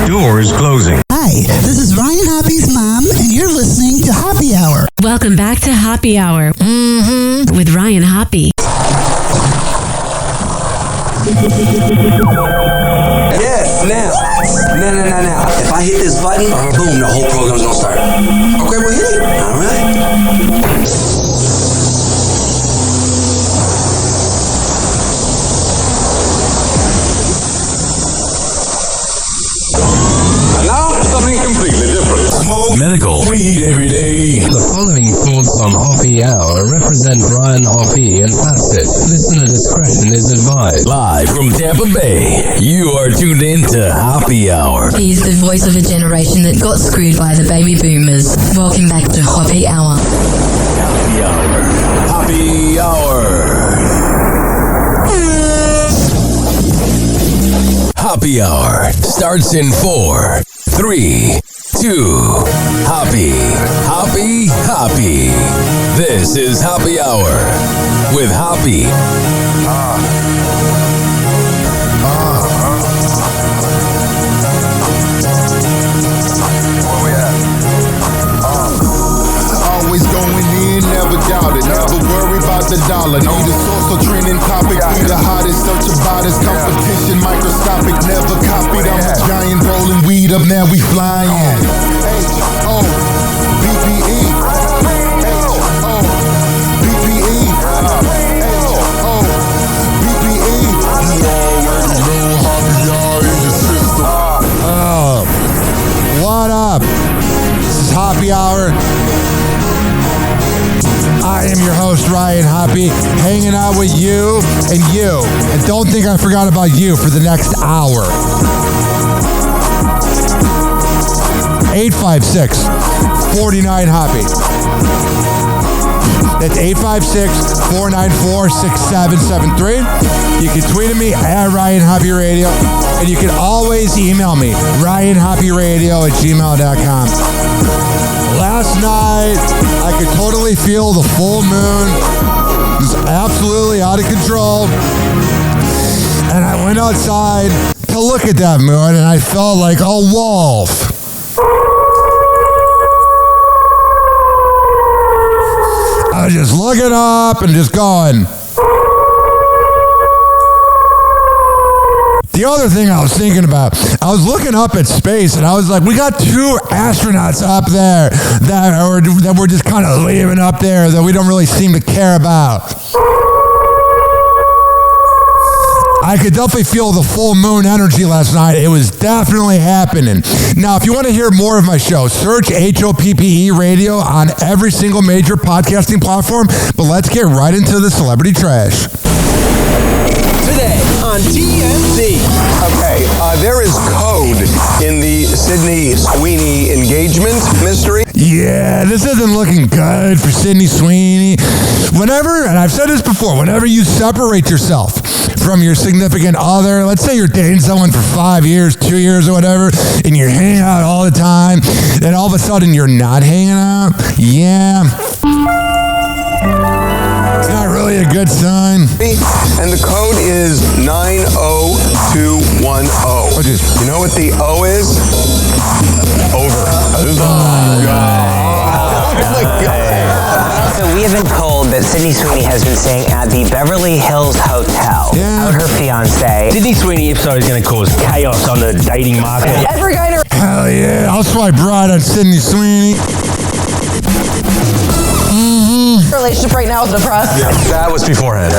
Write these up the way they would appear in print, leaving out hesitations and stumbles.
Doors closing. Hi, this is Ryan Hoppe's mom, and you're listening to Happy Hour. Welcome back to Happy Hour with Ryan Hoppe. Yeah, now. If I hit this button, boom, the whole program's gonna start. Okay, well, hit it. All right. Now, something completely different. Smoke medical weed every day. The following thoughts on Happy Hour represent Ryan Hoppe and that's it. Listener discretion is advised. Live from Tampa Bay, you are tuned in to Happy Hour. He's the voice of a generation that got screwed by the baby boomers. Welcome back to Happy Hour. Happy Hour. Happy Hour. Happy Hour starts in 4, 3, 2. Happy. This is Happy Hour with Hoppe. Where we at? Always going in, never doubt it. Never worry about the dollar. Need a source of trending topic. Be the hottest, search about his competition. Microscopic, never copied. I'm a giant rolling weed up, now we flying. H-O-B-B-E. H-O-B-B-E. H-O-B-B-E. You already know how we are in the system. What up? This is Happy Hour. I am your host, Ryan Hoppe, hanging out with you. And don't think I forgot about you for the next hour. 856-49-HOPPE. That's 856-494-6773. You can tweet at me at Ryan Hoppe Radio. And you can always email me, ryanhopperadio@gmail.com. Last night, I could totally feel the full moon. It was absolutely out of control. And I went outside to look at that moon, and I felt like a wolf. I was just looking up and just going. The other thing I was thinking about, I was looking up at space and I was like, we got 2 astronauts up there that we're just kind of leaving up there that we don't really seem to care about. I could definitely feel the full moon energy last night. It was definitely happening. Now, if you want to hear more of my show, search HOPPE Radio on every single major podcasting platform. But let's get right into the celebrity trash. Today on TMZ. Okay, there is code in the Sydney Sweeney engagement mystery. Yeah, this isn't looking good for Sydney Sweeney. Whenever, and I've said this before, whenever you separate yourself from your significant other, let's say you're dating someone for 5 years, 2 years or whatever, and you're hanging out all the time, then all of a sudden you're not hanging out, yeah. It's not really a good sign. And the code is 90210. What is? You know what the O is? Over. So we have been told that Sydney Sweeney has been staying at the Beverly Hills Hotel without her fiance. Sydney Sweeney episode is going to cause chaos on the dating market. Every guy in Hell yeah, I'll swipe right on Sydney Sweeney. Relationship right now is depressed. Yeah. That was beforehand.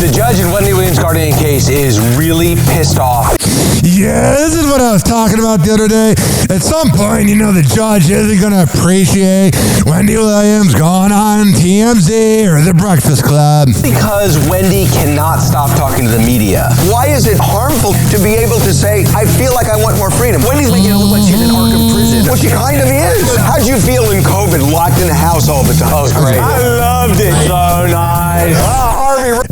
The judge in Wendy Williams' Guardian case is really pissed off. Yeah, this is what I was talking about the other day. At some point, you know, the judge isn't going to appreciate Wendy Williams going on TMZ or The Breakfast Club. Because Wendy cannot stop talking to the media. Why is it harmful to be able to say, I feel like I want more freedom? Wendy's making it look like she's in Arkham prison. Well, she kind of is. How'd you feel in COVID, locked in the house all the time? Oh, it was great. I loved it. So nice.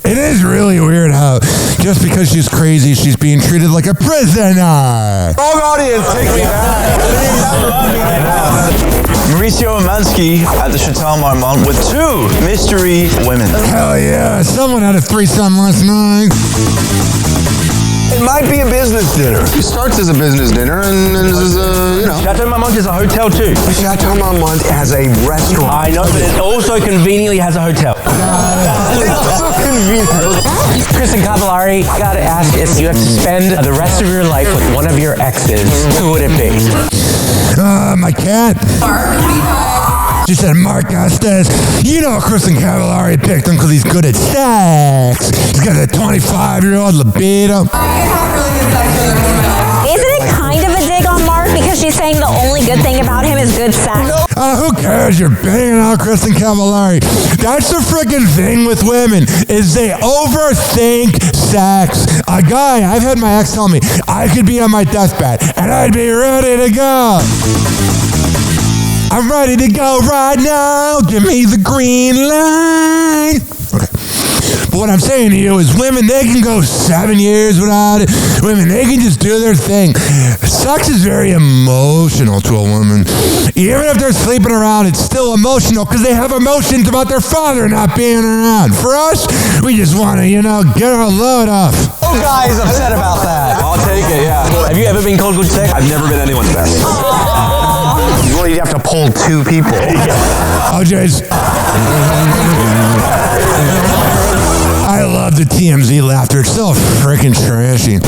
It is really weird how just because she's crazy, she's being treated like a prisoner. Wrong audience, take me back. Mauricio Umansky at the Chateau Marmont with 2 mystery women. Hell yeah, someone had a threesome last night. In might be a business dinner. It starts as a business dinner and is Chateau Marmont is a hotel too. Chateau Marmont has a restaurant. I know, but it also conveniently has a hotel. It's so convenient. Kristen Cavallari, I gotta ask, if you have to spend the rest of your life with one of your exes, who would it be? My cat. She said, Mark Estes. You know Kristen Cavallari picked him because he's good at sex. He's got a 25-year-old libido. Isn't it kind of a dig on Mark because she's saying the only good thing about him is good sex? Who cares? You're banging out Kristen Cavallari. That's the freaking thing with women, is they overthink sex. A guy, I've had my ex tell me, I could be on my deathbed and I'd be ready to go. I'm ready to go right now. Give me the green light. Okay. But what I'm saying to you is women, they can go 7 years without it. Women, they can just do their thing. Sex is very emotional to a woman. Even if they're sleeping around, it's still emotional because they have emotions about their father not being around. For us, we just want to, get our load off. Oh, guys, upset about that. I'll take it, yeah. Have you ever been called good sex? I've never been anyone's best. Well, you'd have to pull two people. Oh, Jace. I love the TMZ laughter. It's so freaking trashy.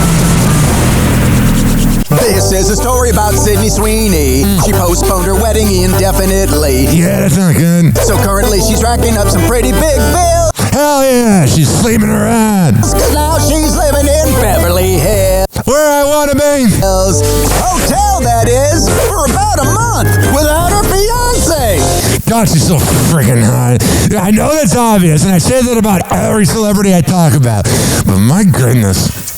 This is a story about Sydney Sweeney. She postponed her wedding indefinitely. Yeah, that's not good. So currently she's racking up some pretty big bills. Hell yeah, she's sleeping around. Cause now she's living in Beverly Hills. Where I want to be. Hotel, that is, for about a month without her fiance. God, she's so freaking hot. I know that's obvious, and I say that about every celebrity I talk about. But my goodness.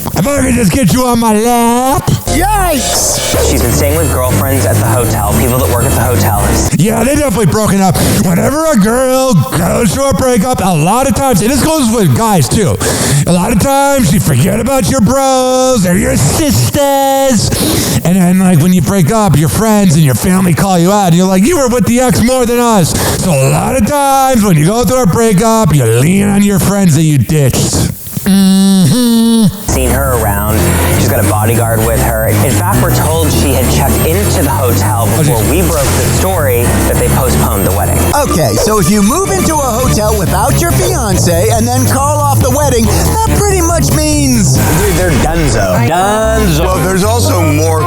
If I could just get you on my lap. Yikes! She's been staying with girlfriends at the hotel, people that work at the hotel. Yeah, they definitely broken up. Whenever a girl goes through a breakup, a lot of times, and this goes with guys too, a lot of times you forget about your bros or your sisters. And then when you break up, your friends and your family call you out and you're like, you were with the ex more than us. So a lot of times when you go through a breakup, you lean on your friends that you ditched. Seen her around. She's got a bodyguard with her. In fact, we're told she had checked into the hotel before we broke the story that they postponed the wedding. Okay, so if you move into a hotel without your fiance and then call off the wedding, that pretty much means they're donezo. Donezo. Well, there's also more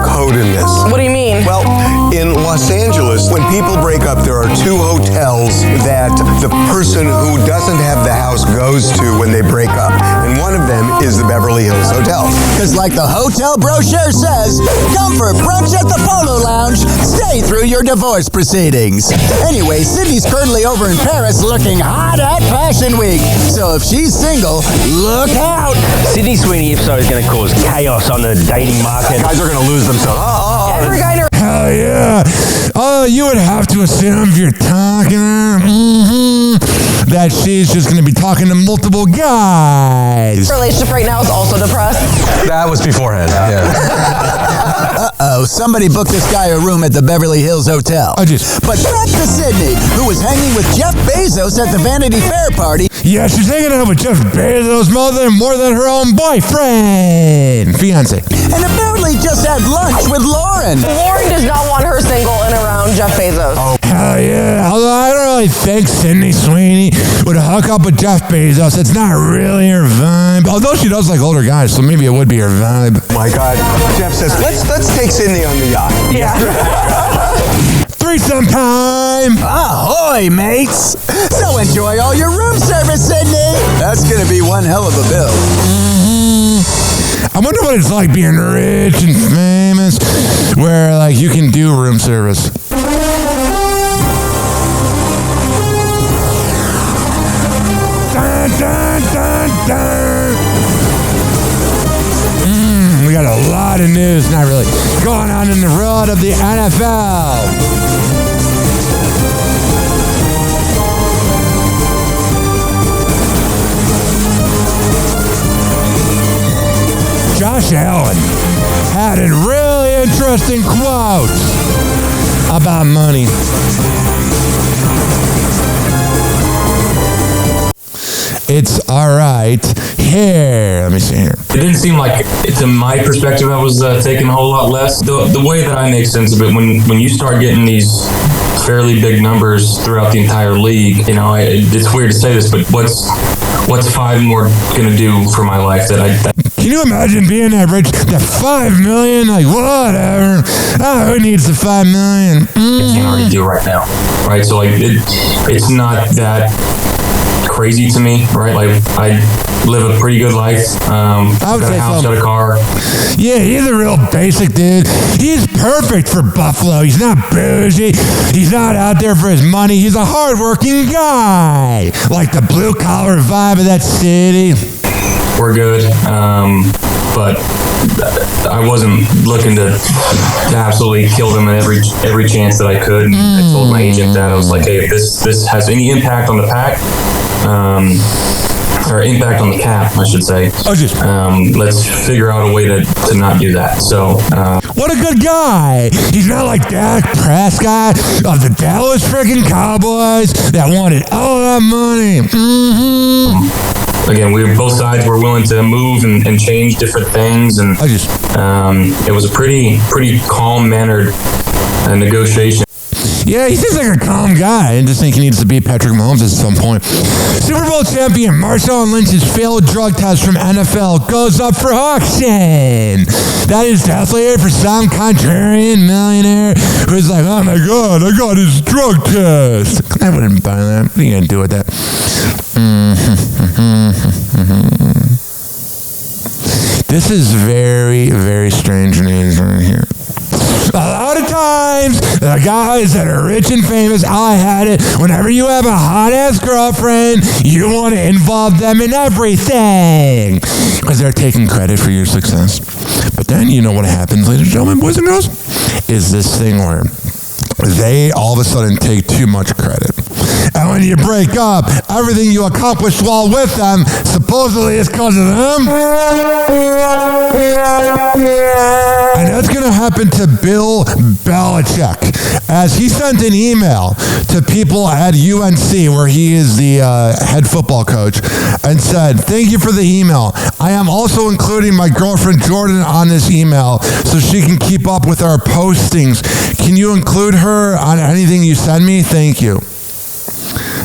code in this. What do you mean? Well, in Los Angeles, when people break up, there are two hotels that the person who doesn't have the house goes to when they break up. And one of them is the Beverly Hills Hotel. Because like the hotel brochure says, come for brunch at the Polo Lounge, stay through your divorce proceedings. Anyway, Sydney's currently over in Paris looking hot at Fashion Week. So if she's single, look out. Sydney Sweeney, if so, is going to cause chaos on the dating market. Guys are going to lose themselves. Every guy in her Hell yeah. Oh, you would have to assume if you're talking that she's just going to be talking to multiple guys. relationship right now is also depressed. That was beforehand, yeah. Uh-oh, somebody booked this guy a room at the Beverly Hills Hotel. Oh, jeez. But back to Sydney, who was hanging with Jeff Bezos at the Vanity Fair party. Yeah, she's hanging out with Jeff Bezos more than her own boyfriend. Fiance. And apparently just had lunch with Lauren. Lauren does not want her single and around Jeff Bezos. Oh, hell yeah. Although I don't really think Sydney Sweeney would hook up with Jeff Bezos. It's not really her vibe. Although she does like older guys, so maybe it would be her vibe. Oh my God. Jeff says, let's take Sydney on the yacht. Yeah. Threesome time! Ahoy, mates! So enjoy all your room service, Sydney! That's gonna be one hell of a bill. I wonder what it's like being rich and famous, where like you can do room service. Dun, dun, dun, dun. We got a lot of news, not really, going on in the world of the NFL. Josh Allen had a really interesting quote about money. It's all right. Here, let me see here. It didn't seem like, to my perspective, I was taking a whole lot less. The way that I make sense of it, when you start getting these fairly big numbers throughout the entire league, you know, it's weird to say this, but what's 5 more going to do for my life Can you imagine being that rich? That $5 million, like whatever. Oh, who needs the $5 million? I can't already do right now, right? So like, it's not that crazy to me, right? Like I live a pretty good life. Got a house, got a car. Yeah, he's a real basic dude. He's perfect for Buffalo. He's not bougie. He's not out there for his money. He's a hardworking guy. Like the blue collar vibe of that city. We're good. But I wasn't looking to absolutely kill them at every chance that I could. And I told my agent that. I was like, hey, if this has any impact on the pack, or impact on the cap, I should say. Let's figure out a way to not do that. So, what a good guy! He's not like Dak Prescott of the Dallas freaking Cowboys that wanted all that money. Again, both sides were willing to move and change different things, and it was a pretty calm-mannered negotiation. Yeah, he seems like a calm guy. I just think he needs to beat Patrick Mahomes at some point. Super Bowl champion Marshawn Lynch's failed drug test from NFL goes up for auction. That is definitely it for some contrarian millionaire who's like, oh my God, I got his drug test. I wouldn't buy that. What are you going to do with that? This is very, very strange news right here. A lot of times, the guys that are rich and famous, I had it, whenever you have a hot-ass girlfriend, you want to involve them in everything because they're taking credit for your success. But then, you know what happens, ladies and gentlemen, boys and girls, is this thing where they all of a sudden take too much credit. And when you break up, everything you accomplished while with them supposedly is because of them. And that's going to happen to Bill Belichick, as he sent an email to people at UNC, where he is the head football coach, and said, thank you for the email. I am also including my girlfriend Jordan on this email so she can keep up with our postings. Can you include her on anything you send me? Thank you.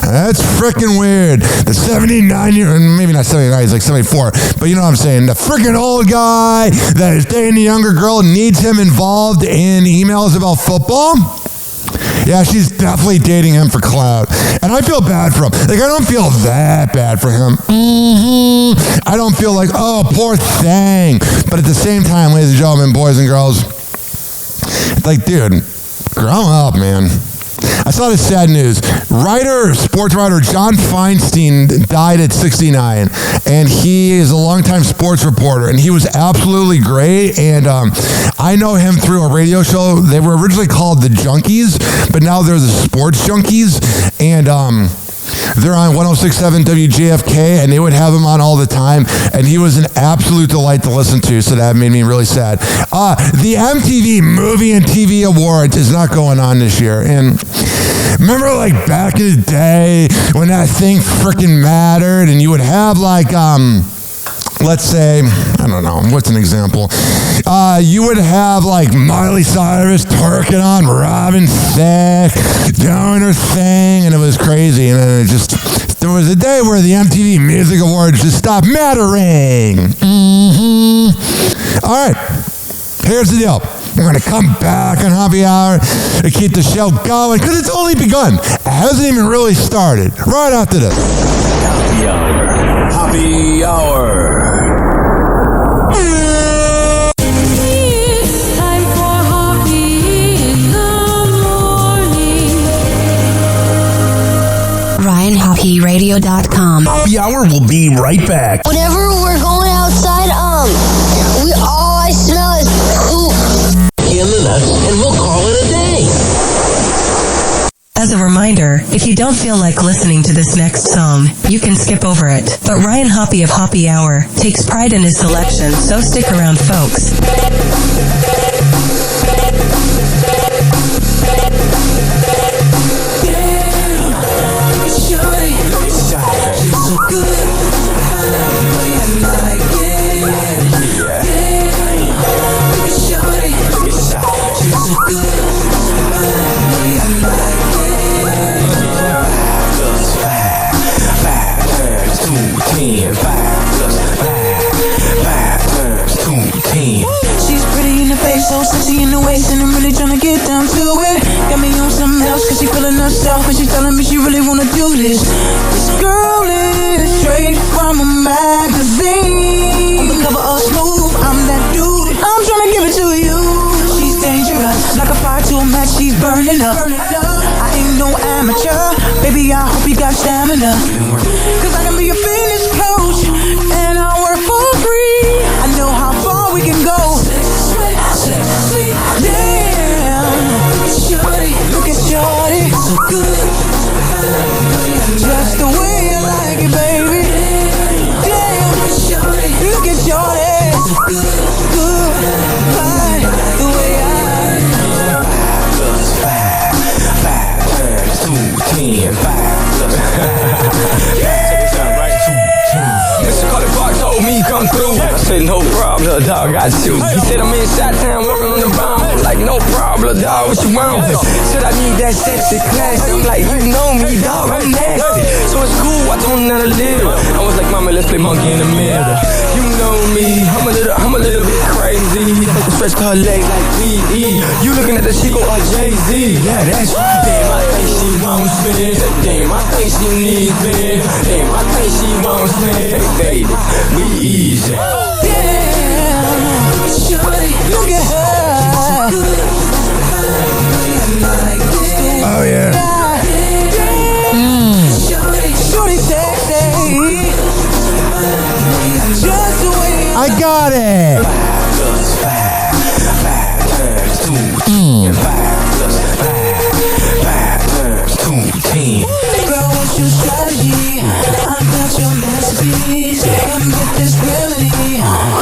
That's freaking weird. The 79-year-old, maybe not 79, he's like 74, but you know what I'm saying. The freaking old guy that is dating a younger girl needs him involved in emails about football. Yeah, she's definitely dating him for clout. And I feel bad for him. Like, I don't feel that bad for him. I don't feel like, oh, poor thing. But at the same time, ladies and gentlemen, boys and girls, it's like, dude, grow up, man. I saw this sad news. Sports writer John Feinstein died at 69, and he is a longtime sports reporter, and he was absolutely great. And I know him through a radio show. They were originally called the Junkies, but now they're the Sports Junkies, and they're on 106.7 WJFK, and they would have him on all the time, and he was an absolute delight to listen to, so that made me really sad. The MTV Movie and TV Awards is not going on this year, and remember, like, back in the day when that thing freaking mattered, and you would have, like, let's say, I don't know, what's an example? You would have, like, Miley Cyrus twerking on Robin Thicke, doing her thing, and it was crazy. And then there was a day where the MTV Music Awards just stopped mattering. All right, here's the deal. We're going to come back on Happy Hour to keep the show going, because it's only begun. It hasn't even really started. Right after this. Happy Hour. Happy Hour. It's time for Hoppe in the morning. RyanHoppeRadio.com. Happy Hour will be right back. Whenever we're going outside, all I smell is poop. In the nuts, and we'll call it a day. As a reminder, if you don't feel like listening to this next song, you can skip over it. But Ryan Hoppe of Happy Hour takes pride in his selection, so stick around, folks. So good. Cause this girl is straight from a magazine. On the cover of Smooth, I'm that dude. I'm tryna give it to you. She's dangerous, like a fire to a match, she's burning up. I ain't no amateur, baby, I hope you got stamina. Cause I can be a fitness coach, and I work for free. I know how far we can go. Damn, shorty, look at shorty, so good. Just the way I like it, baby. Damn, shorty, look at shorty, so good. Right, the way I. 5 turns to 10. 5 Mr. Carter Park told me come through. I said no problem, dog, got you. He said I'm in Shot-Town working on the bomb. I'm like no problem, dog, what you want? Said I need that sexy class. I'm like you know me, dog, I'm nasty. So it's cool, I don't know how to live. I was like mama, let's play monkey in the middle. You know me, I'm a little bit crazy. Stretch her legs like P.E. You looking at the Chico or Jay-Z. Yeah, that's right. Damn, I think she wants me. Damn, I think she needs me. Damn, I think she wants me. Baby, we easy. Damn, shorty, look at her. Oh yeah. Shorty sexy. Just the way I got it. 5 turns to 10. 5 turns to 10. Girl, what's your strategy? I'm not your masterpiece. Come get this remedy.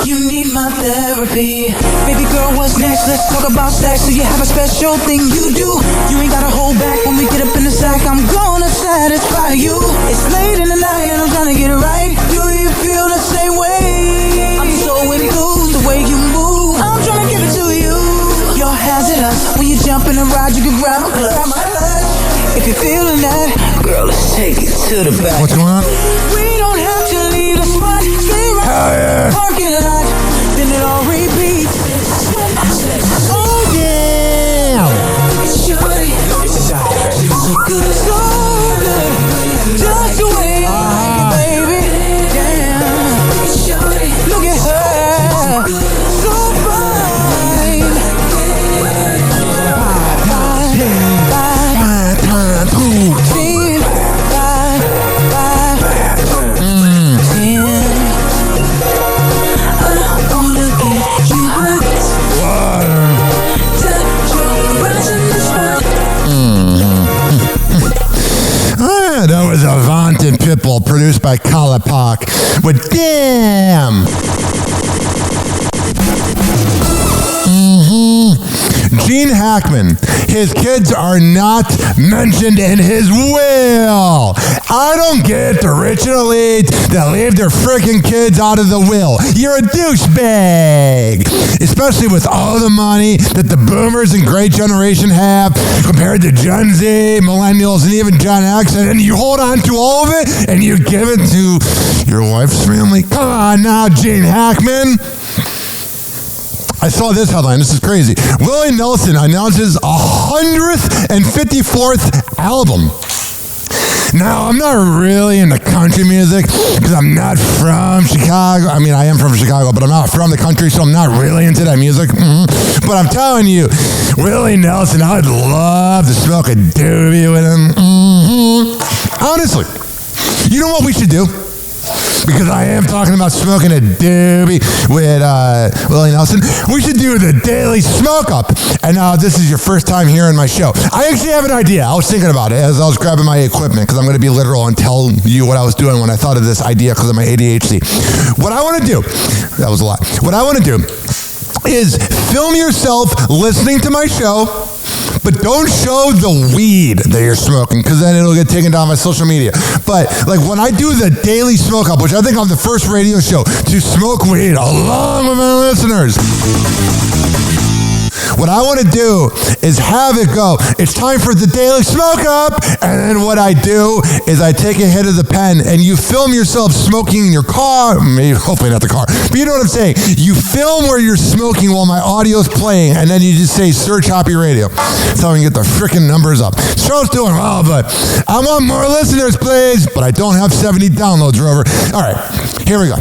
You need my therapy. Baby girl, what's next? Let's talk about sex. Do you have a special thing you do? You ain't gotta hold back when we get up in the sack. I'm gonna satisfy you. It's late in the night and I'm trying to get it right. Do you feel the same way? I'm so enthused the way you move. I'm trying to give it to you. Your hazardous. When you jump in the ride, you can grab my clutch. If you're feeling that, girl, let's take it to the back. What's going on? We don't have to leave the spot. Stay right in the parking lot. Then it all repeats. Oh yeah. Shorty, so good, so good. Just the way I like it, baby. Damn. Shorty, look at her. So fine. 10. That was Avant and Pitbull, produced by Kalapak. But damn! Gene Hackman, his kids are not mentioned in his will. I don't get the rich and elite that leave their freaking kids out of the will. You're a douchebag. Especially with all the money that the boomers and great generation have compared to Gen Z, millennials, and even Gen X. And then you hold on to all of it and you give it to your wife's family. Come on now, Gene Hackman. I saw this headline. This is crazy. Willie Nelson announces 154th album. Now, I'm not really into country music because I'm not from Chicago. I mean, I am from Chicago, but I'm not from the country, so I'm not really into that music. But I'm telling you, Willie Nelson, I would love to smoke a doobie with him. Honestly, you know what we should do? Because I am talking about smoking a doobie with Willie Nelson. We should do the daily smoke up. And this is your first time hearing my show. I actually have an idea. I was thinking about it as I was grabbing my equipment because I'm going to be literal and tell you what I was doing when I thought of this idea because of my ADHD. What I want to do, that was a lot. What I want to do is film yourself listening to my show, but don't show the weed that you're smoking because then it'll get taken down by social media. But like when I do the daily smoke up, which I think I'm the first radio show to smoke weed along with my listeners. What I want to do is have it go. It's time for the daily smoke up. And then what I do is I take a hit of the pen and you film yourself smoking in your car. Maybe, hopefully not the car. But you know what I'm saying. You film where you're smoking while my audio's playing. And then you just say, search Hoppe Radio. That's how we can get the freaking numbers up. Show's doing well, but I want more listeners, please. But I don't have 70 downloads, Rover. All right, here we go.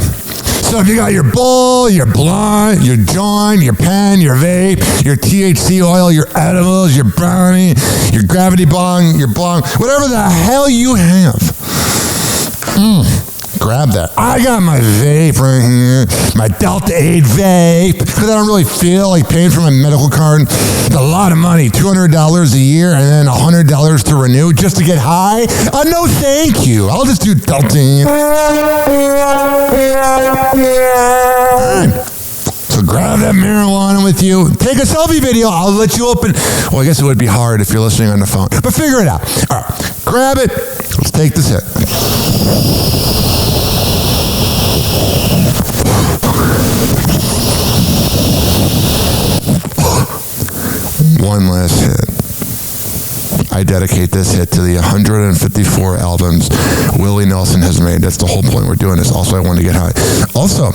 So if you got your bowl, your blunt, your joint, your pen, your vape, your THC oil, your edibles, your brownie, your gravity bong, your bong, whatever the hell you have, grab that. I got my vape right here, my Delta 8 vape, because I don't really feel like paying for my medical card. It's a lot of money, $200 a year, and then $100 to renew just to get high. No, thank you. I'll just do Delta 8. So grab that marijuana with you. Take a selfie video. I'll let you open. Well, I guess it would be hard if you're listening on the phone. But figure it out. All right. Grab it. Let's take this hit. One last hit. I dedicate this hit to the 154 albums Willie Nelson has made. That's the whole point we're doing this. Also, I want to get high. Also,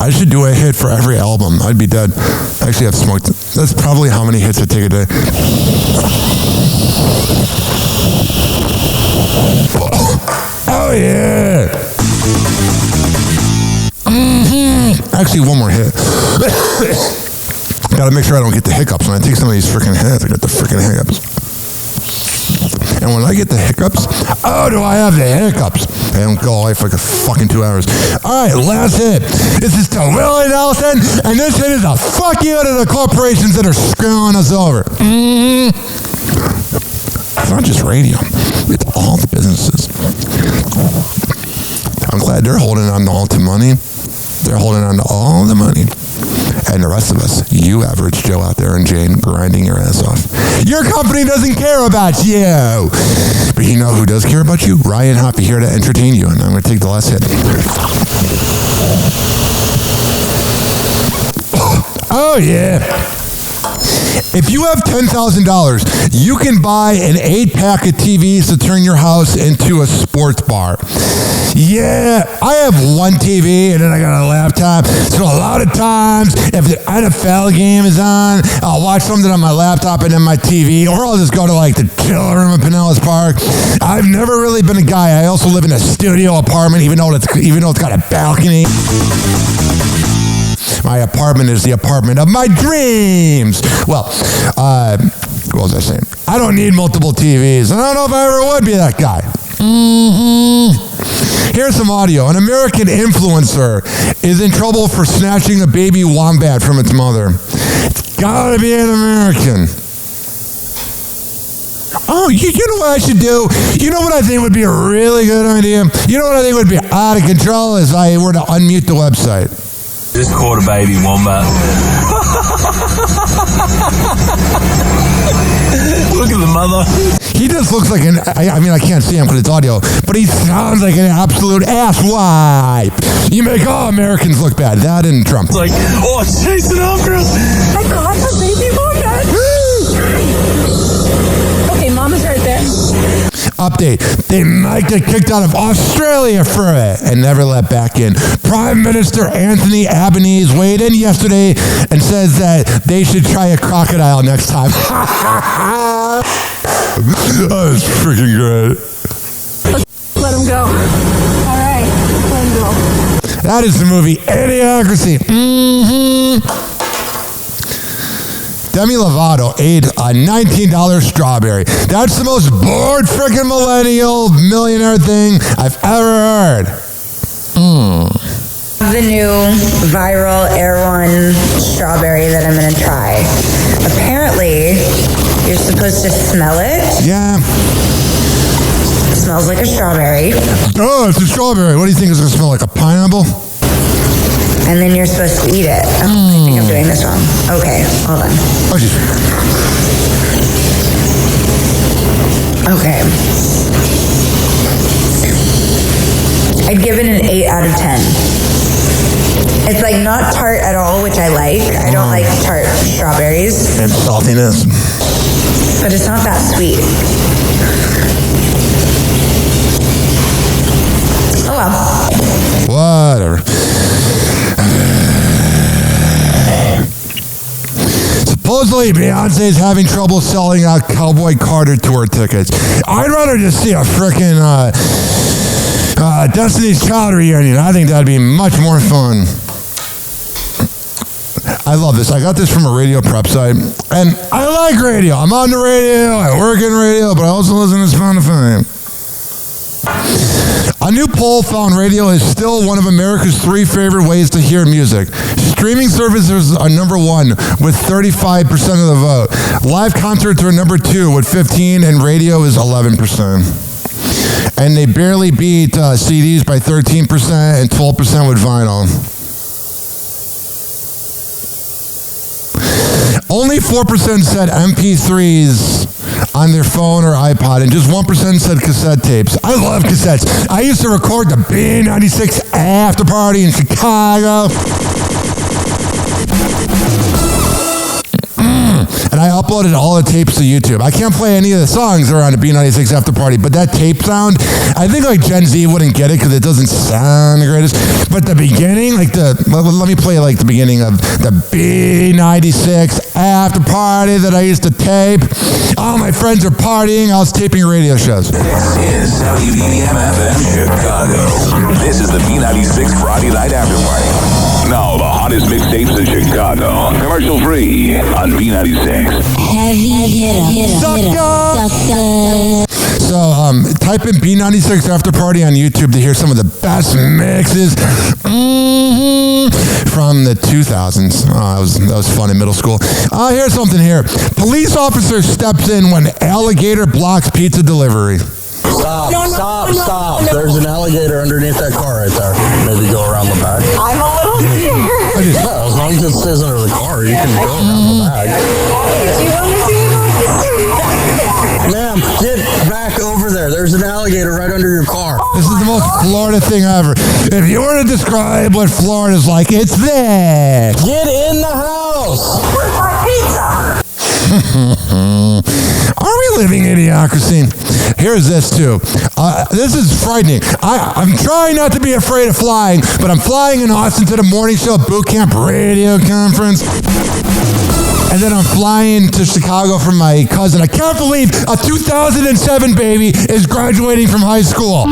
I should do a hit for every album. I'd be dead. I actually have smoked. That's probably how many hits I take a day. Oh, yeah. Actually, one more hit. Gotta make sure I don't get the hiccups. When I take some of these freaking hits, I get the freaking hiccups. And when I get the hiccups, do I have the hiccups? I don't go away for like a fucking 2 hours. All right, last hit. This is to Willie Nelson, and this hit is a fuck you to the corporations that are screwing us over. It's not just radio. It's all the businesses. I'm glad they're holding on to all the money. They're holding on to all the money. And the rest of us, you average Joe out there and Jane, grinding your ass off. Your company doesn't care about you. But you know who does care about you? Ryan Hoppe, here to entertain you. And I'm going to take the last hit. Oh, yeah. If you have $10,000, you can buy an 8-pack of TVs to turn your house into a sports bar. Yeah, I have one TV and then I got a laptop. So a lot of times, if the NFL game is on, I'll watch something on my laptop and then my TV, or I'll just go to like the chill room at Pinellas Park. I've never really been a guy. I also live in a studio apartment, even though it's got a balcony. My apartment is the apartment of my dreams. Well, what was I saying? I don't need multiple TVs. I don't know if I ever would be that guy. Here's some audio. An American influencer is in trouble for snatching a baby wombat from its mother. It's gotta be an American. Oh, you know what I should do? You know what I think would be a really good idea? You know what I think would be out of control is if I were to unmute the website. Just caught a baby wombat. Look at the mother. He just looks like I mean, I can't see him because it's audio, but he sounds like an absolute asswipe. You make all Americans look bad. That and Trump. It's like, oh, it's chasing after us. I caught a baby wombat. Okay, Mama's right there. Update. They might get kicked out of Australia for it and never let back in. Prime Minister Anthony Albanese weighed in yesterday and says that they should try a crocodile next time. That was freaking great. Let him go. All right, let him go. That is the movie Idiocracy. Demi Lovato ate a $19 strawberry. That's the most bored freaking millennial millionaire thing I've ever heard. The new viral Air One strawberry that I'm going to try. Apparently, you're supposed to smell it. Yeah. It smells like a strawberry. Oh, it's a strawberry. What do you think? It's going to smell like a pineapple? And then you're supposed to eat it. I think I'm doing this wrong. Okay, hold on. Okay. I'd give it an 8 out of 10. It's like not tart at all, which I like. I don't like tart strawberries. And saltiness. But it's not that sweet. Oh well. Whatever. Supposedly, Beyonce's having trouble selling out Cowboy Carter tour tickets. I'd rather just see a frickin' Destiny's Child reunion. I think that'd be much more fun. I love this. I got this from a radio prep site, and I like radio. I'm on the radio, I work in radio, but I also listen to Spotify. A new poll found radio is still one of America's 3 favorite ways to hear music. Streaming services are number 1 with 35% of the vote. Live concerts are number 2 with 15%, and radio is 11%. And they barely beat CDs by 13% and 12% with vinyl. Only 4% said MP3s on their phone or iPod, and just 1% said cassette tapes. I love cassettes. I used to record the B96 after party in Chicago. And I uploaded all the tapes to YouTube. I can't play any of the songs that are on the B96 after party, but that tape sound, I think like Gen Z wouldn't get it because it doesn't sound the greatest. But the beginning, like let me play like the beginning of the B96 after party that I used to tape. All my friends are partying. I was taping radio shows. This is WBBM FM Chicago. This is the B96 Friday Night After Party. Now the hottest mixtapes in Chicago. Commercial free on B96. Heavy hitter. So type in B96 After Party on YouTube to hear some of the best mixes from the 2000s. That was fun in middle school. Here's something here. Police officer steps in when alligator blocks pizza delivery. Stop. There's an alligator underneath that car right there. Maybe go around the back. I'm a little scared. Yeah, as long as it stays under the car, you can go around the back. Do you want to see it? Ma'am, get back over there. There's an alligator right under your car. This is the most Florida thing ever. If you were to describe what Florida's like, it's this. Get in the house. Where's my pizza? Are we living idiocracy? Here's this too. This is frightening. I'm trying not to be afraid of flying, but I'm flying in Austin to the morning show boot camp radio conference. And then I'm flying to Chicago for my cousin. I can't believe a 2007 baby is graduating from high school.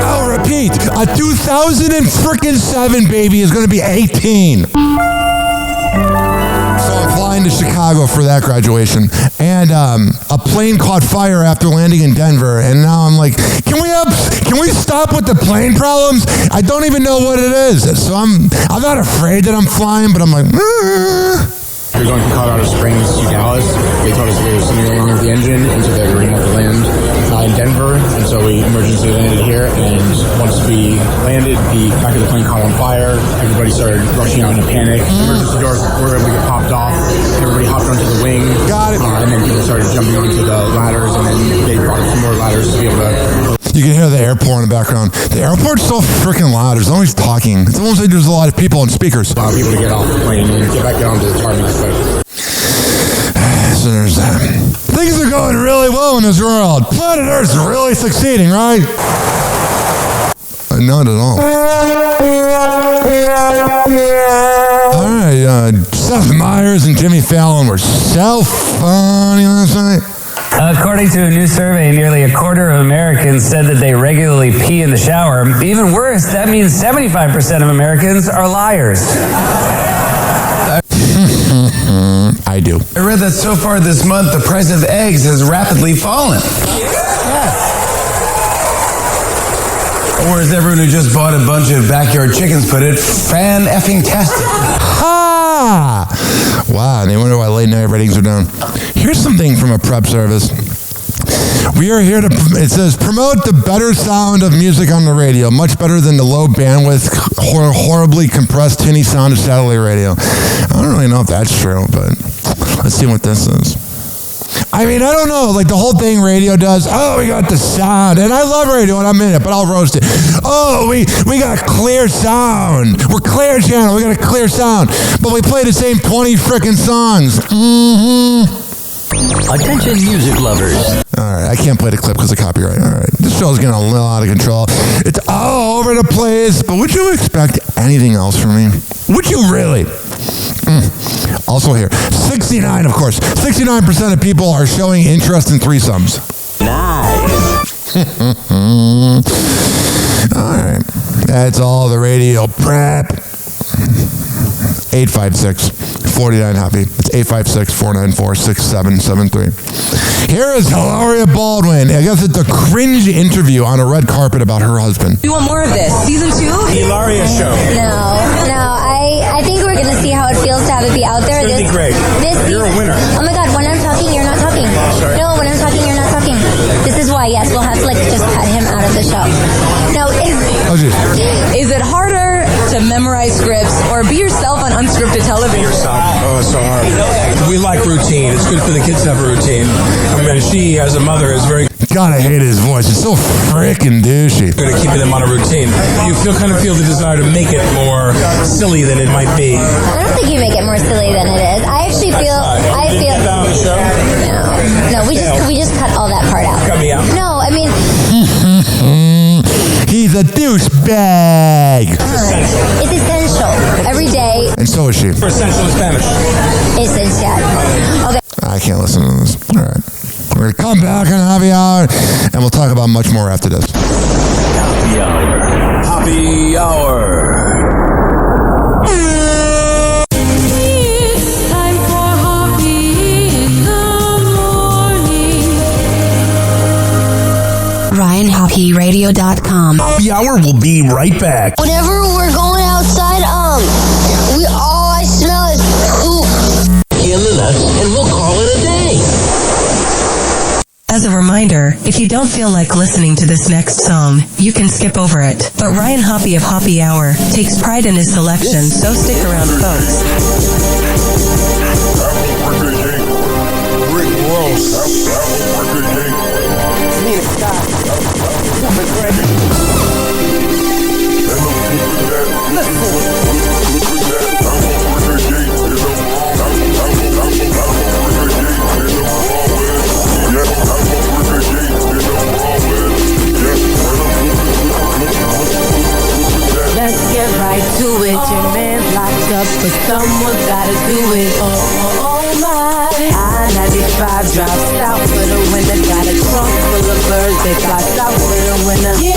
I'll repeat, a 2007 baby is going to be 18. So I'm flying to Chicago for that graduation, and a plane caught fire after landing in Denver, and now I'm like, can we stop with the plane problems? I don't even know what it is. So I'm not afraid that I'm flying, but I'm like, We're going from Colorado Springs to Dallas. They told us there was something wrong with the engine, and so they were going to have to land in Denver, and so we emergency landed here, and once we landed, the back of the plane caught on fire. Everybody started rushing out in a panic. Emergency doors were able to get popped off. Everybody hopped onto the wing. Got it. And then people started jumping onto the ladders, and then they brought up some more ladders to be able to... You can hear the airport in the background. The airport's so freaking loud. There's always talking. It's almost like there's a lot of people on speakers. Allow people to get off the plane and get back down to the tarmac. So there's that. Things are going really well in this world. Planet Earth's really succeeding, right? Not at all. All right, Seth Meyers and Jimmy Fallon were so funny last night. According to a new survey, nearly a quarter of Americans said that they regularly pee in the shower. Even worse, that means 75% of Americans are liars. I do. I read that so far this month, the price of eggs has rapidly fallen. Or as everyone who just bought a bunch of backyard chickens put it, fan-effing-tastic. Ha! Wow, they wonder why late night ratings are down. Here's something from a prep service. We are here to, it says, promote the better sound of music on the radio, much better than the low bandwidth, horribly compressed, tinny sound of satellite radio. I don't really know if that's true, but let's see what this is. I mean, I don't know. Like the whole thing radio does. Oh, we got the sound. And I love radio and I'm in it, but I'll roast it. Oh, we got clear sound. We're Clear Channel. We got a clear sound. But we play the same 20 frickin' songs. Attention music lovers. All right, I can't play the clip because of copyright. All right, this show's getting a little out of control. It's all over the place. But would you expect anything else from me? Would you really? Also here, 69, of course. 69% of people are showing interest in threesomes. Nice. All right, that's all the radio prep. 856-49-HOPPY. It's 856-494-6773. Here is Hilaria Baldwin. I guess it's a cringe interview on a red carpet about her husband. You want more of this? Season 2? Hilaria show. No. I think we're going to see how it feels to have it be out there. It's going to be great. You're a winner. Oh my God, when I'm talking, you're not talking. Sorry. No, when I'm talking, you're not talking. This is why, yes, we'll have to just cut him out of the show. No, is it harder to memorize scripts or be yourself on unscripted television? Be yourself. Oh, it's so hard. We like routine. It's good for the kids to have a routine. I mean, she, as a mother, is very... God, I hate his voice. It's so freaking douchey. Good at keeping them on a routine. You kind of feel the desire to make it more silly than it might be. I don't think you make it more silly than it is. I actually feel... Get that on the show? No, we just cut all that part out. Cut me out. No, I mean... He's a douchebag. It's essential. Every day. And so is she. For essential in Spanish. Essential. Okay. I can't listen to this. All right. We're going to come back on Happy Hour, and we'll talk about much more after this. Happy Hour. Happy Hour. It's time for Hoppe in the morning. RyanHoppyRadio.com. Happy Hour will be right back. Whenever we're going outside, all I smell is poop. In the nuts, and we'll call it a day. As a reminder, if you don't feel like listening to this next song, you can skip over it. But Ryan Hoppe of Happy Hour takes pride in his selection, so stick around, folks. Rick Ross. Let's get right to it. Your man's locked up, but someone's gotta do it. Oh my. I-95 drops south for the winter. Got a trunk full of birds, they fly south for the winter. Yeah,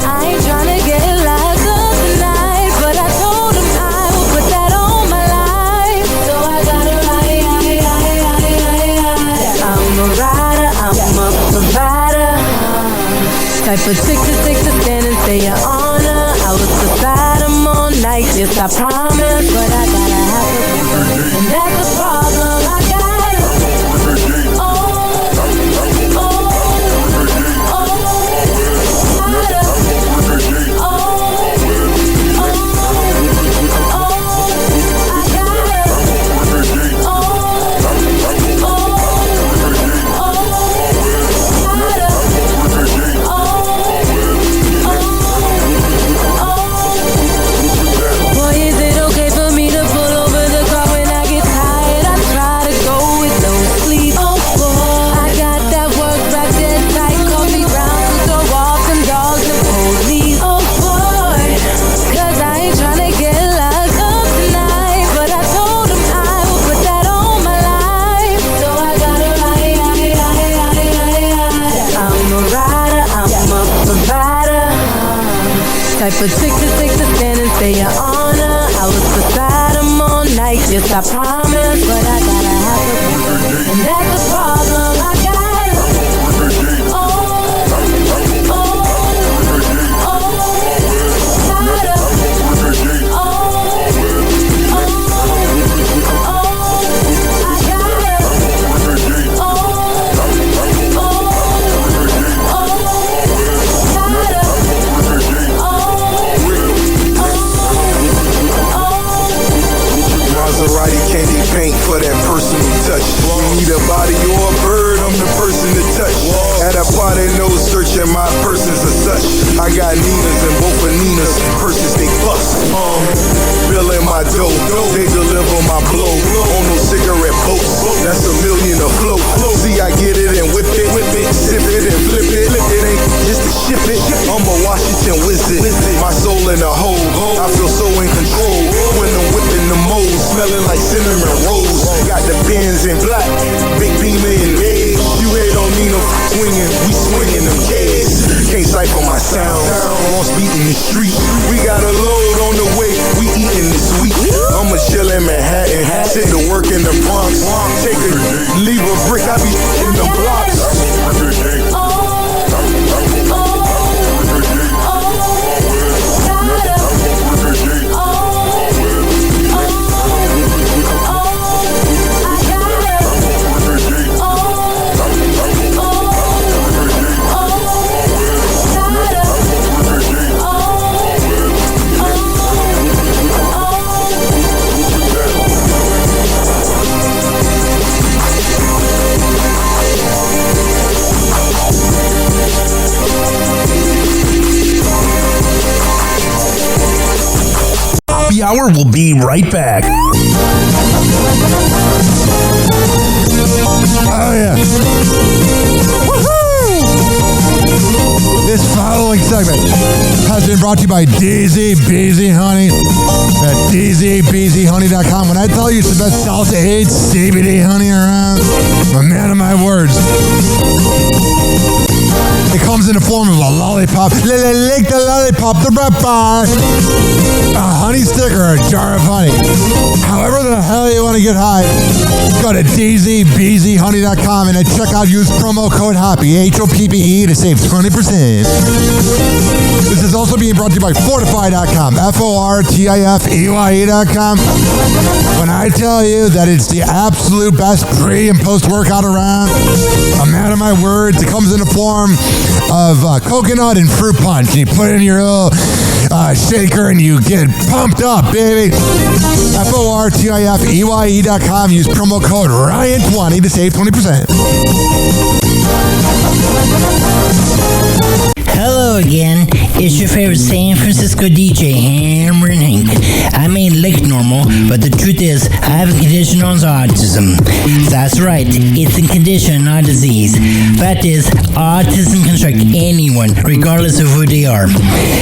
I ain't tryna get locked up tonight, but I told him I would put that on my life. So I gotta ride. I'm a rider, I'm a provider. Type of chick to stand and say your honor. I was beside him all night, yes I promise, but I gotta have it, and that's the problem. I gotta, type of chick to stand and say your honor. I was beside him all night, yes I promise, but I gotta have it, and that's the problem. I gotta, Maserati candy paint for that personal touch. You need a body or a bird, I'm the person to touch. At a party, no searching my persons as such. I got Ninas and both of Nina's purses, they bust. Bill in my dough, they deliver my blow. On no cigarette boats, that's $1 million a float. See, I get it and whip it, sip it and flip it. It ain't just to ship it. I'm a Washington wizard, my soul in a hole. I feel so in control when I'm whipping the mold, smelling like cinnamon rolls. Got the Benz in black, big beamer in beige. You hate on me, no swinging, we swinging them K's. Can't cipher my sound, lost beat in the street. We got a load on the way, we eating this week. I'm a chill in Manhattan, take the work in the Bronx. Take a leave a brick, I be in the blocks. Happy Hour will be right back. Oh, yeah. This following segment has been brought to you by DZ Beezy Honey at DZBeezyHoney.com. When I tell you it's the best Delta-8 CBD honey around, I'm a man of my words. It comes in the form of a lollipop. Lick the lollipop, the rapper. A honey stick or a jar of honey. However the hell you want to get high, go to DZBeezyHoney.com and at checkout use promo code HOPPE, HOPPE, to save 20%. This is also being brought to you by Fortify.com, FORTIFEYE.com. When I tell you that it's the absolute best pre and post workout around, I'm out of my words. It comes in the form of coconut and fruit punch. And you put it in your little shaker and you get pumped up, baby. FORTIFEYE.com. Use promo code Ryan20 to save 20%. Hello again, it's your favorite San Francisco DJ, Hammer and Hank. I may look normal, but the truth is, I have a condition on autism. That's right, it's a condition, not a disease. Fact is, autism can strike anyone, regardless of who they are.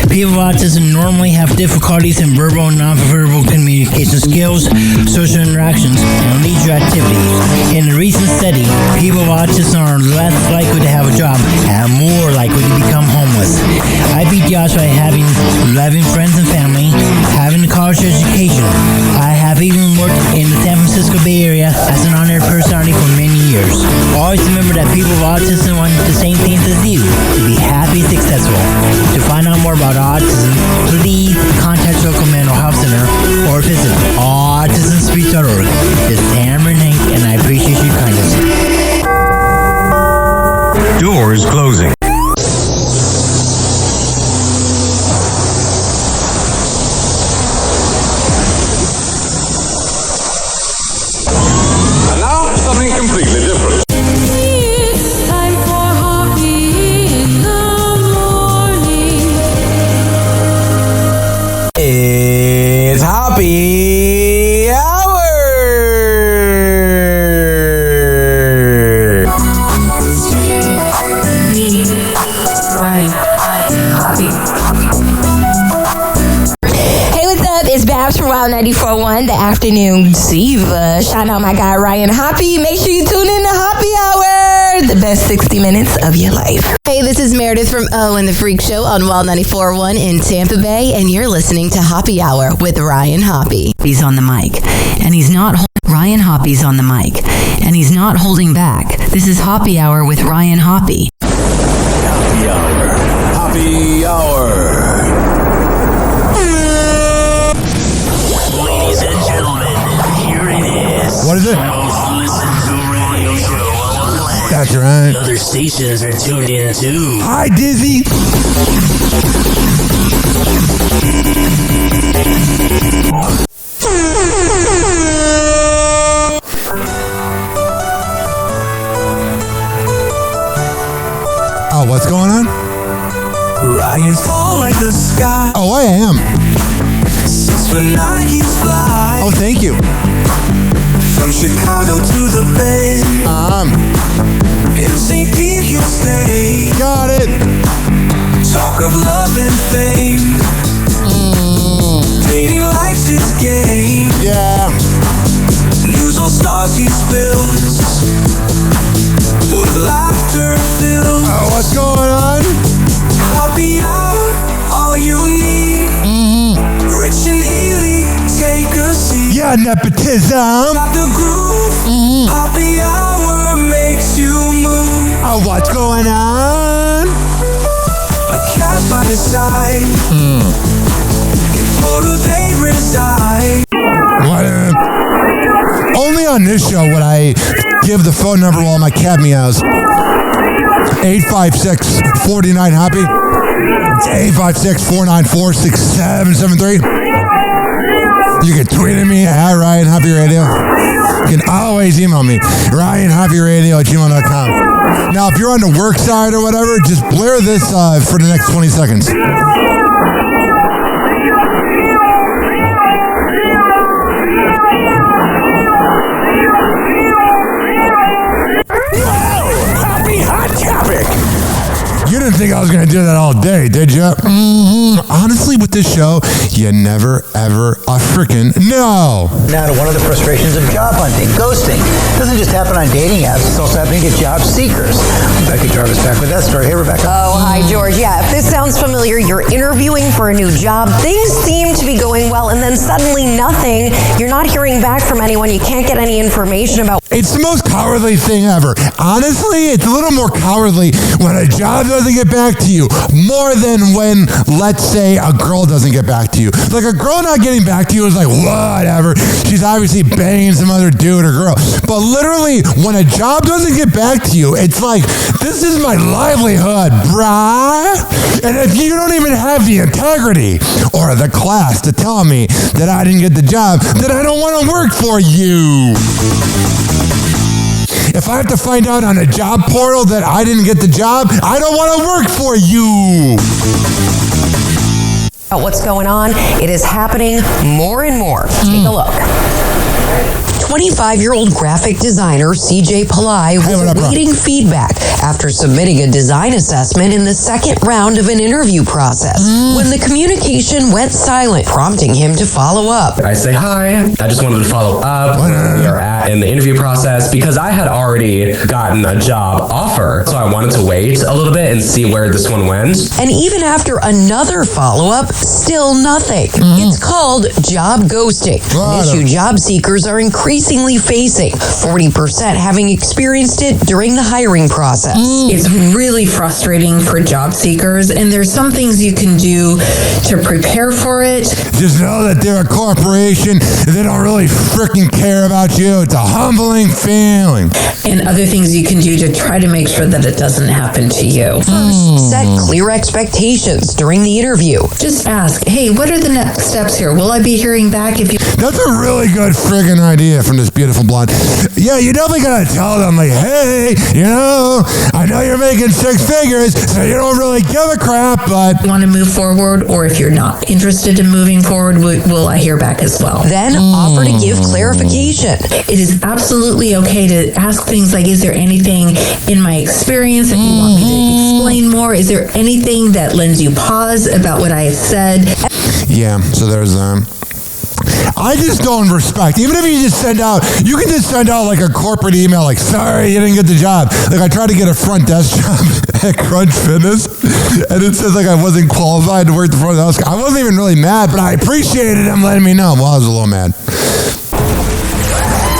People with autism normally have difficulties in verbal and non-verbal communication skills, social interactions, and leisure activities. In a recent study, people with autism are less likely to have a job and more likely to become homeless. I beat the odds by having loving friends and family, having a college education. I have even worked in the San Francisco Bay Area as an honored personality for many years. Always remember that people with autism want the same things as you, to be happy and successful. To find out more about autism, please contact your local mental health center or visit autismspeech.org. This is Hammer and Hank, and I appreciate your kindness. Doors closing. And now, something completely different. It's time for Hoppe in the morning. It's Happy Hour! Hey, what's up? It's Babs from Wild 94.1, the afternoon diva. Shout out my guy Ryan Hoppe. Make sure you tune in to Happy Hour, the best 60 minutes of your life. Hey, this is Meredith from O and the Freak Show on Wild 94.1 in Tampa Bay, and you're listening to Happy Hour with Ryan Hoppe. He's on the mic, and he's not. Ryan Hoppe's on the mic, and he's not holding back. This is Happy Hour with Ryan Hoppe. Happy Hour. Happy Hour. Ladies and gentlemen, here it is. What is it? Most listened to radio show on the land. That's right. Other stations are tuned in too. Hi, Dizzy. overnight he's fly. Oh, thank you. From Chicago to the Bay. In St. Pete he'll stay. Got it. Talk of love and fame. Dating life's his game. Yeah. News all stars he spills. With laughter filled. Oh, what's going on? Happy hour, all you need. Rich and Healy, take a seat. Yeah, nepotism. Got the groove. Happy hour makes you move. Oh, what's going on? A cat by his side. In Florida they reside. Only on this show would I give the phone number while my cat meows. 856-49-HOPPY. It's 856-494-6773. You can tweet at me at Ryan Hoppe Radio. You can always email me, RyanHoppeRadio@gmail.com. Now, if you're on the work side or whatever, just blare this for the next 20 seconds. Happy Hot Topic. You didn't think I was going to do that all day, did you? Honestly, with this show, you never, ever freaking know. Now to one of the frustrations of job hunting, ghosting. It doesn't just happen on dating apps, it's also happening to job seekers. Rebecca Jarvis back with that story. Hey, Rebecca. Oh, hi, George. Yeah, if this sounds familiar, you're interviewing for a new job. Things seem to be going well, and then suddenly nothing. You're not hearing back from anyone. You can't get any information about... It's the most cowardly thing ever. Honestly, it's a little more cowardly when a job doesn't get back to you more than when, let's say, a girl doesn't get back to you. Like, a girl not getting back to you is like, whatever. She's obviously banging some other dude or girl. But literally, when a job doesn't get back to you, it's like, this is my livelihood, brah. And if you don't even have the integrity or the class to tell me that I didn't get the job, then I don't want to work for you. If I have to find out on a job portal that I didn't get the job, I don't want to work for you. What's going on? It is happening more and more. Take a look. 25-year-old graphic designer CJ Pillai was awaiting feedback after submitting a design assessment in the second round of an interview process when the communication went silent, prompting him to follow up. I say hi. I just wanted to follow up where we are at in the interview process because I had already gotten a job offer. So I wanted to wait a little bit and see where this one went. And even after another follow-up, still nothing. It's called job ghosting, an issue job seekers are increasingly facing, 40% having experienced it during the hiring process. It's really frustrating for job seekers, and there's some things you can do to prepare for it. Just know that they're a corporation and they don't really freaking care about you. It's a humbling feeling. And other things you can do to try to make sure that it doesn't happen to you. First, set clear expectations during the interview. Just ask, hey, what are the next steps here? Will I be hearing back if you... That's a really good friggin' idea from this beautiful blonde. Yeah, you definitely gotta tell them, like, hey, you know, I know you're making six figures, so you don't really give a crap, but... Want to move forward, or if you're not interested in moving forward, will I hear back as well? Then offer to give clarification. It is absolutely okay to ask things like, is there anything in my experience that you want me to explain more? Is there anything that lends you pause about what I have said? Yeah, so there's I just don't respect. Even if you just send out, you can just send out like a corporate email, like, sorry, you didn't get the job. Like, I tried to get a front desk job at Crunch Fitness, and it says like I wasn't qualified to work the front desk. I wasn't even really mad, but I appreciated him letting me know. Well, I was a little mad.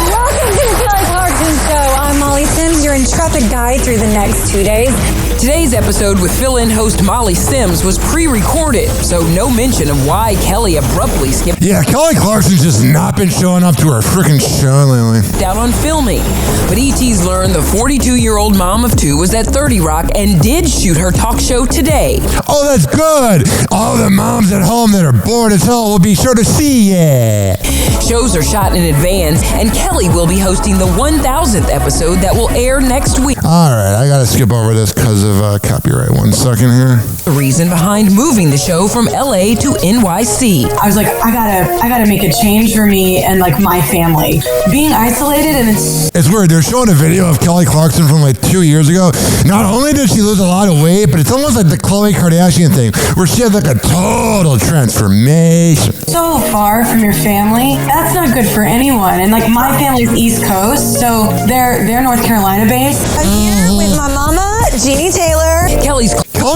Welcome to the Kelly Clarkson Show. I'm Molly Sims, your intrepid guide through the next 2 days. Today's episode with fill-in host Molly Sims was pre-recorded, so no mention of why Kelly abruptly skipped. Yeah, Kelly Clarkson's just not been showing up to her freaking show lately. Out on filming. But ET's learned the 42-year-old mom of two was at 30 Rock and did shoot her talk show today. Oh, that's good. All the moms at home that are bored as hell will be sure to see it. Shows are shot in advance, and Kelly will be hosting the 1000th episode that will air next week. All right, I gotta skip over this because of copyright. 1 second here. The reason behind moving the show from LA to NYC. I was like, I gotta make a change for me and like my family. Being isolated and it's weird. They're showing a video of Kelly Clarkson from like 2 years ago. Not only did she lose a lot of weight, but it's almost like the Khloe Kardashian thing, where she had like a total transformation. so far from your family. That's not good for anyone. And like my family's East Coast, so they're North Carolina based. I'm here with my mama, Jeannie Taylor. Kelly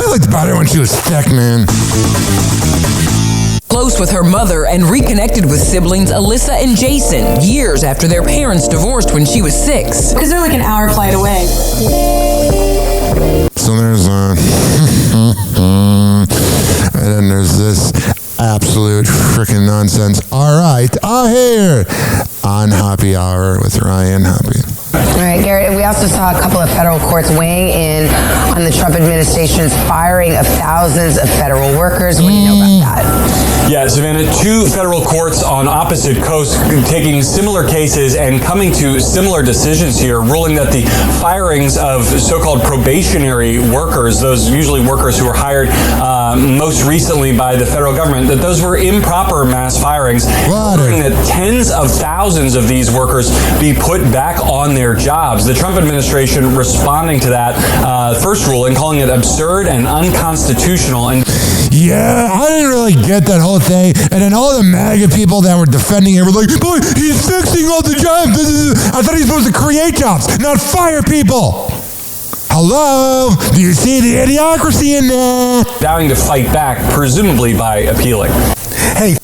looked better when she was thick, man. Close with her mother and reconnected with siblings Alyssa and Jason years after their parents divorced when she was 6. Because they're like an hour flight away. So there's and then there's this absolute freaking nonsense. All right, here on Happy Hour with Ryan Hoppe. All right, Garrett, we also saw a couple of federal courts weighing in on the Trump administration's firing of thousands of federal workers. What do you know about that? Yeah, Savannah, 2 federal courts on opposite coasts taking similar cases and coming to similar decisions here, ruling that the firings of so-called probationary workers, those usually workers who were hired most recently by the federal government, that those were improper mass firings, ordering that tens of thousands of these workers be put back on their jobs. The Trump administration responding to that first ruling, calling it absurd and unconstitutional. And yeah, I didn't really get that whole thing. And then all the MAGA people that were defending it were like, boy, he's fixing all the jobs. I thought he was supposed to create jobs, not fire people. Hello? Do you see the idiocracy in there? Vowing to fight back, presumably by appealing. Hey,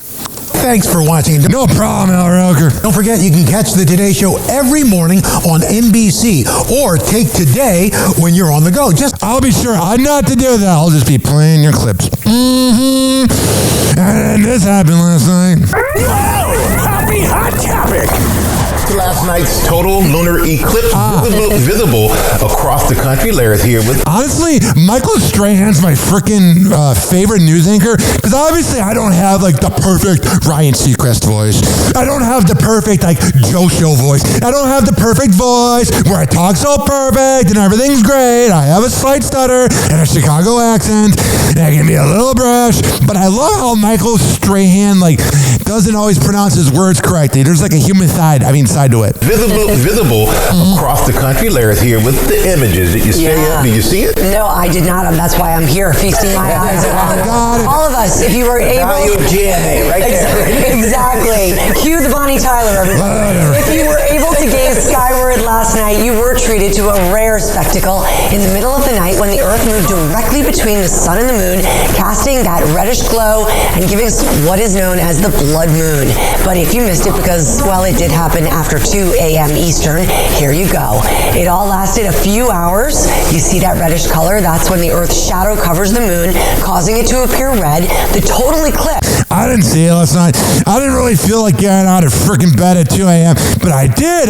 thanks for watching. No problem, Al Roker. Don't forget, you can catch the Today Show every morning on NBC or take Today when you're on the go. I'll be sure not to do that. I'll just be playing your clips. And this happened last night. Happy Hot Topic. Last night's total lunar eclipse visible across the country. Larry's here with... Honestly, Michael Strahan's my freaking favorite news anchor, because obviously I don't have like the perfect Ryan Seacrest voice. I don't have the perfect like Joe Show voice. I don't have the perfect voice where I talk so perfect and everything's great. I have a slight stutter and a Chicago accent and I can be a little brash, but I love how Michael Strahan like doesn't always pronounce his words correctly. There's like a human side to it. Visible across the country. Larry's here with the images. Did you see it? Did you see it? No, I did not. That's why I'm here, feasting my eyes on all of us. If you were able... GMA, right there. Exactly. Cue the Bonnie Tyler, everybody. If you were able to gaze skyward last night, you were treated to a rare spectacle in the middle of the night when the Earth moved directly between the sun and the moon, casting that reddish glow and giving us what is known as the blood moon. But if you missed it because, well, it did happen after 2 a.m. Eastern, here you go. It all lasted a few hours. You see that reddish color? That's when the Earth's shadow covers the moon, causing it to appear red. The total eclipse. I didn't see it last night. I didn't really feel like getting out of freaking bed at 2 a.m., but I did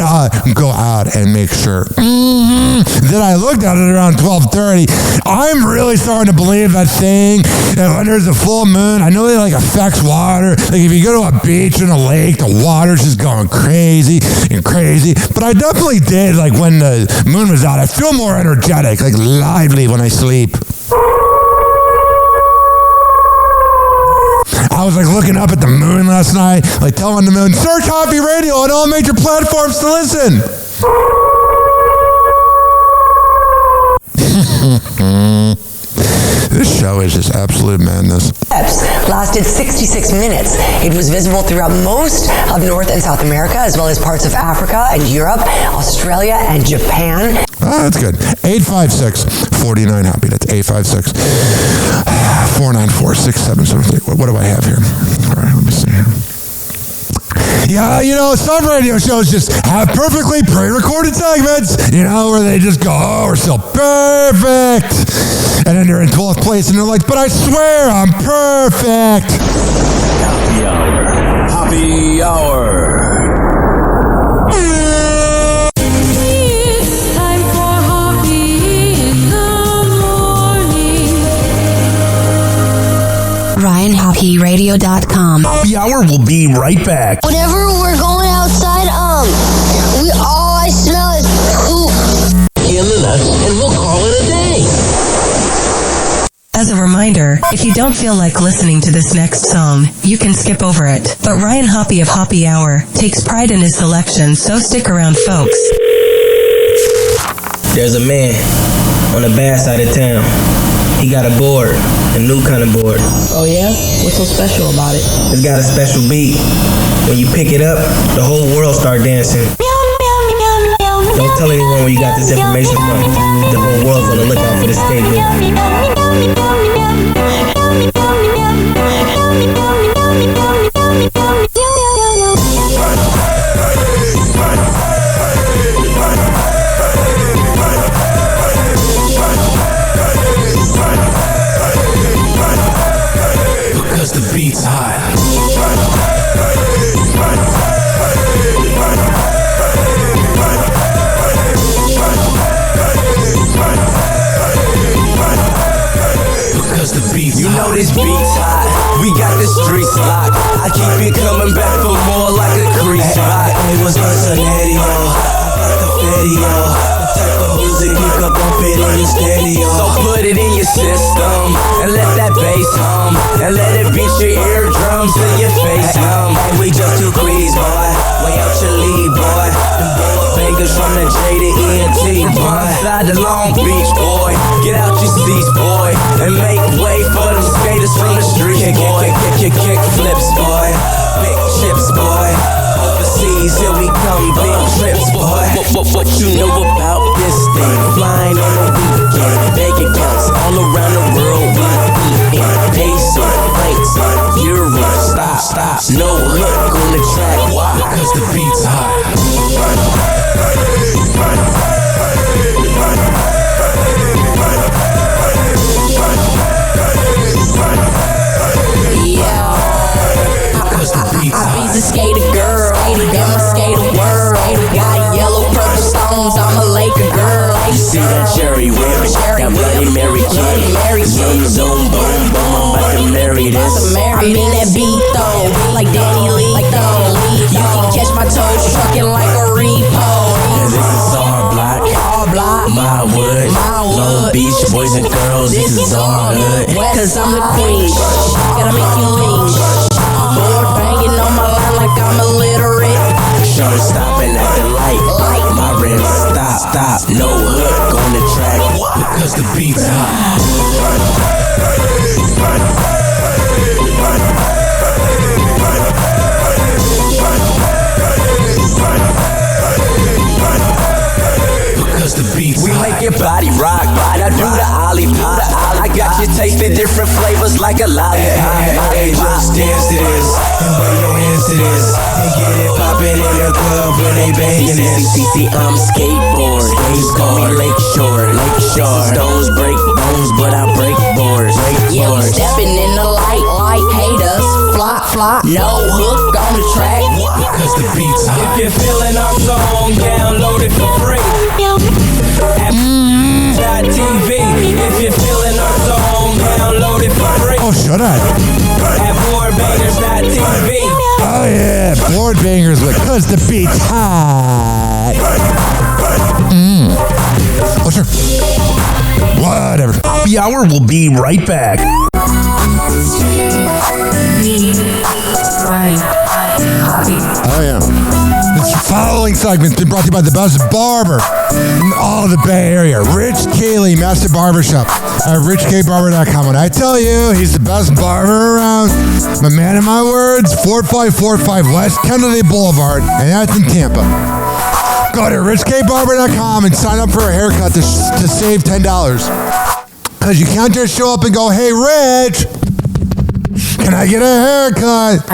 go out and make sure. Then I looked at it around 12:30. I'm really starting to believe that thing. And when there's a full moon, I know it like affects water. Like if you go to a beach and a lake, the water's just going crazy and crazy. But I definitely did, like when the moon was out, I feel more energetic, like lively when I sleep. I was like looking up at the moon last night, like telling the moon, search Hoppe Radio on all major platforms to listen. This show is just absolute madness. Lasted 66 minutes. It was visible throughout most of North and South America, as well as parts of Africa and Europe, Australia, and Japan. That's good. 856-49-HOPPY. That's 856-494-6773. What do I have here? All right, let me see here. Yeah, you know, some radio shows just have perfectly pre-recorded segments, you know, where they just go, oh, we're so perfect. And then they're in 12th place and they're like, but I swear I'm perfect. Happy Hour. Happy Hour. It's time for Hoppe in the morning. RyanHoppeRadio.com. Happy Hour will be right back. Whenever we're going outside, all I smell is poop. In the nuts, and we'll call it a day. As a reminder, if you don't feel like listening to this next song, you can skip over it. But Ryan Hoppe of Hoppe Hour takes pride in his selection, so stick around, folks. There's a man on the bad side of town. He got a board, a new kind of board. Oh yeah? What's so special about it? It's got a special beat. When you pick it up, the whole world start dancing. Don't tell anyone where you got this information from. The whole world's on the lookout for this skateboard. Because the beat's hot. Because the beat's You know this beat's hot. We got the streets locked. I keep it coming back for more like a crease spot. It was my scenario. I got the video. The type of music you can bump it in your stereo. So put it in your system and let that bass hum. And let it beat your eardrums till your face numb. Hey, we just two queens, boy. Way out your lead, boy. Them boy fingers from the J to ENT, boy. Inside the Long Beach, boy. Get out your seats, boy. And make way for them skaters from the streets, boy. Kick flips, boy. Big chips, boy. Overseas, here we come, big trips, boy. What you know about this thing? Flying on the weekend, bank accounts all around the world. We eat pesos, francs, euros. Stop, no hook on the track. Why? Because the beat's hot. I be the skater girl, damn a skater world. Got yellow, purple stones, I'm a Laker girl. You see that cherry whip, that Bloody Mary kid. Zoom, boom, boom, I'm about to marry this. I mean that beat though, like Danny Lee though. You can catch my toes trucking like a repo. And this is our block, my wood, Long Beach, boys and girls, this is our hood. Cause I'm the queen, gotta make you lean. Board banging on my line like I'm illiterate. Show stopping at the light, my rims stop, no hook on the track. Because the beat's hot. Because the beat's We make your body rock, I do the ollie pop. I got you tasting different flavors like a lollipop. Hey, just dance to this, and wave your hands to this, and get it poppin' in the club when they bangin' this. See, I'm skateboard, just call me Lakeshore. Stones break bones, but I break boards. Yeah, we stepping in the light, haters, flop, no hook on the track. Because the beat's hot. If you're feeling our song, download it for free. TV. If you're feeling our song, download it for free. Oh, should I? At boardbangers.tv. Oh, yeah. Board bangers because the beat's hot. Oh, sure. Whatever. Happy Hour will be right back. Oh, yeah. This following segment's been brought to you by the best barber in all the Bay Area, Rich Cayley, Master Barbershop at richkbarber.com. When I tell you he's the best barber around, my man of my words, 4545 West Kennedy Boulevard, and that's in Tampa. Go to richkbarber.com and sign up for a haircut to save $10. Because you can't just show up and go, hey, Rich, can I get a haircut?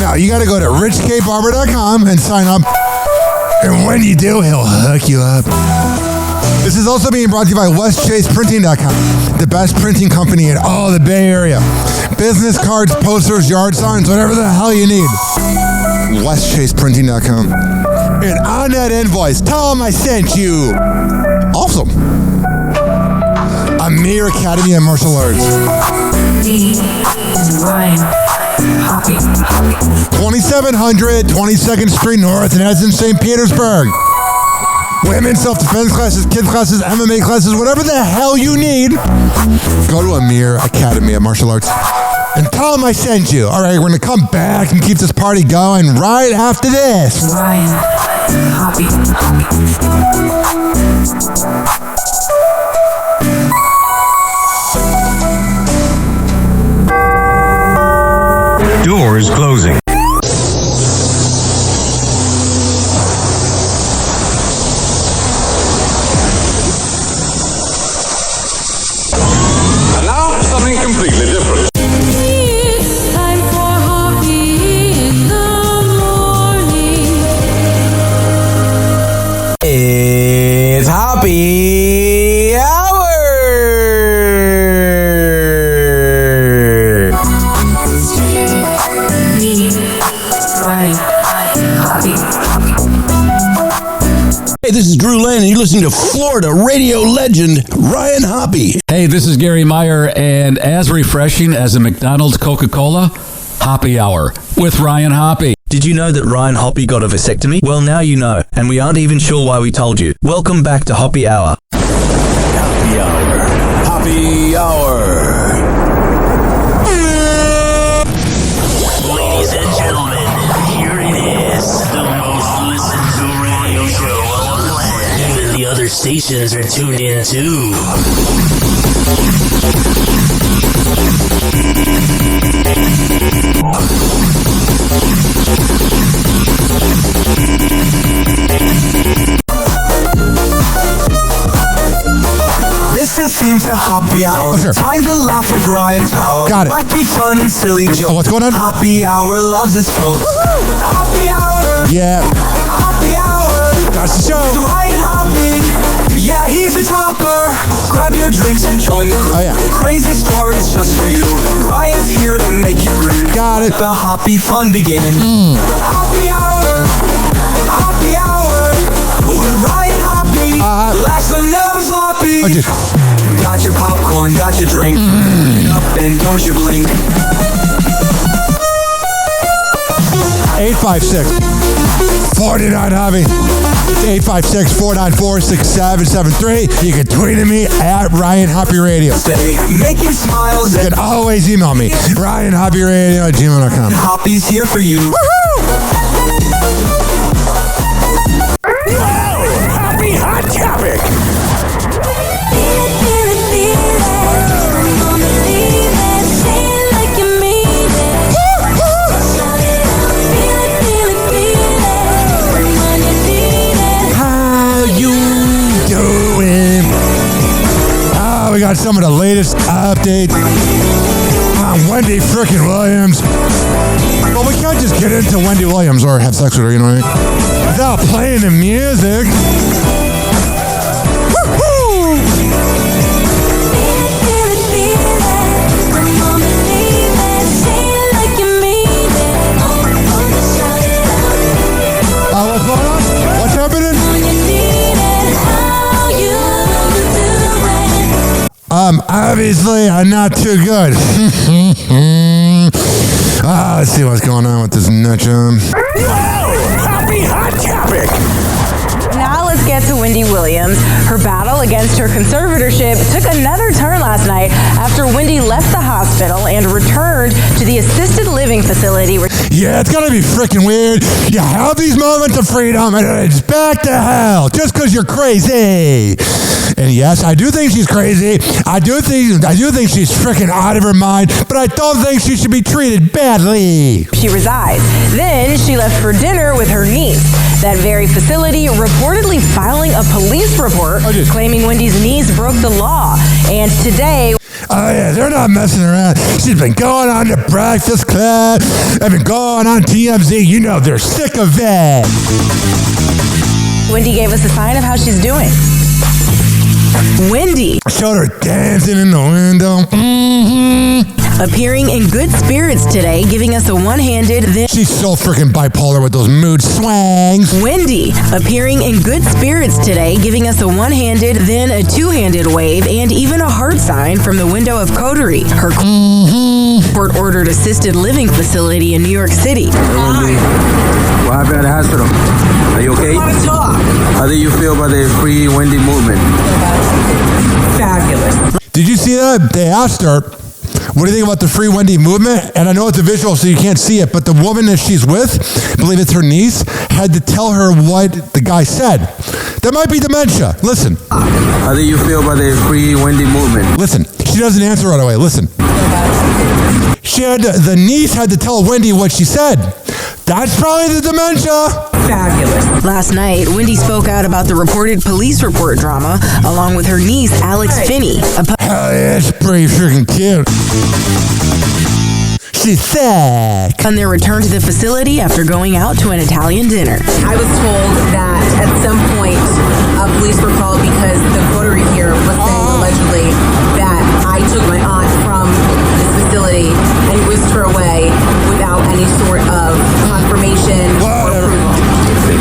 No, you got to go to richkbarber.com and sign up. And when you do, he'll hook you up. This is also being brought to you by westchaseprinting.com, the best printing company in all the Bay Area. Business cards, posters, yard signs, whatever the hell you need. westchaseprinting.com. And on that invoice, tell them I sent you. Awesome. Amir Academy of Martial Arts. 2700 22nd Street North, and that's in St. Petersburg. women's self-defense classes, kids classes, MMA classes, whatever the hell you need, go to Amir Academy of Martial Arts and tell them I sent you. All right, we're going to come back and keep this party going right after this. Ryan, Hoppe. Doors closing. And now, something completely different. It's time for Hoppe in the morning. It's Hoppe Hour. Hey, this is Drew Lane, and you're listening to Florida radio legend Ryan Hoppe. Hey, this is Gary Meyer, and as refreshing as a McDonald's Coca-Cola, Hoppe Hour with Ryan Hoppe. Did you know that Ryan Hoppe got a vasectomy? Well, now you know, and we aren't even sure why we told you. Welcome back to Hoppe Hour. Hoppe Hour. Hoppe Hour. Ladies and gentlemen, here it is, the most listened to radio show on the land. Even the other stations are tuned in too. This is time for Hoppe Hour. Oh, sure. Time to laugh with Ryan Hoppe. Got it. Might be fun and silly jokes. Oh, what's going on? Hoppe Hour loves its folks. Hoppe Hour. Yeah. Hoppe Hour. That's the show. It's Ryan Hoppe. Yeah, he's a topper. Grab your drinks and join the crew. Oh, yeah. Crazy stories just for you. Ryan's here to make you read. Got it. The Hoppe fun begins. Hoppe Hour. Hoppe Hour. With Ryan Hoppe. Relax and never sloppy. Oh, just. Got your popcorn, got your drink. Up and don't you blink. 856-49 Hobby. 856-494-6773. You can tweet at me at Ryan Hoppe Radio. Make you smile. You can always email me, RyanHoppeRadio@gmail.com. Hoppe's here for you. Hoppe Hot Topic. We got some of the latest updates on Wendy frickin' Williams. But we can't just get into Wendy Williams or have sex with her, you know what I mean? Without playing the music. Woo-hoo! What's going on? What's happening? Obviously, not too good. Let's see what's going on with this nut job. Hoppe Hot Topic. Now let's get to Wendy Williams. Her battle against her conservatorship took another turn last night after Wendy left the hospital and returned to the assisted living facility. Yeah, it's gonna be freaking weird. You have these moments of freedom and then it's back to hell just because you're crazy. And yes, I do think she's crazy. I do think she's freaking out of her mind, but I don't think she should be treated badly. She resides. Then she left for dinner with her niece. That very facility reportedly filing a police report claiming Wendy's niece broke the law. And today... Oh yeah, they're not messing around. She's been going on the Breakfast Club. They've been going on TMZ. You know they're sick of that. Wendy gave us a sign of how she's doing. Wendy. I showed her dancing in the window. Appearing in good spirits today, giving us a one-handed... She's so freaking bipolar with those mood swings. Wendy. Appearing in good spirits today, giving us a one-handed, then a two-handed wave, and even a heart sign from the window of coterie. Her court-ordered assisted living facility in New York City. Wendy, what happened at the hospital? Are you okay? How do you feel about the Free Wendy movement? Fabulous. Did you see that? They asked her, what do you think about the Free Wendy movement? And I know it's a visual, so you can't see it, but the woman that she's with, I believe it's her niece, had to tell her what the guy said. That might be dementia. Listen. How do you feel about the Free Wendy movement? Listen. She doesn't answer right away. Listen. The niece had to tell Wendy what she said. That's probably the dementia. Fabulous. Last night, Wendy spoke out about the reported police report drama, along with her niece, Alex Finney. Hell yeah, that's pretty freaking cute. She's sick. On their return to the facility after going out to an Italian dinner. I was told that at some point, police were called because the coterie here was saying allegedly that I took my aunt from this facility and whisked her away without any sort of confirmation or approval,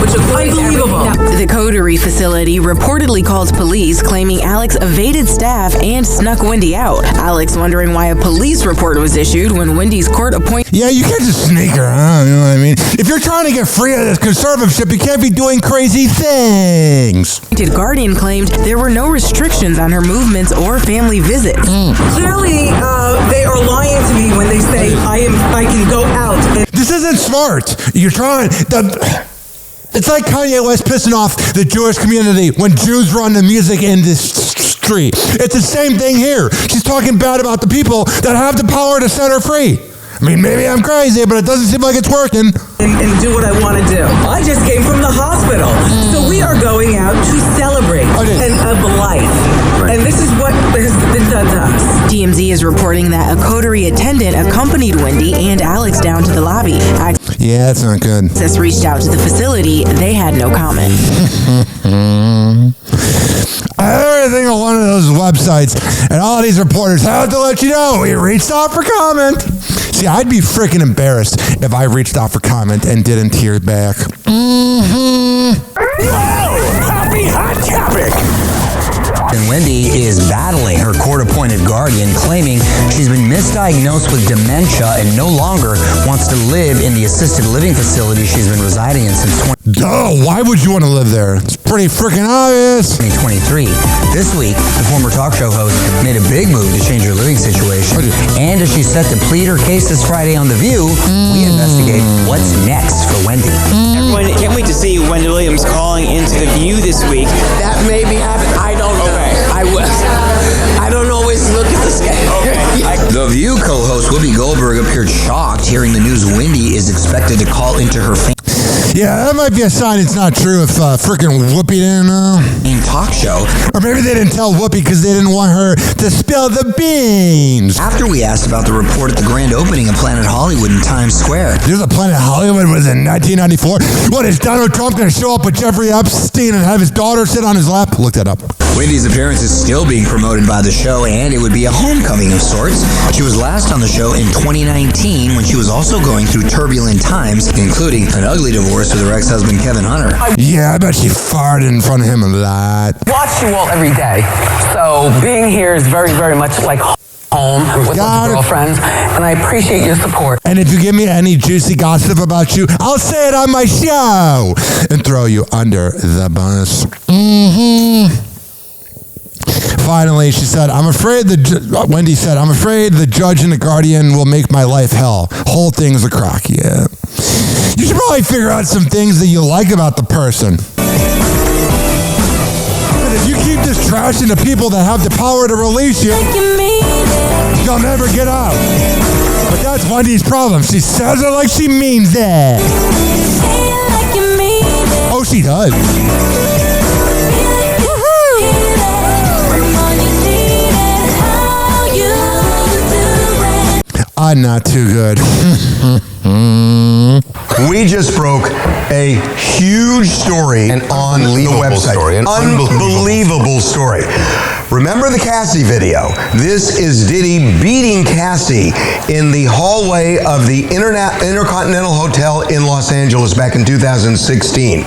which is unbelievable. The coterie facility reportedly called police, claiming Alex evaded staff and snuck Wendy out. Alex wondering why a police report was issued when Wendy's court appointed. Yeah, you can't just sneak her, huh? You know what I mean? If you're trying to get free of this conservatorship, you can't be doing crazy things. Guardian claimed there were no restrictions on her movements or family visits. Clearly, they are lying to me when they say I can go out. This isn't smart. You're trying. It's like Kanye West pissing off the Jewish community when Jews run the music industry. It's the same thing here. She's talking bad about the people that have the power to set her free. I mean, maybe I'm crazy, but it doesn't seem like it's working. And do what I want to do. I just came from the hospital. So we are going out to celebrate a life. And this is what has been done to us. TMZ is reporting that a coterie attendant accompanied Wendy and Alex down to the lobby. Yeah, that's not good. Access reached out to the facility. They had no comment. Everything on one of those websites, and all these reporters have to let you know we reached out for comment. See, I'd be freaking embarrassed if I reached out for comment and didn't hear back. Happy hot topic. And Wendy is battling her court-appointed guardian, claiming she's been misdiagnosed with dementia and no longer wants to live in the assisted living facility she's been residing in since Duh, why would you want to live there? It's pretty freaking obvious. 2023. This week, the former talk show host made a big move to change her living situation. And as she's set to plead her case this Friday on The View, we investigate what's next for Wendy. Everyone can't wait to see Wendy Williams calling into The View this week. That may be happening. I don't know. Okay. I don't always look at the schedule. The View co-host Whoopi Goldberg appeared shocked hearing the news Wendy is expected to call into her family. Yeah, that might be a sign it's not true if frickin' Whoopi didn't know. Talk show. Or maybe they didn't tell Whoopi because they didn't want her to spill the beans. After we asked about the report at the grand opening of Planet Hollywood in Times Square. There's a Planet Hollywood was in 1994. What, is Donald Trump going to show up with Jeffrey Epstein and have his daughter sit on his lap? Look that up. Wendy's appearance is still being promoted by the show, and it would be a homecoming of sorts. She was last on the show in 2019 when she was also going through turbulent times, including an ugly divorce with her ex-husband Kevin Hunter. Yeah, I bet she farted in front of him a lot. Watch you all every day. So being here is very, very much like home with my girlfriends, and I appreciate your support. And if you give me any juicy gossip about you, I'll say it on my show and throw you under the bus. Finally, she said, Wendy said, I'm afraid the judge and the guardian will make my life hell. Whole thing's a crock, yeah. You should probably figure out some things that you like about the person. But if you keep this trash into people that have the power to release you, you'll never get out. But that's Wendy's problem. She says it like she means it. Oh, she does. I'm not too good. We just broke a huge story on the website. An unbelievable story. Remember the Cassie video? This is Diddy beating Cassie in the hallway of the Intercontinental Hotel in Los Angeles back in 2016.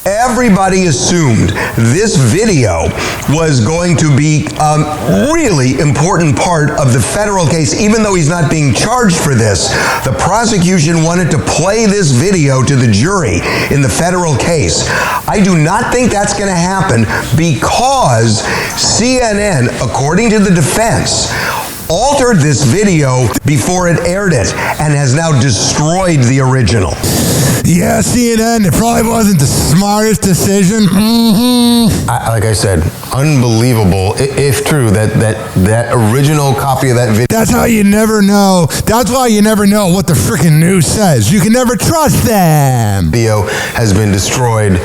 Everybody assumed this video was going to be a really important part of the federal case, even though he's not being charged for this. The prosecution wanted to play this video to the jury in the federal case. I do not think that's going to happen because CNN, according to the defense, altered this video before it aired it and has now destroyed the original. Yeah, CNN, it probably wasn't the smartest decision. Like I said, unbelievable, if true, that original copy of that video. That's how you never know. That's why you never know what the freaking news says. You can never trust them. Video has been destroyed.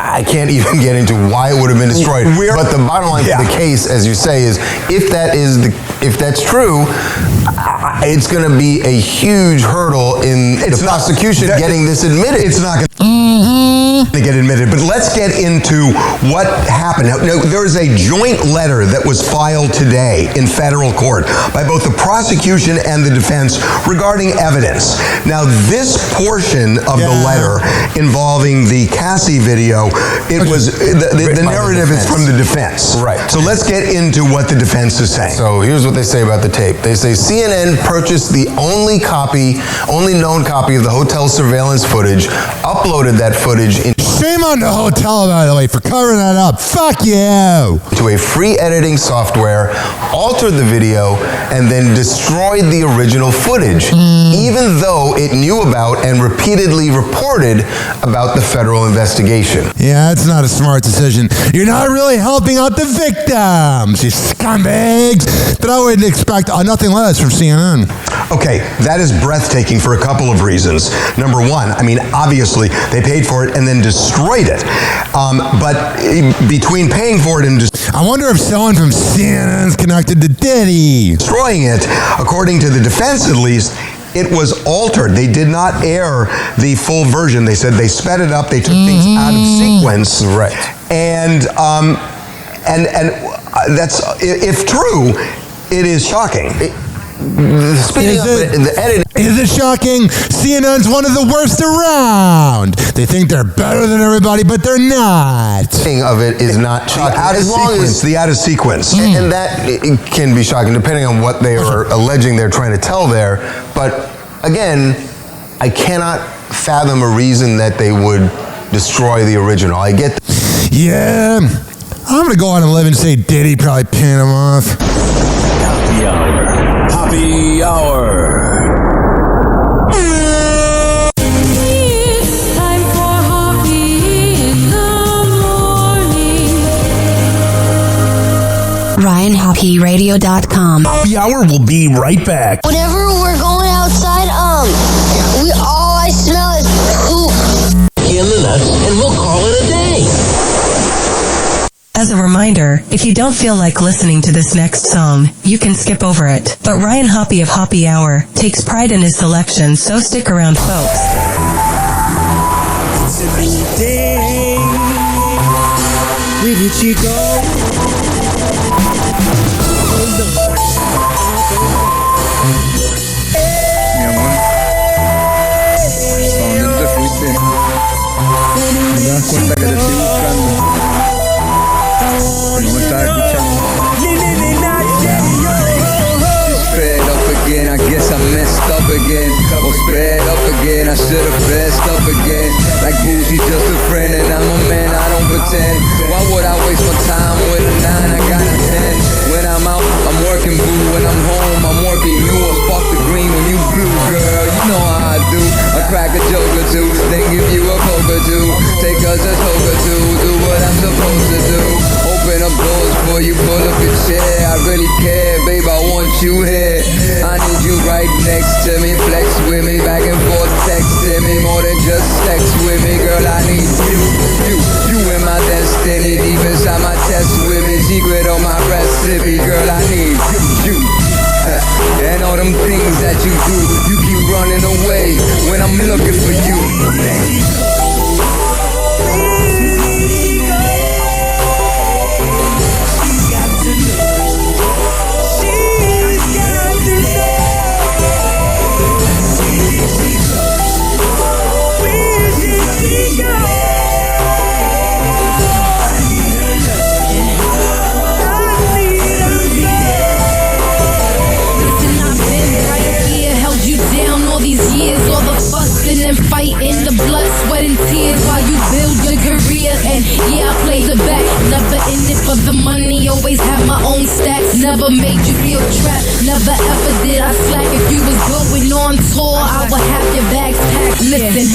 I can't even get into why it would have been destroyed. But the bottom line for the case, as you say, is if that's true, it's going to be a huge hurdle in the prosecution getting this admitted. It's not going to get admitted. But let's get into what happened. Now, there is a joint letter that was filed today in federal court by both the prosecution and the defense regarding evidence. Now, this portion of the letter involving the Cassie video, it was the narrative is from the defense. Right. So let's get into what the defense is saying. So here's what they say about the tape. They say CNN purchased the only known copy of the hotel surveillance footage, uploaded that footage in Shame on the hotel, by the way, for covering that up. Fuck you! To a free editing software, altered the video, and then destroyed the original footage, even though it knew about and repeatedly reported about the federal investigation. Yeah, that's not a smart decision. You're not really helping out the victims, you scumbags. But I wouldn't expect nothing less from CNN. Okay, that is breathtaking for a couple of reasons. Number one, I mean, obviously, they paid for it and then destroyed it. But between paying for it and I wonder if someone from CNN's connected to Diddy. Destroying it, according to the defense at least, it was altered. They did not air the full version. They said they sped it up. They took things out of sequence. Right. And that's, if true, it is shocking. Is it shocking? CNN's one of the worst around. They think they're better than everybody, but they're not. Of it is not shocking. The out of sequence. And that can be shocking depending on what they are alleging they're trying to tell there. But again, I cannot fathom a reason that they would destroy the original. I get that. Yeah. I'm going to go on a limb and say Diddy probably pinned him off. Happy hour. Happy hour. It's time for Hoppe in the morning. RyanHoppeRadio.com. Happy hour will be right back. Whenever we're going outside, all I smell is poop. In the nuts, and we'll call it a day. As a reminder, if you don't feel like listening to this next song, you can skip over it. But Ryan Hoppe of Hoppe Hour takes pride in his selection, so stick around, folks. It's a good day. Where did she go? Mi amor, ¿a dónde te fuiste? ¿No te das cuenta que te estoy buscando? No me estás escuchando. She's fed up again, I guess I messed up again. Or sped up again, I should've fessed up again. Like Boozie's just a friend and I'm a man, I don't pretend. Why would I waste my time with a 9? I got a 10. When I'm out, I'm working boo. When I'm home, I'm working you. Or spark the green when you blue, girl. You know how I do. I crack a joke or two, then give you a poke or two. Take us a smoke or two, do what I'm supposed to do. Open up doors for you, pull up your chair. I really care, babe, I want you here. I need you right next to me. Flex with me, back and forth, texting me. More than just sex with me, girl, I need you in my destiny. Deep inside my chest with me. Secret on my recipe, girl, I need you. And all them things that you do, you keep running away when I'm looking for you. and fight in the blood, sweat, and tears while you build your career. And yeah, I played the back, never in it for the money. Always have my own stacks, never made you feel trapped. Never ever did I slack. If you was going on tour, I would have your bags packed. Listen,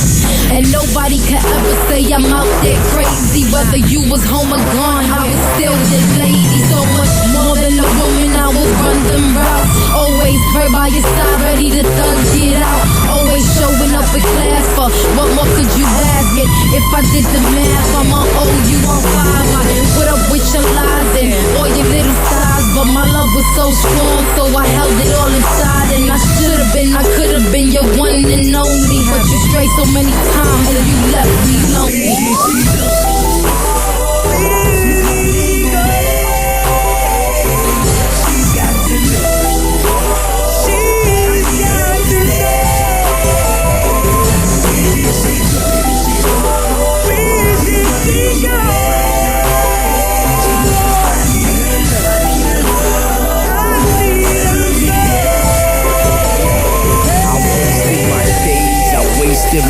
and nobody could ever say I'm out there crazy. Whether you was home or gone, I was still the lady. So much more than a woman, I will run them routes. Always right by your side, ready to thug it out. Always showing up in class for what more could you ask? And if I did the math, I'ma owe you on 5. I put up with your lies and all your little sighs, but my love was so strong, so I held it all inside. And I should've been, I could've been your one and only, but you strayed so many times and you left me lonely.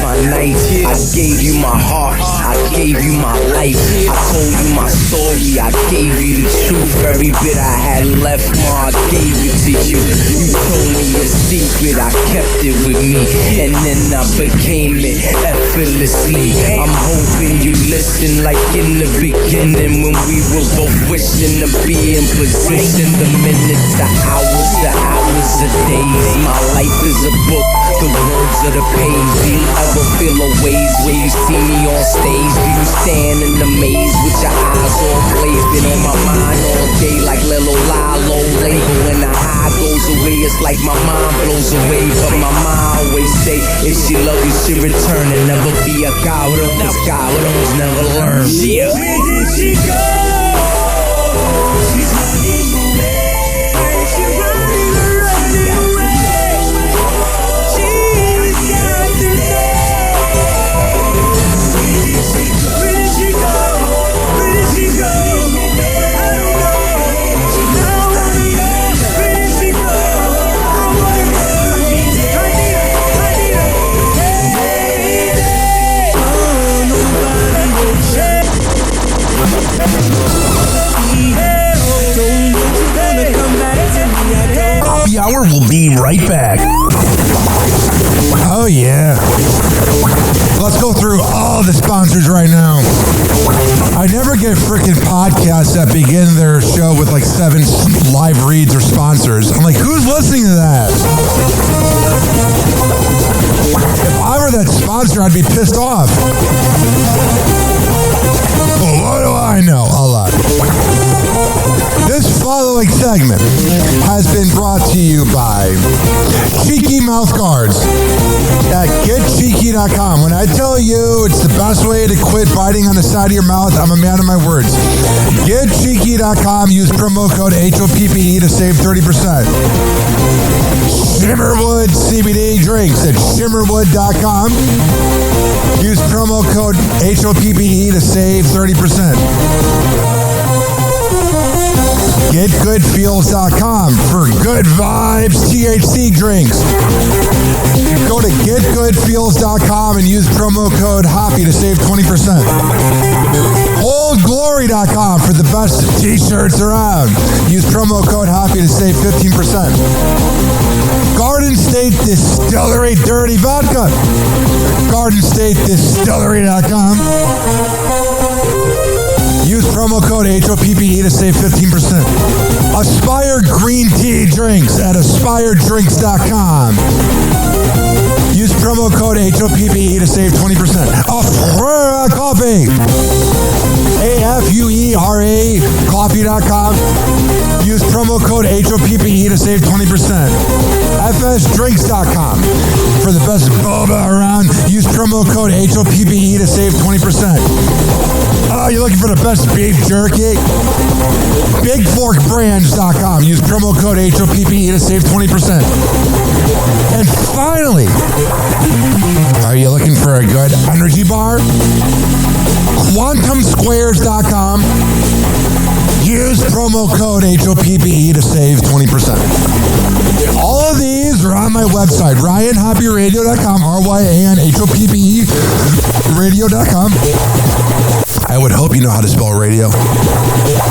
My nights, I gave you my heart, I gave you my life, I told you my story, I gave you the truth. Every bit I had left, ma, I gave it to you. You told me a secret, I kept it with me, and then I became it effortlessly. I'm hoping you listen like in the beginning when we were both wishing to be in position. The minutes, the hours, the days. My life is a book, the words of the page. Do you ever feel a ways when you see me on stage? Do you stand in the maze with your eyes all glazed? Been on my mind all day like little Lilo label. When the high goes away, it's like my mind blows away. But my mind always say, if she love you, she return and never be a coward. Cause cowards never learn. Yeah. Where did she go? She's running away. She's running away. Happy Hour will be right back. Oh, yeah. Let's go through all the sponsors right now. I never get freaking podcasts that begin their show with like 7 live reads or sponsors. I'm like, who's listening to that? If I were that sponsor, I'd be pissed off. Well, what do I know? A lot. This following segment has been brought to you by Cheeky Mouth Guards at getcheeky.com. When I tell you it's the best way to quit biting on the side of your mouth, I'm a man of my words. Getcheeky.com. Use promo code HOPPE to save 30%. Shimmerwood CBD drinks at shimmerwood.com. Use promo code HOPPE to save 30%. GetGoodFeels.com for good vibes THC drinks. Go to GetGoodFeels.com and use promo code HOPPY to save 20%. OldGlory.com for the best t-shirts around. Use promo code HOPPY to save 15%. Garden State Distillery Dirty Vodka. GardenStateDistillery.com. Use promo code HOPPE to save 15%. Aspire Green Tea Drinks at AspireDrinks.com. Use promo code HOPPE to save 20%. Afura Coffee. AFUERA Coffee.com. Use promo code HOPPE to save 20%. FSDrinks.com. For the best boba around, use promo code HOPPE to save 20%. Oh, you're looking for the best beef jerky? BigForkBrands.com. Use promo code HOPPE to save 20%. And finally, are you looking for a good energy bar? QuantumSquares.com. Use promo code HOPPE to save 20%. All of these are on my website, RyanHoppyRadio.com, RyanHoppe Radio.com. I would hope you know how to spell radio.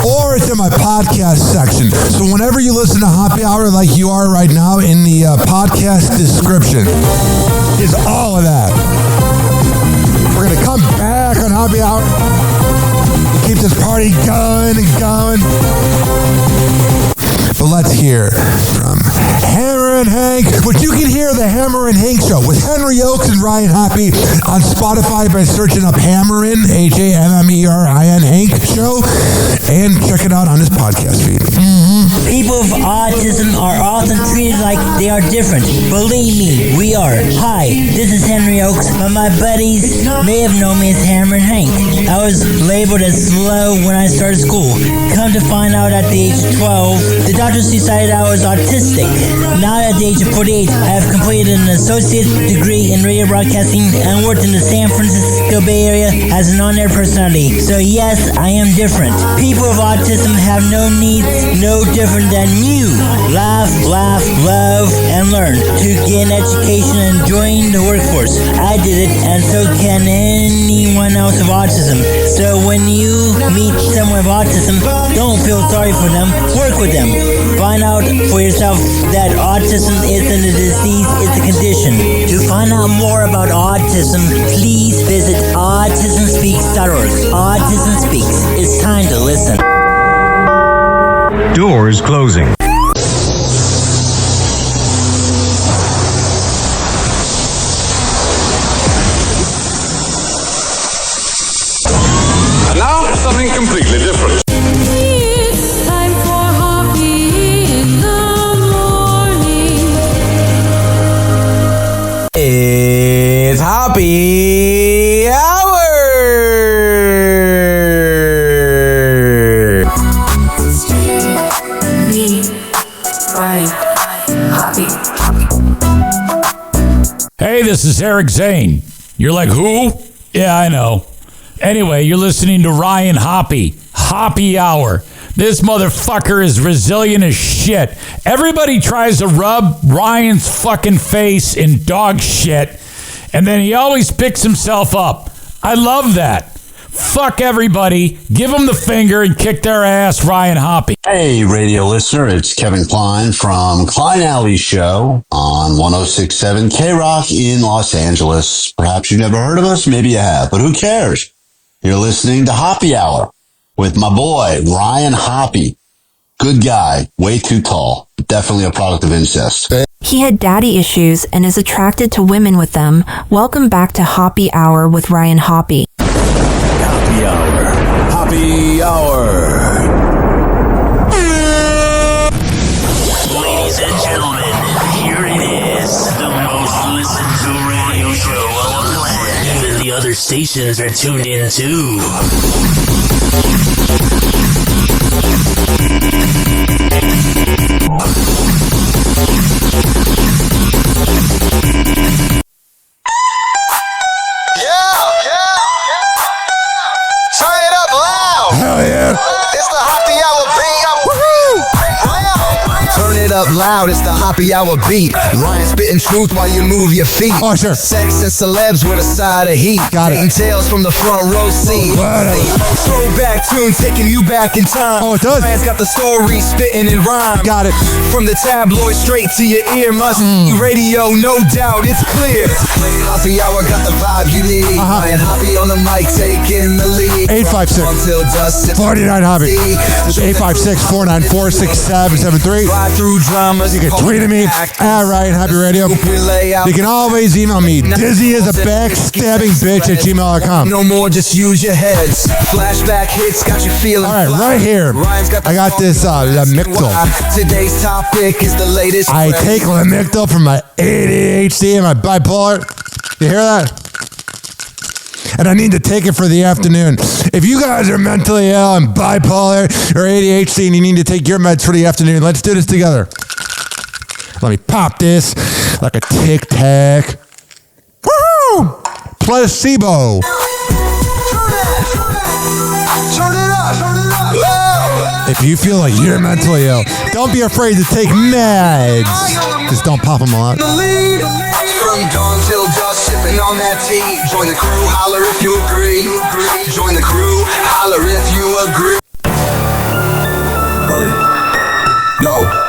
Or it's in my podcast section. So whenever you listen to Happy Hour like you are right now, in the podcast description is all of that. We're going to come back on Happy Hour. Keep this party going and going. But let's hear from Hammer and Hank, which you can hear the Hammer and Hank Show with Henry Oakes and Ryan Hoppe on Spotify by searching up Hammerin, Hammerin Hank Show, and check it out on his podcast feed. People with autism are often treated like they are different. Believe me, we are. Hi, this is Henry Oakes, but my buddies may have known me as Hammer and Hank. I was labeled as slow when I started school. Come to find out at the age of 12, the doctors decided I was autistic. Now at the age of 48, I have completed an associate degree in radio broadcasting and worked in the San Francisco Bay Area as an on-air personality. So yes, I am different. People with autism have no needs, no different than you. Laugh, love, and learn to get an education and join the workforce. I did it, and so can anyone else with autism. So when you meet someone with autism, don't feel sorry for them. Work with them. Find out for yourself that autism isn't a disease, it's a condition. To find out more about autism, please visit autismspeaks.org. Autism Speaks. It's time to listen. Doors closing. And now, something completely different. It's time for Hoppy in the morning. It's Happy Hour! Hey, this is Eric Zane. You're like, who? Yeah, I know. Anyway, you're listening to Ryan Hoppe. Happy Hour. This motherfucker is resilient as shit. Everybody tries to rub Ryan's fucking face in dog shit, and then he always picks himself up. I love that. Fuck everybody. Give them the finger and kick their ass, Ryan Hoppe. Hey, radio listener, it's Kevin Klein from Klein Alley Show on 106.7 K-Rock in Los Angeles. Perhaps you've never heard of us, maybe you have, but who cares? You're listening to Happy Hour with my boy, Ryan Hoppe. Good guy, way too tall, definitely a product of incest. He had daddy issues and is attracted to women with them. Welcome back to Happy Hour with Ryan Hoppe. Happy Hour. Happy Hour. Ladies and gentlemen, here it is, the most listened to radio show on the land. Even the other stations are tuned in too. Turn it up loud. Hell yeah. It's the Happy Hour beat. Turn it up loud, it's the Happy Hour beat. Ryan spitting truth while you move your feet. Oh, sure. Sex and celebs with a side of heat. Got it. Taking tales from the front row seat. Throwback tune taking you back in time. Oh, it does. Ryan's got the story spitting in rhyme. Got it. From the tabloid straight to your ear. Must be radio, no doubt, it's clear. Happy Hour got the vibe you need. Ryan Hoppe on the mic taking the lead. 856 Until dusk. 49 Hoppe. 856-494-6773. Through dramas. You can tweet at me at Ryan Hoppe Radio. You can always email me, dizzy as a backstabbing bitch at gmail.com. No more, just use your heads. Flashback hits got you feeling. All right, right here. I got this Lamictal. Today's topic is the latest. I take Lamictal for my ADHD and my bipolar. You hear that? And I need to take it for the afternoon. If you guys are mentally ill and bipolar or ADHD and you need to take your meds for the afternoon, let's do this together. Let me pop this like a Tic Tac. Woo! Placebo. Turn it up. If you feel like you're mentally ill, don't be afraid to take meds. Just don't pop them a lot. From dawn till dusk, sipping on that tea. Join the crew, holler if you agree. Join the crew, holler if you agree. Yo.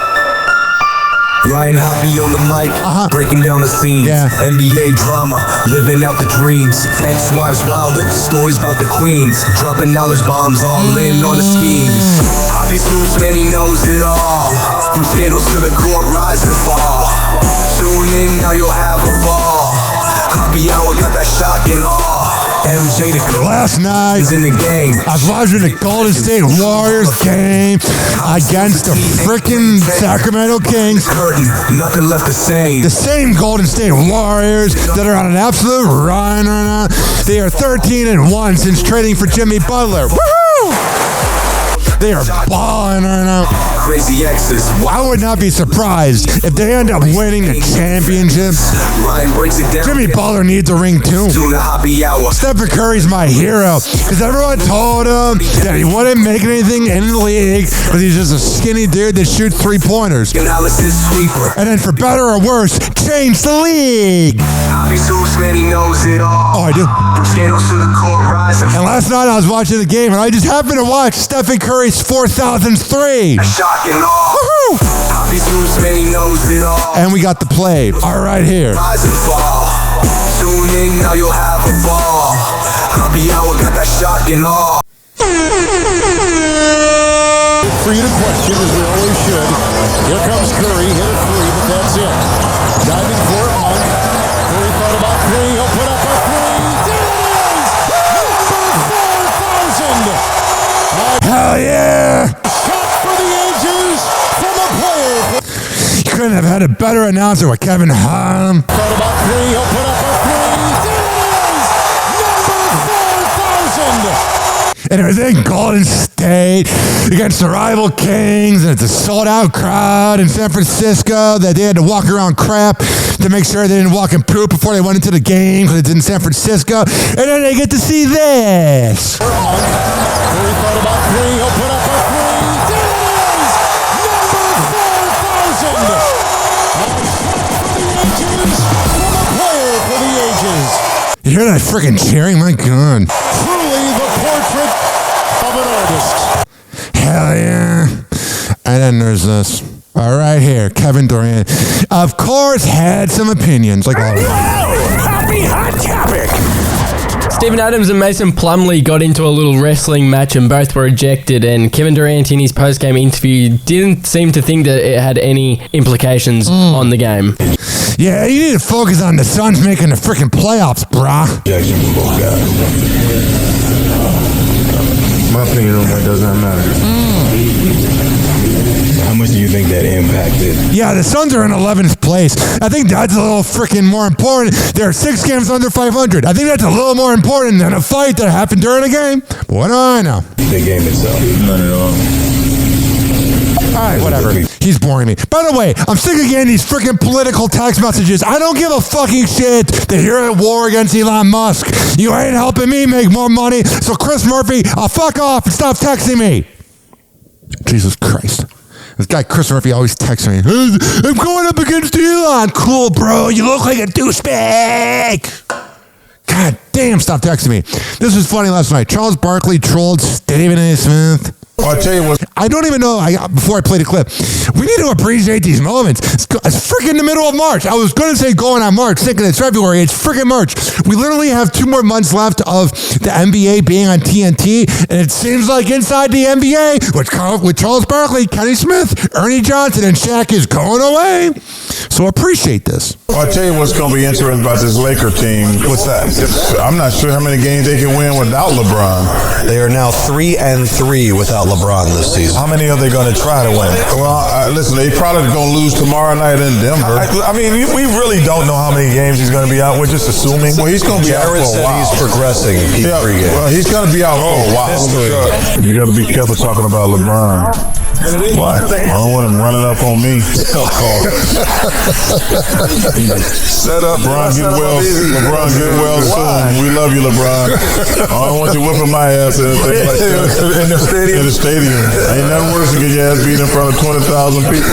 Ryan Hoppe on the mic, breaking down the scenes. NBA drama, living out the dreams. Ex-wives wilder, stories about the queens. Dropping knowledge bombs, all in on the schemes. Hoppe Smooth, man, he knows it all. From scandals to the court, rise and fall. Tune in, now you'll have a ball. Hoppe Hour got that shock and awe. MJ the last night, in the game. I was watching the Golden State Warriors game against the freaking Sacramento Kings. Nothing left the same. The same Golden State Warriors that are on an absolute run right now. They are 13-1 since trading for Jimmy Butler. Woohoo! They are balling right now. Crazy exes. I would not be surprised if they end up winning the championship. Jimmy Butler needs a ring too. Stephen Curry's my hero because everyone told him that he wouldn't make anything in the league because he's just a skinny dude that shoots 3-pointers. And then for better or worse, change the league. Oh, I do. And last night I was watching the game and I just happened to watch Stephen Curry's 4,003. Woohoo! And we got the play. All right, here. Tune in, now you'll have a ball. Hoppe Hour got that shock and awe. For you to question, as we always should. Here comes Curry, hit a three, but that's it. Diving for it, Monk. Curry thought about three, he'll put up a three. There it is! Number 4,000! Hell yeah! Shot for the ages from a player. You couldn't have had a better announcer with Kevin Hahn. Thought about three, he'll put up a three. There it is! Number 4,000! And it was in Golden State against the rival Kings, and it's a sold-out crowd in San Francisco that they had to walk around crap to make sure they didn't walk in poop before they went into the game because it's in San Francisco. And then they get to see this. Curry thought about three, he'll put up a three. There it is! Number 4,000! From a player for the ages. You hear that freaking cheering? My God. Truly the portrait of an artist. Hell yeah. And then there's this. All right, here, Kevin Durant. Of course, had some opinions, like all of them. Happy Hot Topic. Steven Adams and Mason Plumlee got into a little wrestling match and both were ejected, and Kevin Durant in his post-game interview didn't seem to think that it had any implications on the game. Yeah, you need to focus on the Suns making the freaking playoffs, brah. My opinion on that does not matter. How much do you think that impacted? Yeah, the Suns are in 11th place. I think that's a little freaking more important. They're 6 games under 500. I think that's a little more important than a fight that happened during a game. But what do I know? The game itself. None at all. All right, whatever. He's boring me. By the way, I'm sick of getting these freaking political text messages. I don't give a fucking shit that you're at war against Elon Musk. You ain't helping me make more money. So Chris Murphy, I'll fuck off and stop texting me. Jesus Christ. This guy Chris Murphy always texts me. I'm going up against Elon. Cool, bro. You look like a douchebag. God damn, stop texting me. This was funny last night. Charles Barkley trolled Stephen A. Smith. I'll tell you what. I don't even know. Before I play the clip, we need to appreciate these moments. It's freaking the middle of March. I was going to say going on March, thinking it's February. It's freaking March. We literally have 2 more months left of the NBA being on TNT, and it seems like inside the NBA, with Charles Barkley, Kenny Smith, Ernie Johnson, and Shaq is going away. So appreciate this. Well, I'll tell you what's going to be interesting about this Laker team. What's that? I'm not sure how many games they can win without LeBron. They are now 3-3 without LeBron this season. How many are they going to try to win? Well, listen, they probably going to lose tomorrow night in Denver. I mean, we really don't know how many games he's going to be out. We're just assuming. Well, he's going to be out for a while. He's progressing. Well, he's going to be out for a while. You got to be careful talking about LeBron. What? I don't want him running up on me. Set up. LeBron, get well soon. We love you, LeBron. I don't want you whipping my ass or anything like that. In the stadium? In the stadium. Ain't nothing worse than get your ass beat in front of 20,000 people.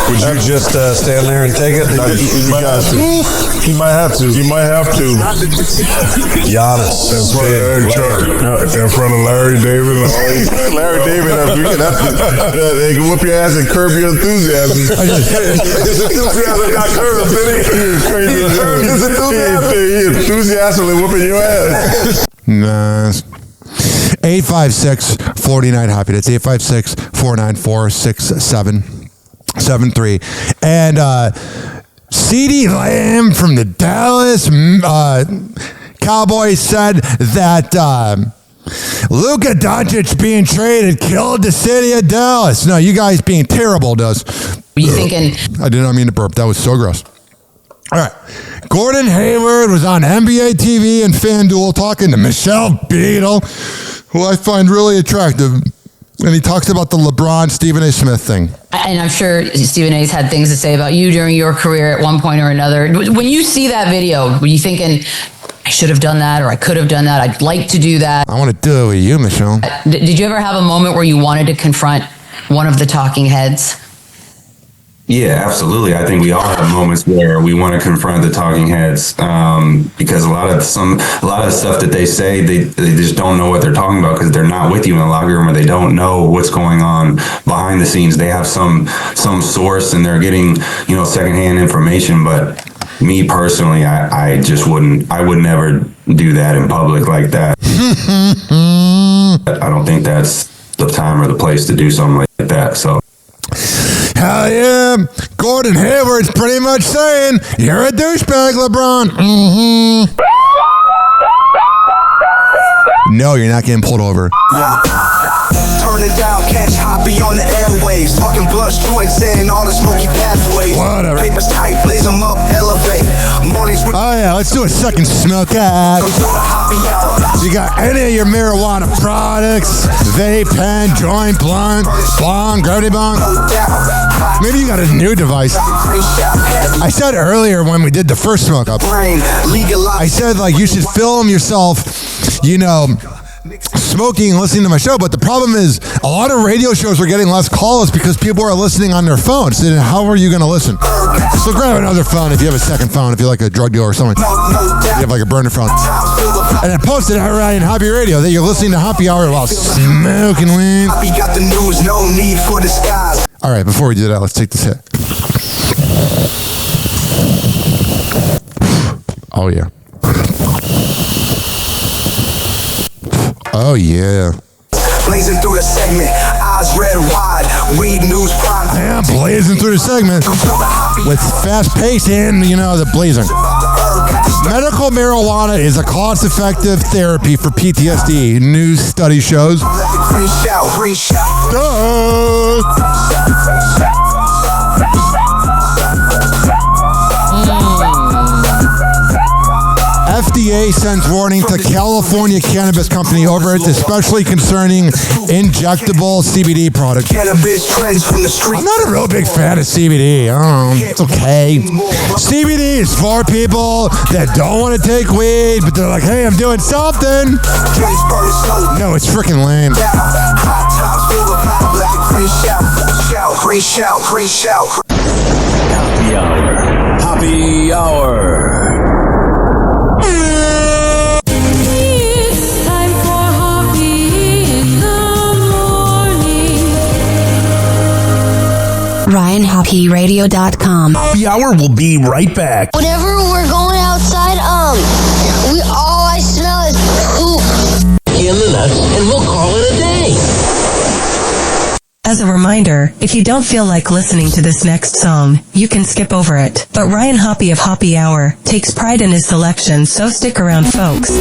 Would you just stand there and take it? You might have to. You might have to. You might have to. Giannis. In front of Eric Church. In front of Larry David. Larry David, they can whoop your ass and curb your enthusiasm. His enthusiasm got curbed, didn't he? He curbed his enthusiasm. He enthusiastically whooping your ass. Nice. 856-49-HOPPY. That's 856-494-6773. And CeeDee Lamb from the Dallas Cowboys said that Luka Doncic being traded killed the city of Dallas. No, you guys being terrible does. Were you thinking? I did not mean to burp. That was so gross. All right. Gordon Hayward was on NBA TV and FanDuel talking to Michelle Beadle, who I find really attractive. And he talks about the LeBron Stephen A. Smith thing. And I'm sure Stephen A's had things to say about you during your career at one point or another. When you see that video, were you thinking, I should have done that, or I could have done that, I'd like to do that? I want to do it with you, Michelle. Did you ever have a moment where you wanted to confront one of the talking heads? Yeah, absolutely. I think we all have moments where we want to confront the talking heads because a lot of the stuff that they say, they just don't know what they're talking about because they're not with you in the locker room, or they don't know what's going on behind the scenes. They have some source and they're getting secondhand information. But me personally, I just wouldn't. I would never do that in public like that. I don't think that's the time or the place to do something like that. So. Hell yeah. Gordon Hayward's pretty much saying, you're a douchebag, LeBron. Mm-hmm. No, you're not getting pulled over. Turn it down, catch Hoppe on the airwaves. Talking blunt joints and all the smoky pathways. Whatever. Papers tight, blaze them up, elevate. Mornings with Oh yeah, let's do a second smoke out. You got any of your marijuana products, vape, pen, joint, blunt, bong, gravity bong? Maybe you got a new device. I said earlier when we did the first smoke up, I said you should film yourself, smoking and listening to my show, but the problem is a lot of radio shows are getting less calls because people are listening on their phones. So how are you going to listen? So grab another phone if you have a second phone, if you're like a drug dealer or something. You have like a burner phone. And then post it at Ryan Hoppe Radio that you're listening to Hoppe Hour while smoking weed. Hoppe got the news, no need for disguise. All right, before we do that, let's take this hit. Oh, yeah. Oh, yeah. Blazing through the segment, eyes red wide, weed news prime. Yeah, blazing through the segment with fast pace and, the blazing. Medical marijuana is a cost-effective therapy for PTSD, news study shows. FDA sends warning to California cannabis company over it, especially concerning injectable CBD products. I'm not a real big fan of CBD. I don't know. It's okay. CBD is for people that don't want to take weed, but they're like, hey, I'm doing something. No, it's freaking lame. Happy hour. Happy hour. RyanHoppyRadio.com. Happy hour will be right back. Whenever we're going outside, all I smell is poop. In the nuts, and we'll call it a day. As a reminder, if you don't feel like listening to this next song, you can skip over it. But Ryan Hoppe of Hoppe Hour takes pride in his selection, so stick around, folks.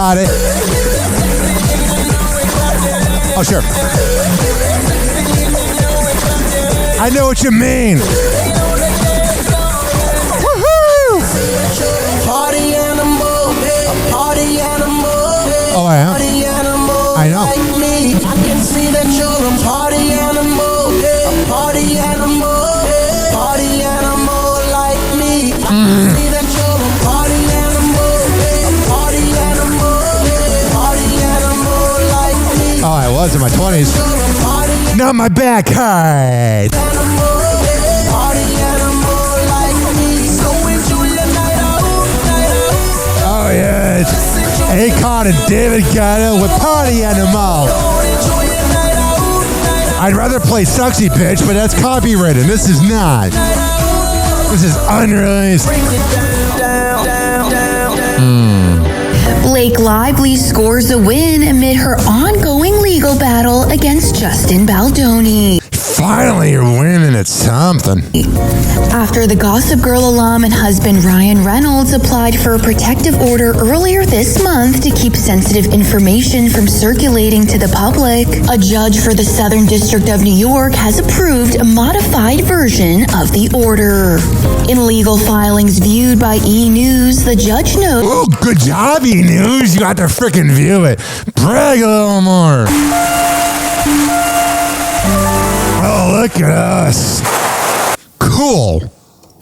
Got it. Oh, sure. I know what you mean. Woohoo! Party animal, party animal. Oh, I am? I know. Like me. I can see that you're a party animal, party animal, party animal like me. I can see that you're a party animal, party animal, party animal like me. Oh, I was in my 20s. Not my back hurt. Oh, yes. Akon and David Guetta with Party Animal. I'd rather play Sexy Bitch, but that's copywritten. This is not. This is unreleased. Blake Lively scores a win amid her ongoing legal battle against Justin Baldoni. Finally, you're winning at something. After the Gossip Girl alum and husband Ryan Reynolds applied for a protective order earlier this month to keep sensitive information from circulating to the public, a judge for the Southern District of New York has approved a modified version of the order. In legal filings viewed by E! News, the judge notes... Oh, good job, E! News. You got to frickin' view it. Brag a little more. Oh, look at us. Cool.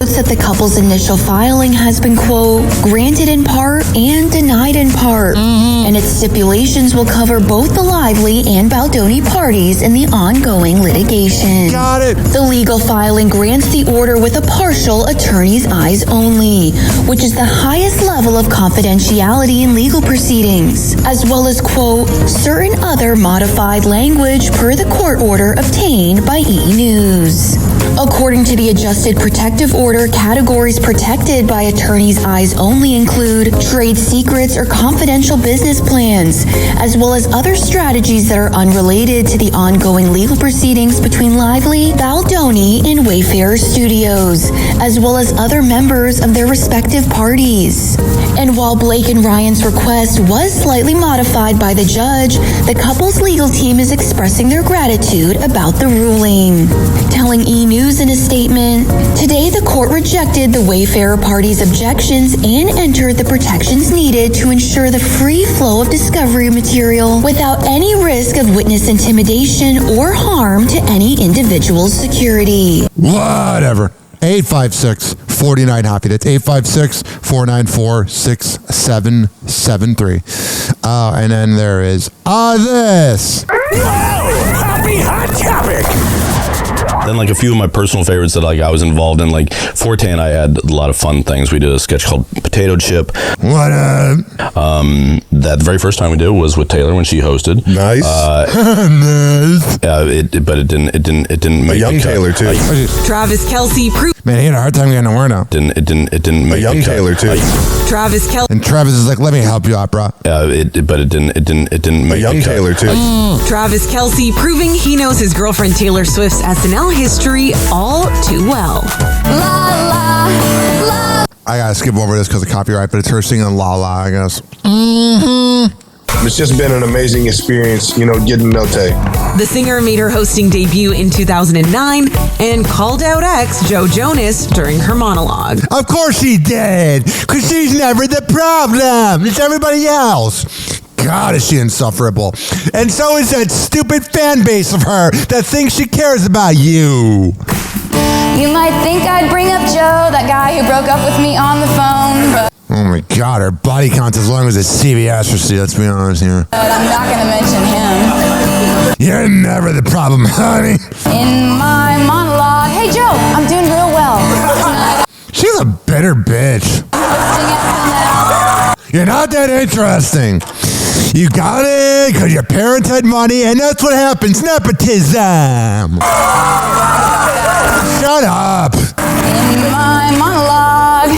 That the couple's initial filing has been, quote, granted in part and denied in part, and its stipulations will cover both the Lively and Baldoni parties in the ongoing litigation. Got it. The legal filing grants the order with a partial attorney's eyes only, which is the highest level of confidentiality in legal proceedings, as well as, quote, certain other modified language per the court order obtained by E! News. According to the adjusted protective order, categories protected by attorney's eyes only include trade secrets or confidential business plans, as well as other strategies that are unrelated to the ongoing legal proceedings between Lively, Baldoni, and Wayfarer Studios, as well as other members of their respective parties. And while Blake and Ryan's request was slightly modified by the judge, the couple's legal team is expressing their gratitude about the ruling. Telling E! News in a statement, today the court rejected the Wayfarer party's objections and entered the protections needed to ensure the free flow of discovery material without any risk of witness intimidation or harm to any individual's security. Whatever. 856-49-HOPPY. That's 856-494-6773. And then there is this. Happy Hot Topic. Then, like, a few of my personal favorites that, like, I was involved in, like, Forte and I had a lot of fun things. We did a sketch called Potato Chip. What up? That the very first time we did was with Taylor when she hosted. Nice. Nice. But it didn't make a young Taylor too. Travis Kelce Man, he had a hard time getting to work now. It didn't make a young Taylor too. Travis Kelce. And Travis is like, let me help you out, bro. But it didn't make a young Taylor too. Travis Kelce proving he knows his girlfriend Taylor Swift's SNL history all too well. La la la. I gotta skip over this because of copyright, but it's her singing La La, I guess. It's just been an amazing experience, you know, getting to know Tay. The singer made her hosting debut in 2009 and called out ex Joe Jonas during her monologue. Of course she did, because she's never the problem. It's everybody else. God, is she insufferable. And so is that stupid fan base of her that thinks she cares about you. You might think I'd bring up Joe, that guy who broke up with me on the phone, but Oh my God, her body count's as long as a CVS receipt, let's be honest here. I'm not going to mention him. You're never the problem, honey. In my monologue, hey Joe, I'm doing real well. Tonight, She's a bitter bitch. You're not that interesting. You got it because your parents had money, and that's what happens. Nepotism. Shut up. in my monologue.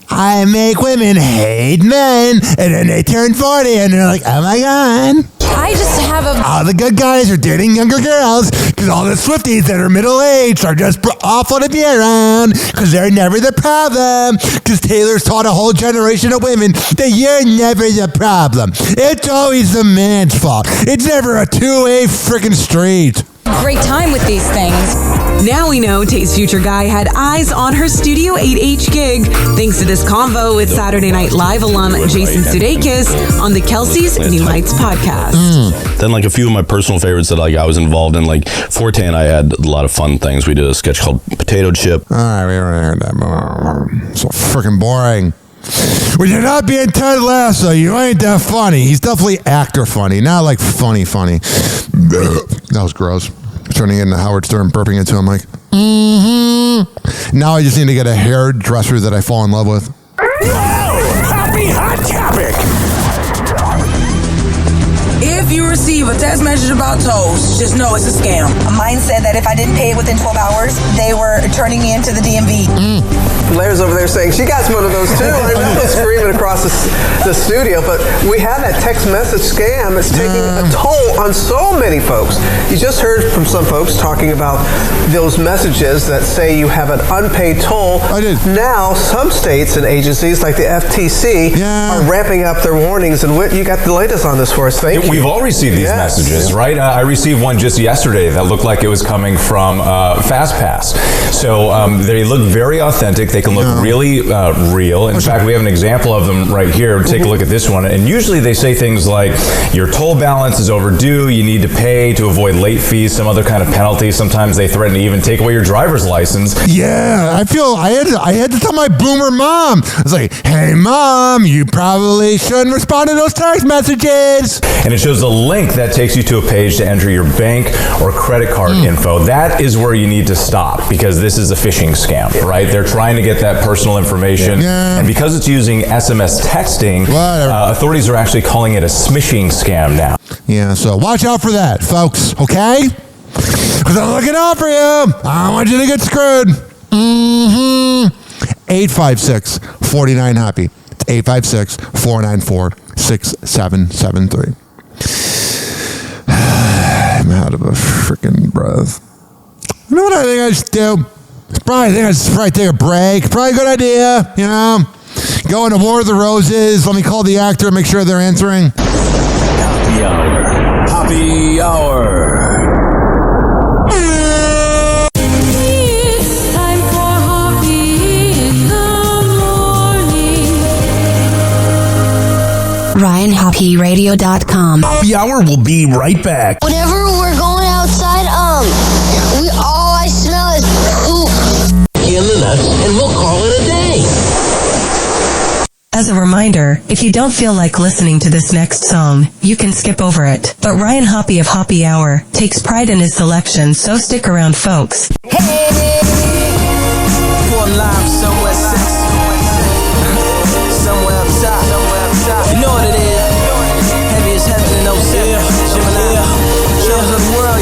I make women hate men, and then they turn 40, and they're like, oh my God. I I just have a... All the good guys are dating younger girls because all the Swifties that are middle-aged are just awful to be around because they're never the problem. Because Taylor's taught a whole generation of women that you're never the problem. It's always the man's fault. It's never a two-way freaking street. Great time with these things. Now we know Tay's future guy had eyes on her Studio 8H gig, thanks to this convo with Saturday Night Live alum Jason Sudeikis on the Kelsey's New Heights podcast. Then, like, a few of my personal favorites that, like, I was involved in, like, Forte and I had a lot of fun things. We did a sketch called Potato Chip. All right, we already heard that. So freaking boring. When you're not being Ted Lasso, you ain't that funny. He's definitely actor funny, not like funny. That was gross. Turning into Howard Stern, burping into a mic. Now I just need to get a hairdresser that I fall in love with. Happy Hot Topic! If you receive a text message about toes, just know it's a scam. Mine said that if I didn't pay it within 12 hours, they were turning me into the DMV. Larry's over there saying she got one of those too. I remember screaming across the studio, but we have that text message scam. It's taking a toll on so many folks. You just heard from some folks talking about those messages that say you have an unpaid toll. I did. Now, some states and agencies like the FTC are ramping up their warnings, and you got the latest on this for us. Thank you. We've all received these messages, right? I received one just yesterday that looked like it was coming from FastPass. So they look very authentic. They can look really real. In fact, we have an example of them right here. Take a look at this one. And usually they say things like, your toll balance is overdue, you need to pay to avoid late fees, some other kind of penalty. Sometimes they threaten to even take away your driver's license. Yeah, I had to tell my boomer mom. I was like, hey, Mom, you probably shouldn't respond to those text messages. And it shows a link that takes you to a page to enter your bank or credit card info. That is where you need to stop because this is a phishing scam, right? They're trying to get that personal information. And because it's using SMS texting, authorities are actually calling it a smishing scam now. Yeah, so watch out for that, folks, okay? Because I'm looking out for you. I don't want you to get screwed. 856-49-HAPPY. It's 856-494-6773. I'm out of a freaking breath. You know what I think I should do? I think I should probably take a break. Probably a good idea, you know? Go into War of the Roses. Let me call the actor and make sure they're answering. Happy Hour. Happy Hour. It's time for Hoppe in the morning. RyanHoppyRadio.com. Happy Hour will be right back. Whenever we're going outside, all I smell is poop. In the nuts, and we'll call it a day. As a reminder, if you don't feel like listening to this next song, you can skip over it. But Ryan Hoppe of Hoppe Hour takes pride in his selection, so stick around, folks. Hey! For live somewhere sexy. Somewhere up top. You know what it is. Heavy as heaven in OC. Shows of the world,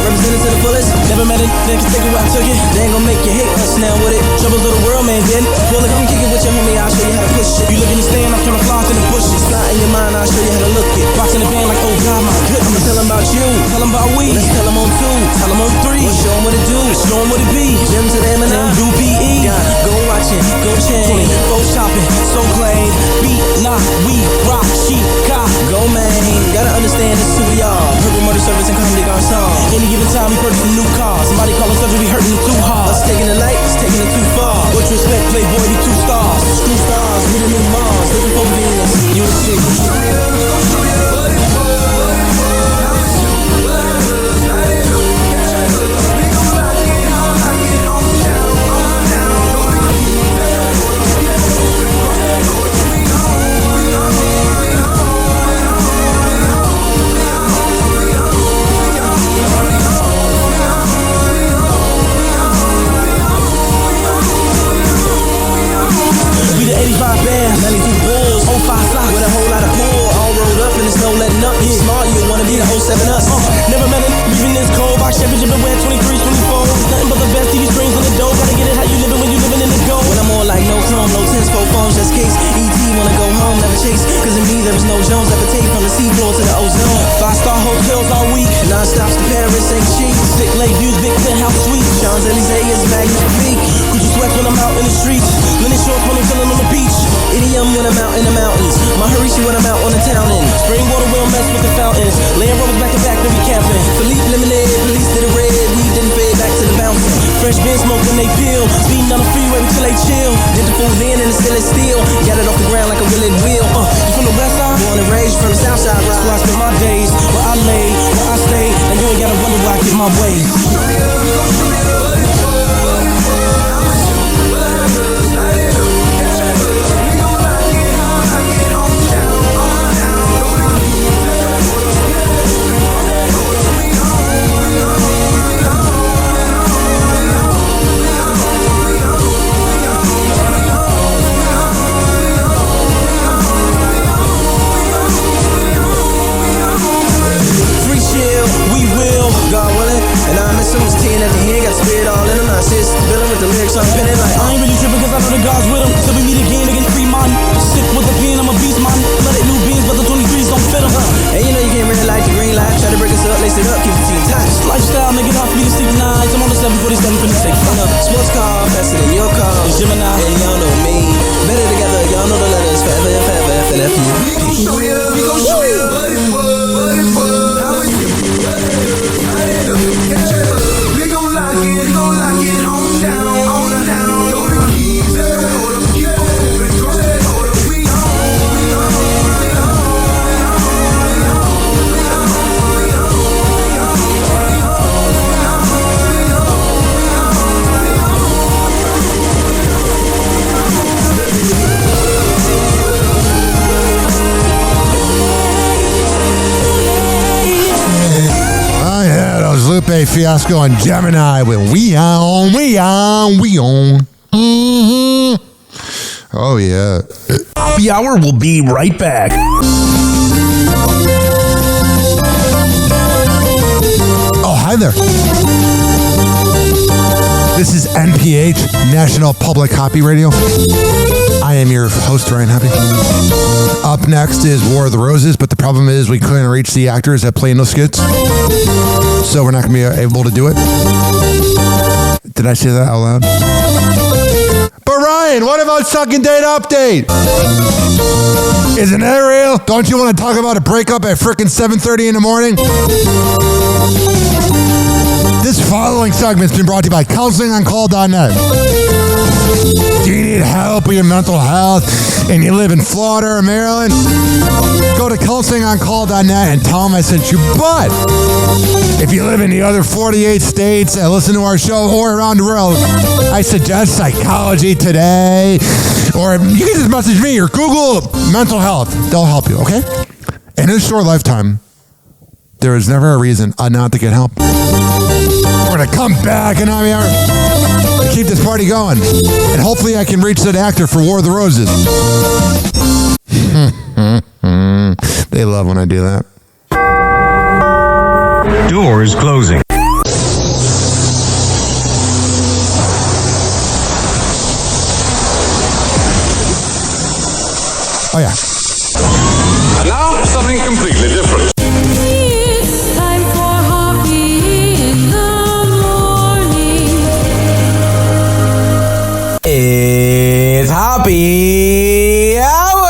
represented to the fullest. Never met it, niggas thinking where I took it. They ain't gon' make you hate us now with it. Troubles of the world, man, then. Well, if I'm kicking with your homie, I'll show you how to push it. You look in the stand, I'm trying to fly in the bushes. Fly in your mind, I'll show you how to look it. Box in the band like, oh God, my goodness. I'ma tell them about you, tell them about we. Let's tell them on 2, tell them on 3. We'll show them what it do, show them what it be. Them to them and them do PE. Go watching, go chain, go shopping, so claim. Beat, lock, we rock, Chicago, man. Gotta understand this who we are. Purple murder service and comedy garçon. Any given time we purchase a new car. Somebody call us up, we hurting it too hard. Us taking the light, it's taking it too far. What you expect, Playboy, be 2 stars. Screw stars, we the new Mars. Looking for Venus, you the shit. We the 85 bands, 92 bulls, 05 socks with a whole lot of pull. All rolled up and there's no letting up. You smart, you wanna be the 07 us. Never met it, leaving this cold box championship and wear 23s, 24s. Nothing but the best TV screens on the dough. Gotta get it how you living when you living in the gold. When I'm more like no chrome, no 10s, 4 phones, just case. ET wanna go home, never chase. Cause in me there was no Jones. Champs-Elysees, magnifique. Could you sweat when I'm out in the streets? Linen shorts when I'm chilling on the beach. Idiom when I'm out in the mountains. Maharishi when I'm out on the town end. Spring water will mess with the fountains. Laying rollers back to back when we camping. Philippe lemonade, police to the red. We didn't fade back to the bouncing. Fresh beer smoke when they peel. Speeding on the freeway until they chill. Did the fools in and it's still steel. Got it off the ground like a willing wheel. You from the west side? Born and raised from the south side. Right? So I spend my days where I lay, where I stay. And you ain't gotta wonder why I get my way. God willing, and I miss him was 10 at the end, got spirit all in him. I see it's dealing with the lyrics, I'm feeling like I ain't really tripping cause I know the God's with him. Till we meet again against free mind. Sick with the pen, I'm a beast, man. Let it new beans, but the 23s don't fit him. And you know you can't really light the green light. Try to break us up, lace it up, keep the team tight. Lifestyle, make it hard for me to sleep nights. I'm on the 747 for the sake of sports car, faster than your car. It's Gemini, and y'all know me. Better together, y'all know the letters. Forever and forever, FNF. We gon' show ya, we gon' show ya. What it was, how it is. We gon' lock it on down, on down. Throw the keys, hold up, keep moving, hold up, we Lupe Fiasco and Gemini with We On. Mm-hmm. Oh, yeah. Happy Hour will be right back. Oh, hi there. This is NPH, National Public Hoppy Radio. I am your host, Ryan Hoppe. Up next is War of the Roses, but the problem is we couldn't reach the actors that play in those skits, so we're not going to be able to do it. Did I say that out loud? But Ryan, what about Second Date Update? Isn't that real? Don't you want to talk about a breakup at frickin' 7:30 in the morning? This following segment's been brought to you by counselingoncall.net. Do you need help with your mental health and you live in Florida or Maryland? Go to counselingoncall.net and tell them I sent you. But if you live in the other 48 states and listen to our show or around the world, I suggest Psychology Today, or you can just message me or Google mental health. They'll help you, okay? In this short lifetime, there is never a reason not to get help. We're going to come back and keep this party going. And hopefully I can reach that actor for War of the Roses. They love when I do that. Doors closing. Oh, yeah. And now, something completely different. It's time for Hoppe in the morning. It's Hoppe Hour.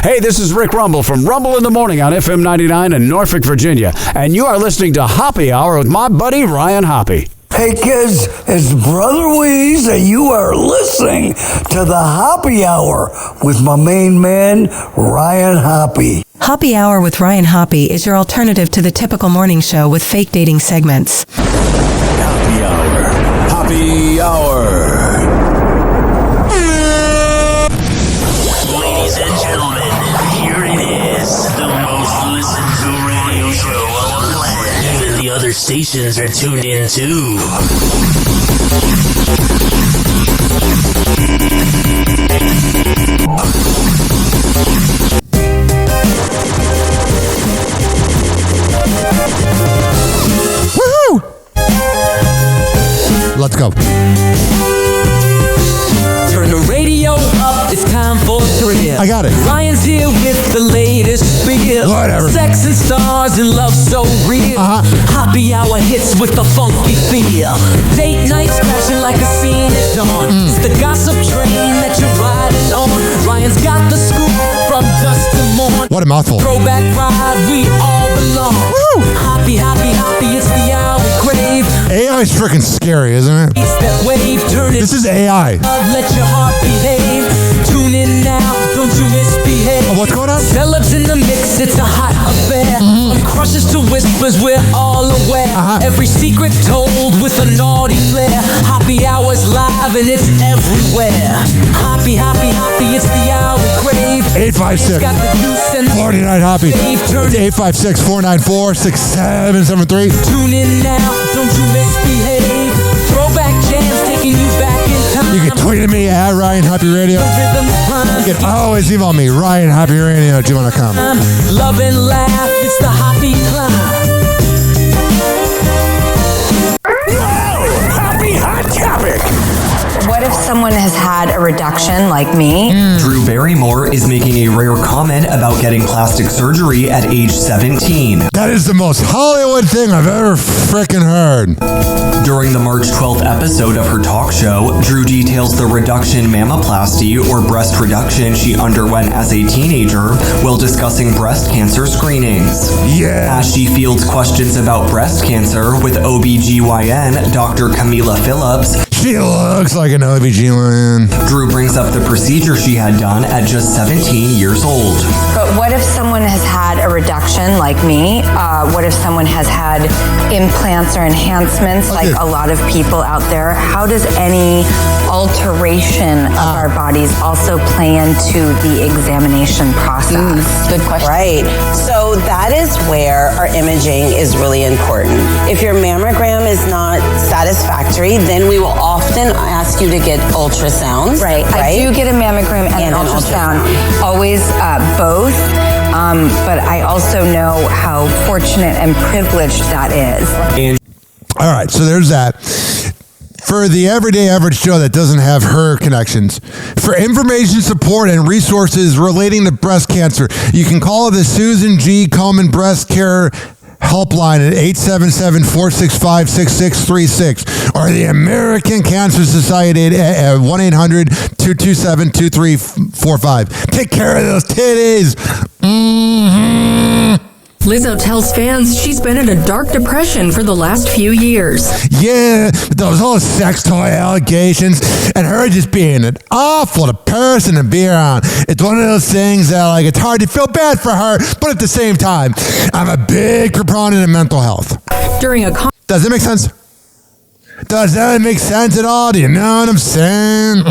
Hey, this is Rick Rumble from Rumble in the Morning on FM 99 in Norfolk, Virginia. And you are listening to Hoppe Hour with my buddy Ryan Hoppe. Hey kids, it's Brother Weeze, and you are listening to the Hoppe Hour with my main man, Ryan Hoppe. Hoppe Hour with Ryan Hoppe is your alternative to the typical morning show with fake dating segments. Hoppe Hour. Hoppe Hour. Ladies and gentlemen, here it is, the most listened to radio show on the land. Even the other stations are tuned in too. Woohoo! Let's go. Turn the radio up, it's time I got it. Ryan's here with the latest spiel. Whatever. Sex and stars and love so real. Happy hour hits with the funky feel. Date nights crashing like a scene at dawn. It's the gossip train that you're riding on. Ryan's got the scoop from dusk to morn. What a mouthful. Throwback ride, we all belong. Woo! Happy, happy, happy, it's the hour we crave. AI is freaking scary, isn't it? It's that wave, turn it. This is AI. Let your heart behave. Tune in now, don't you misbehave. Oh, what's going on? Celebs in the mix, it's a hot affair. From crushes to whispers, we're all aware. Every secret told with a naughty flair. Happy hours live and it's everywhere. Happy, happy, happy, it's the hour we crave. 856 49 Hoppy. It's 856 494 6773. Tune in now, don't you misbehave. Throwback jams taking you back in time. You can tweet at me at Ryan Hoppy Radio. You can always email me, RyanHoppyRadio@gmail.com. Love and laugh, it's the Hoppy climb. Happy Hot Topic. What if someone has had a reduction like me? Drew Barrymore is making a rare comment about getting plastic surgery at age 17. That is the most Hollywood thing I've ever frickin' heard. During the March 12th episode of her talk show, Drew details the reduction mammoplasty or breast reduction she underwent as a teenager while discussing breast cancer screenings. Yeah. As she fields questions about breast cancer with OBGYN Dr. Camila Phillips, she looks like an OBGYN. Drew brings up the procedure she had done at just 17 years old. But what if someone has had a reduction like me? What if someone has had implants or enhancements like a lot of people out there? How does any alteration of our bodies also play into the examination process? Good question. Right. So that is where our imaging is really important. If your mammogram is not satisfactory, then we will often ask you to get ultrasounds. Right. I do get a mammogram and an ultrasound. Always both. But I also know how fortunate and privileged that is. All right, so there's that. For the everyday average Joe that doesn't have her connections, for information, support, and resources relating to breast cancer, you can call the Susan G. Komen Breast Care Helpline at 877-465-6636 or the American Cancer Society at 1-800-227-2345. Take care of those titties. Lizzo tells fans she's been in a dark depression for the last few years. Yeah, those whole sex toy allegations and her just being an awful person to be around. It's one of those things that, like, it's hard to feel bad for her, but at the same time, I'm a big proponent of mental health. Does it make sense? Does that make sense at all? Do you know what I'm saying?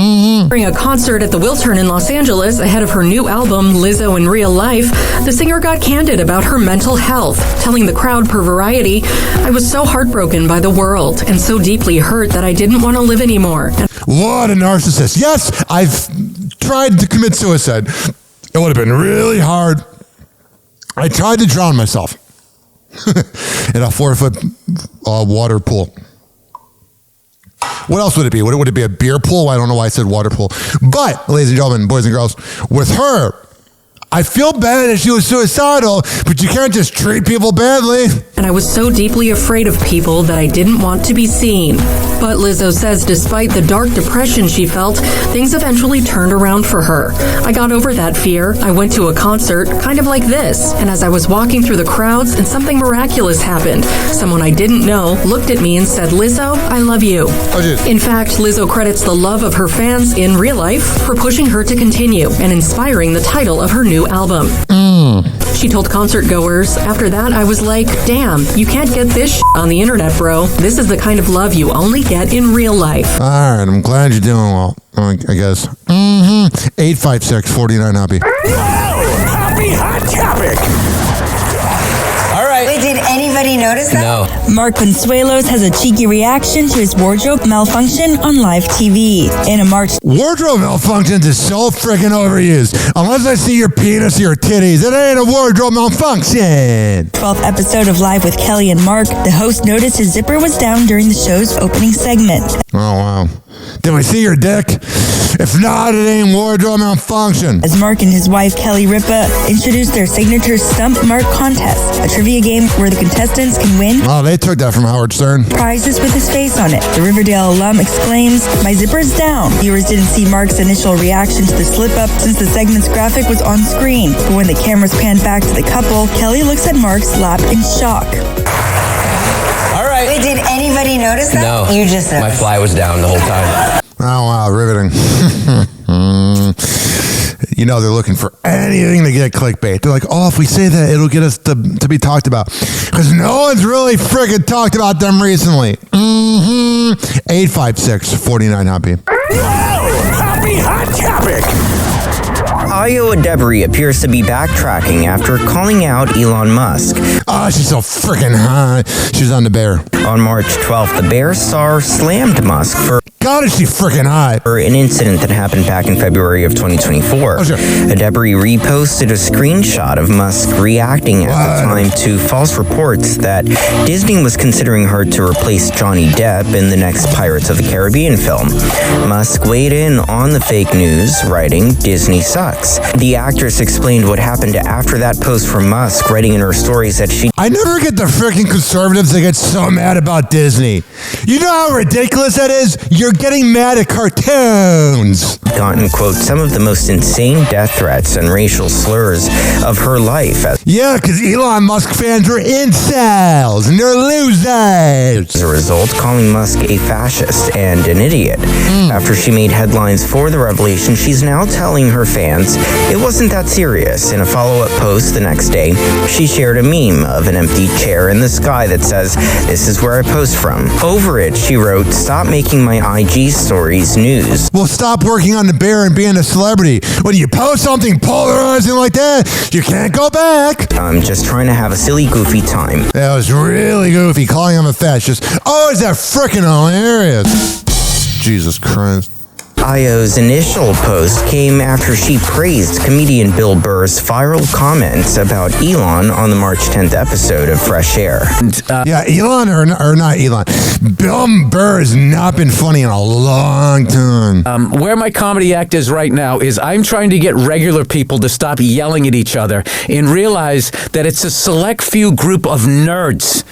During a concert at the Wiltern in Los Angeles ahead of her new album, Lizzo in Real Life, the singer got candid about her mental health, telling the crowd per Variety, "I was so heartbroken by the world and so deeply hurt that I didn't want to live anymore." What a narcissist. Yes, I've tried to commit suicide. It would have been really hard. I tried to drown myself in a 4-foot water pool. What else would it be? Would it be a beer pool? I don't know why I said water pool. But, ladies and gentlemen, boys and girls, with her, I feel bad that she was suicidal, but you can't just treat people badly. And I was so deeply afraid of people that I didn't want to be seen. But Lizzo says despite the dark depression she felt, things eventually turned around for her. "I got over that fear. I went to a concert, kind of like this, and as I was walking through the crowds and something miraculous happened. Someone I didn't know looked at me and said, 'Lizzo, I love you.'" In fact, Lizzo credits the love of her fans in real life for pushing her to continue and inspiring the title of her new album. She told concert goers, "After that, I was like, damn, you can't get this shit on the internet, bro. This is the kind of love you only get in real life." All right, I'm glad you're doing well, I guess. 856-49 Hoppy. Happy Hot Topic. All right. Wait, did anybody notice that? No. Mark Consuelos has a cheeky reaction to his wardrobe malfunction on live TV. In a March... Wardrobe malfunctions is so freaking overused. Unless I see your penis or your titties, it ain't a wardrobe malfunction. 12th episode of Live with Kelly and Mark, the host noticed his zipper was down during the show's opening segment. Oh, wow. Did we see your dick? If not, it ain't wardrobe malfunction. As Mark and his wife Kelly Ripa introduced their signature Stump Mark contest, a trivia game where the contestants can win Oh, they took that from Howard Stern. prizes with his face on it. The Riverdale alum exclaims, "My zipper's down." Viewers didn't see Mark's initial reaction to the slip-up since the segment's graphic was on screen. But when the cameras panned back to the couple, Kelly looks at Mark's lap in shock. All right. Wait, did anybody notice that? No. You just My noticed. fly was down the whole time. Oh, wow, riveting. You know, they're looking for anything to get clickbait. They're like, oh, if we say that, it'll get us to be talked about. Because no one's really friggin' talked about them recently. 856-49-HOPPY. Happy Hot Topic. Iowa Debris appears to be backtracking after calling out Elon Musk. Oh, she's so freaking high. She's on the bear. On March 12th, the bear star slammed Musk for God, is she freaking high? For an incident that happened back in February of 2024. Oh, sure. Debris reposted a screenshot of Musk reacting at the time to false reports that Disney was considering her to replace Johnny Depp in the next Pirates of the Caribbean film. Musk weighed in on the fake news, writing, "Disney sucks." The actress explained what happened after that post from Musk, writing in her stories that she... I never get the freaking conservatives that get so mad about Disney. You know how ridiculous that is? You're getting mad at cartoons. Gotten, quote, some of the most insane death threats and racial slurs of her life. Yeah, because Elon Musk fans are incels and they're losers. As a result, calling Musk a fascist and an idiot. After she made headlines for the revelation, she's now telling her fans it wasn't that serious. In a follow-up post the next day, she shared a meme of an empty chair in the sky that says, "This is where I post from." Over it, she wrote, "Stop making my IG stories news." Well, stop working on the bear and being a celebrity. When you post something polarizing like that, you can't go back. I'm just trying to have a silly, goofy time. That was really goofy, calling him a fascist. Oh, is that freaking hilarious? Jesus Christ. Io's initial post came after she praised comedian Bill Burr's viral comments about Elon on the March 10th episode of Fresh Air. Yeah, Elon or not Elon. Bill Burr has not been funny in a long time. Where my comedy act is right now is I'm trying to get regular people to stop yelling at each other and realize that it's a select few group of nerds.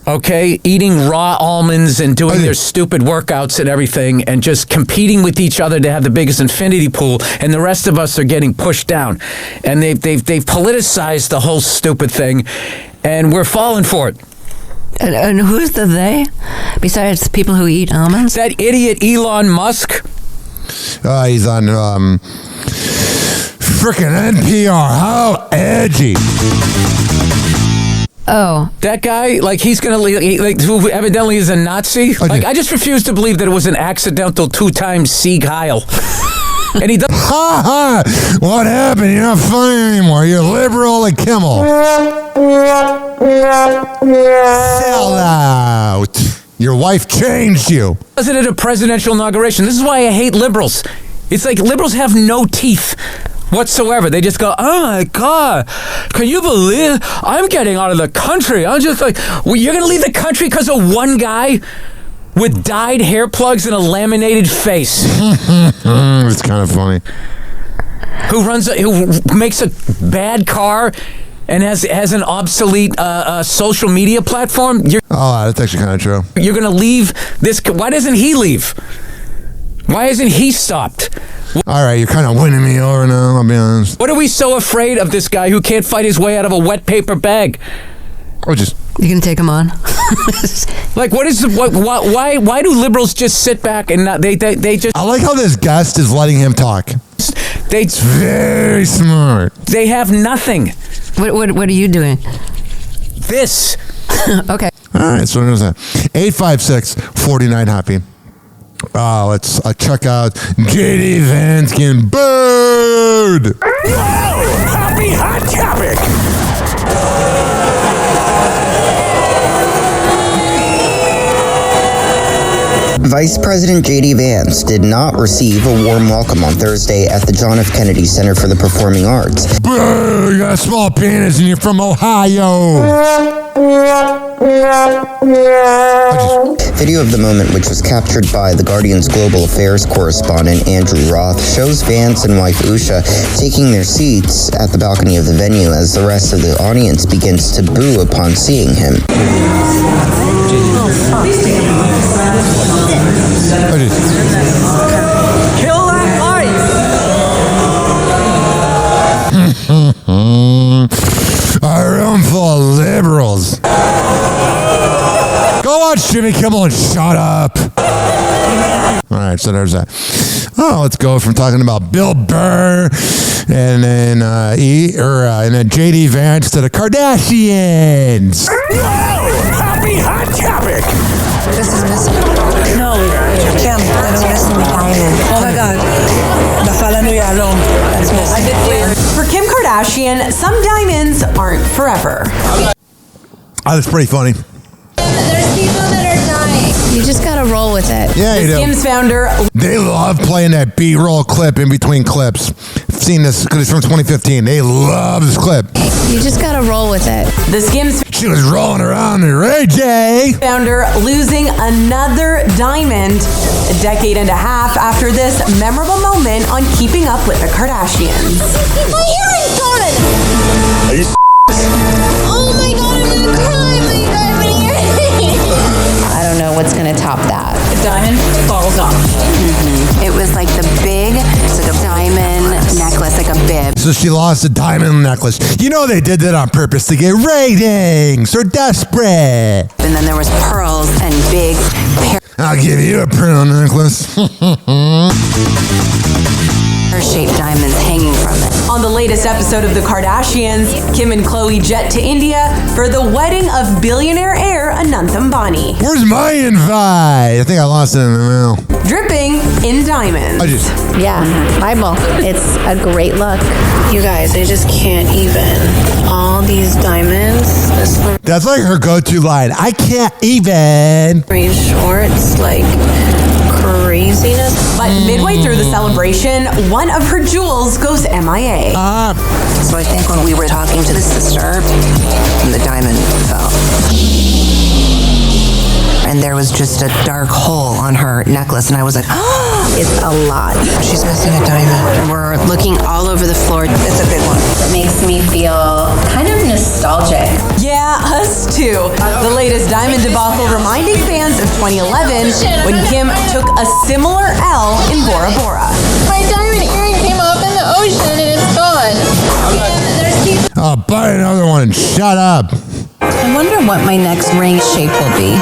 Okay, eating raw almonds and doing their stupid workouts and everything and just competing with each other to have the biggest infinity pool, and the rest of us are getting pushed down. And they've politicized the whole stupid thing, and we're falling for it. And who's the they? Besides people who eat almonds? That idiot Elon Musk. He's on frickin' NPR. How edgy. Oh. That guy, like, he's going to, like, who evidently is a Nazi. Like, I just refuse to believe that it was an accidental 2-time Sieg Heil. And he does. Ha ha! What happened? You're not funny anymore. You're liberal like Kimmel. Sell out. Your wife changed you. Wasn't it a presidential inauguration? This is why I hate liberals. It's like liberals have no teeth whatsoever. They just go, "Oh my God, can you believe I'm getting out of the country?" I'm just like, well, you're going to leave the country because of one guy with dyed hair plugs and a laminated face? It's kind of funny. Who makes a bad car and has an obsolete social media platform? Oh, that's actually kind of true. You're going to leave this. Why doesn't he leave? Why isn't he stopped? All right, you're kind of winning me over now, I'll be honest. What are we so afraid of this guy who can't fight his way out of a wet paper bag? You can take him on. Like, why do liberals just sit back and not, they just... I like how this guest is letting him talk. It's very smart. They have nothing. What are you doing? This. Okay. All right, so what is that? 856-49-HOPPY. Let's check out JD Vance getting booed. Happy Hot Topic. Vice President J.D. Vance did not receive a warm welcome on Thursday at the John F. Kennedy Center for the Performing Arts. Boo! You got a small penis and you're from Ohio. Video of the moment, which was captured by The Guardian's global affairs correspondent Andrew Roth, shows Vance and wife Usha taking their seats at the balcony of the venue as the rest of the audience begins to boo upon seeing him. Kill that A room full of liberals. Go watch Jimmy Kimmel and shut up. All right, so there's that. Oh, let's go from talking about Bill Burr and then and then JD Vance to the Kardashians. Happy hot topic. This is missing. No, Kim, that's missing the diamond. Oh my God. The Falanuyalo. That's missing. For Kim Kardashian, some diamonds aren't forever. Oh, that's pretty funny. There's people that are dying. You just gotta roll with it. Yeah, you do. Skims founder. They love playing that B-roll clip in between clips. I've seen this because it's from 2015. They love this clip. You just gotta roll with it. The Skims. She was rolling around in Ray J. Founder losing another diamond a decade and a half after this memorable moment on Keeping Up with the Kardashians. My earring's gone! Are you Oh my God, I'm gonna cry! My earring! I don't know what's going to top that. The diamond falls off. It was like the big diamond necklace, like a bib. So she lost a diamond necklace. You know they did that on purpose to get ratings. They're desperate. And then there was pearls and big I'll give you a pearl necklace. pear-shaped diamonds hanging from it. On the latest episode of The Kardashians, Kim and Khloe jet to India for the wedding of billionaire heir Anant Ambani. Where's my invite? I think I lost it in the mail. Dripping in diamonds. Yeah, Bible. It's a great look. You guys, I just can't even. All these diamonds. That's like her go-to line. I can't even. Green shorts, like craziness. But midway through the celebration, one of her jewels goes MIA. So I think when we were talking to the sister, the diamond fell. And there was just a dark hole on her necklace, and I was like, oh, it's a lot. She's missing a diamond. We're looking all over the floor. It's a big one. It makes me feel kind of nostalgic. Yeah, us too. The latest diamond debacle reminding fans of 2011 when Kim took a similar L in Bora Bora. My diamond earring came up in the ocean and it's gone. Oh, buy another one and shut up. I wonder what my next ring shape will be.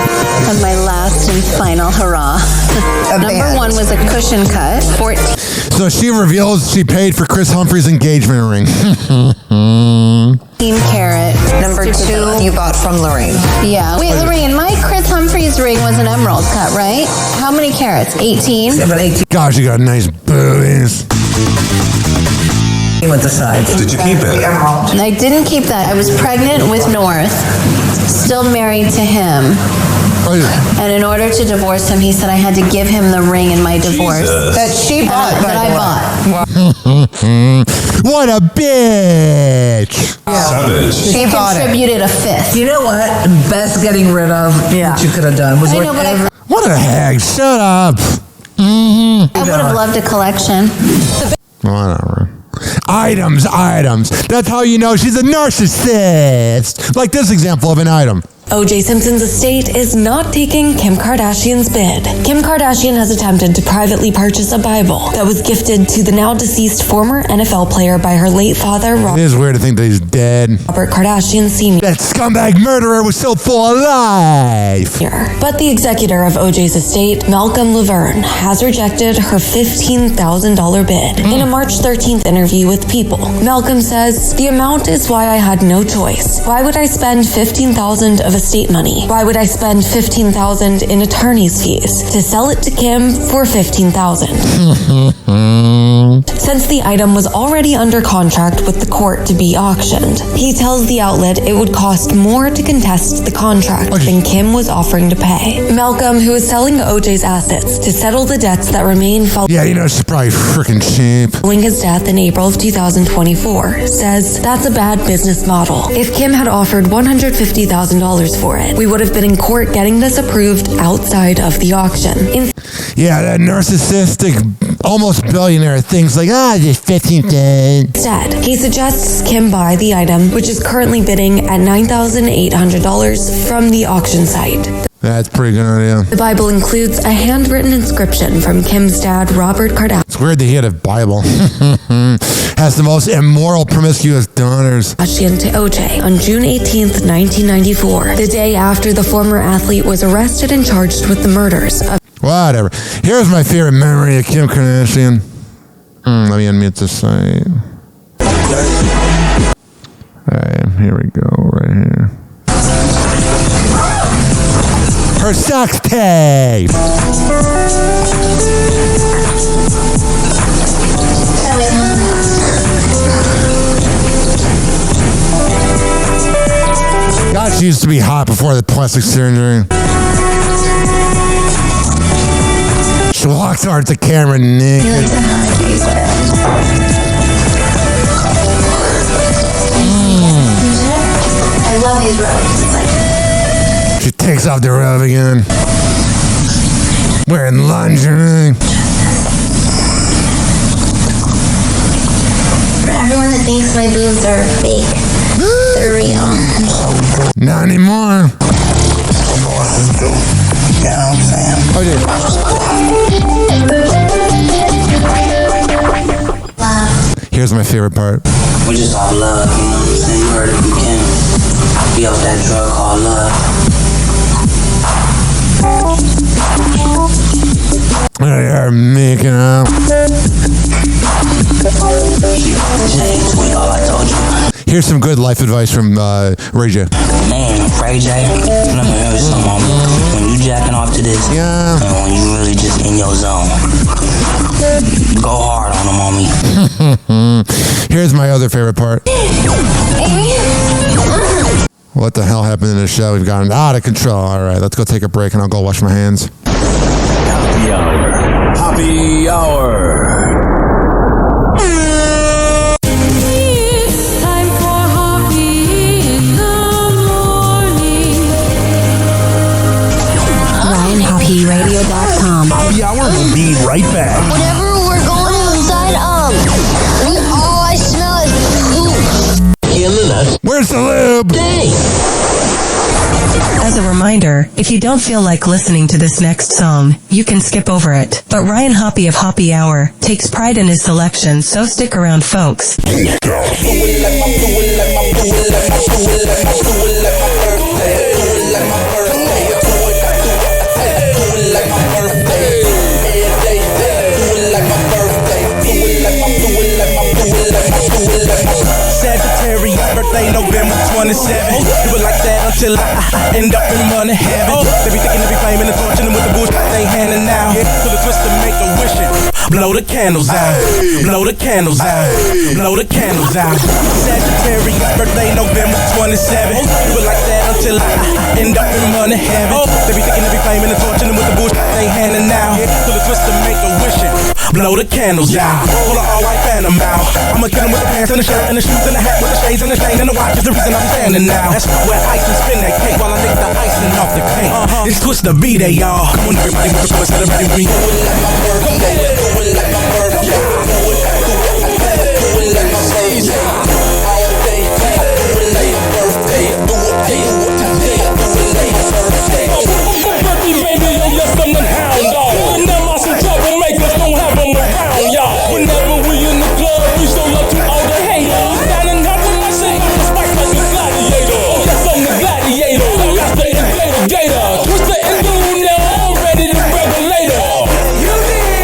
On my last and final hurrah. Number one was a cushion cut. 14. So she reveals she paid for Chris Humphrey's engagement ring. 15 carat. Number two, you bought from Lorraine. Yeah. Wait, Lorraine, my Chris Humphrey's ring was an emerald cut, right? How many carats? 18? Gosh, you got nice boobies. With the sides. Did you keep it? I didn't keep that. I was pregnant with North, still married to him. And in order to divorce him, he said I had to give him the ring in my divorce. That she bought, that I bought. What a bitch. Savage. She contributed a fifth. You know what? Best getting rid of what you could have done was whatever. What a hag. Shut up. I would have loved a collection. Whatever. Items. That's how you know she's a narcissist. Like this example of an item. O.J. Simpson's estate is not taking Kim Kardashian's bid. Kim Kardashian has attempted to privately purchase a Bible that was gifted to the now deceased former NFL player by her late father, It is weird to think that he's dead. Robert Kardashian Sr. That scumbag murderer was still full of life. But the executor of O.J.'s estate, Malcolm Laverne, has rejected her $15,000 bid. In a March 13th interview with People, Malcolm says, "The amount is why I had no choice. Why would I spend $15,000 of estate money? Why would I spend $15,000 in attorney's fees to sell it to Kim for $15,000? Since the item was already under contract with the court to be auctioned, he tells the outlet it would cost more to contest the contract than Kim was offering to pay. Malcolm, who is selling OJ's assets to settle the debts that remain following she's probably freaking cheap. His death in April of 2024, says that's a bad business model. If Kim had offered $150,000 $1,000 for it. We would have been in court getting this approved outside of the auction. Yeah, that narcissistic, almost billionaire thing's like, just 15,000. Instead, he suggests Kim buy the item, which is currently bidding at $9,800 from the auction site. That's a pretty good idea. The Bible includes a handwritten inscription from Kim's dad, Robert Kardashian. It's weird that he had a Bible. Has the most immoral, promiscuous daughters. To OJ on June 18th, 1994, the day after the former athlete was arrested and charged with the murders of... Whatever. Here's my favorite memory of Kim Kardashian. Let me unmute this site. Alright, here we go, right here. Her sex tape! God, she used to be hot before the plastic surgery. She walks towards the camera naked. I love these robes. It's like... She takes off the robe again. Wearing lingerie. For everyone that thinks my boobs are fake, they're real. Not anymore. Oh, Here's my favorite part. We just all love, you know what I'm saying? You heard it from Kim. Be off that drug called love. They are making out. Here's some good life advice from Ray J. Man, Ray J, let me hear something on me. When you jacking off to this, and when you really just in your zone, go hard on them, on me. Here's my other favorite part. What the hell happened in this show? We've gotten out of control. All right, let's go take a break and I'll go wash my hands. Happy hour. Happy hour. It's time for Hoppe in the morning. RyanHoppeRadio.com. Happy hour will be right back. Whenever we're going outside, all I smell is poop. Where's the lube? As a reminder, if you don't feel like listening to this next song, you can skip over it. But Ryan Hoppe of Hoppe Hour takes pride in his selection, so stick around, folks. Sagittarius birthday, November 27th. Do it like that until I end up in money heaven. They be thinking they be claiming and torturing with the bullshit they handing out. So the twist to make a wishing. Blow the candles out. Blow the candles out. Blow the candles out. Sagittarius birthday, November 27th. Do it like that until I end up in money heaven. They be thinking they be claiming and torturing with the bullshit they handing out. So the twist to make a wishing. Blow the candles out. Pull an all-white phantom out. I'ma kill 'em with the pants and the shirt and the shoes and the hat with the shades and the chain and the watch is the reason I'm standing now. That's where ice and spin that cake while I lick the icing off the cake. It's twist the B day, y'all. Come on, everybody, with the celebrate me. Do it like my birthday. Do it like my birthday. Do it like my birthday. All day. Do it like my birthday. Do it today. Do it like my birthday. Birthday, baby, yo, yes, I'm the hound dog. Now my some troublemakers don't have them around, y'all. Whenever we in the club, we show love to all the haters. Standing up with my shit, spike like a gladiator. Yes, I'm the gladiator. That's the inflator gator. Twist the enduro now, I'm ready to break a later. You did.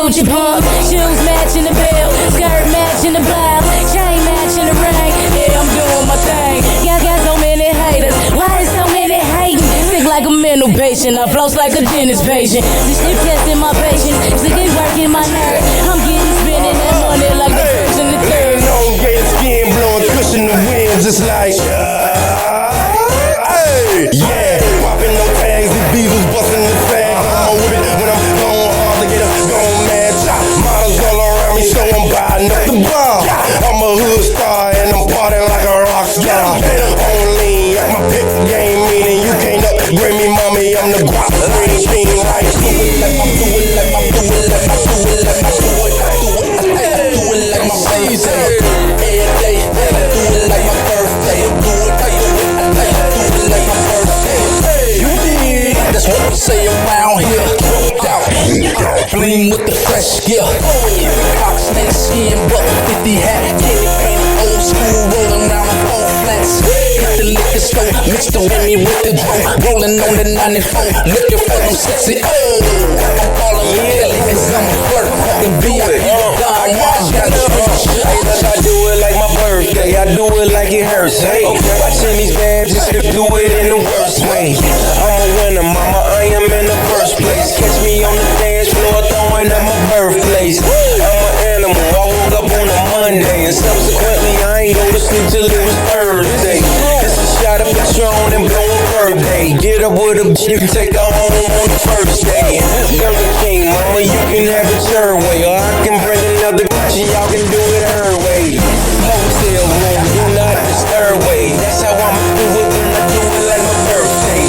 Gucci pump, shoes matching the belt, skirt matching the blouse, chain matching the ring. Yeah, I'm doing my thing. Got so many haters. Why is so many hating? Sick like a mental patient. I floss like a dentist patient. This shit testing my patience. Sick ain't working my nerve. I'm getting spinning that money like the first and the third. Elongated skin blowing cushion the winds. It's like, hey, yeah. Popping no tags, the beavers busting the fag. I'm with it when I'm going hard to get up, going mad chop. Models all around me, so I'm buying up the bar. I'm a hood star and I'm partying like a rock star. Only at my pick game, meaning you can't upgrade me, mommy. I'm the guap, green thing, right? Do it like I do it, like I do it, like I do it, like I do it, I do it, I do it like my birthday. Every day, I do it like my birthday. Do it, I do it, I do it like my birthday. You did, that's what we say around here. Bling with the fresh gear. Cock snake skin, buck 50 hat, candy paint, old school, rolling around on four flats. Got the liquor store, mixed the Remy with the drum, rolling on the 94, looking for them sexy. Oh, I'm calling me Kelly, cause I'm a flirt. The VIP, Don Juan, got the I do it like my birthday, I do it like it hurts. Hey, watching these bad just to do it in the worst way. I'm a winner, mama, I am in the first place. Catch me on the dance floor, throwing up my birthplace. I'm an animal, I woke up on a Monday, and subsequently I ain't go to sleep till it was Thursday. It's a shot of Patron and blow a birthday. Get up with a chick, take her home on the first day. Burger King, mama, you can have it your way, or I can bring another Gucci, y'all can do it her way. Hotel room, do not disturb way. That's how I'ma do it when I do it like my birthday.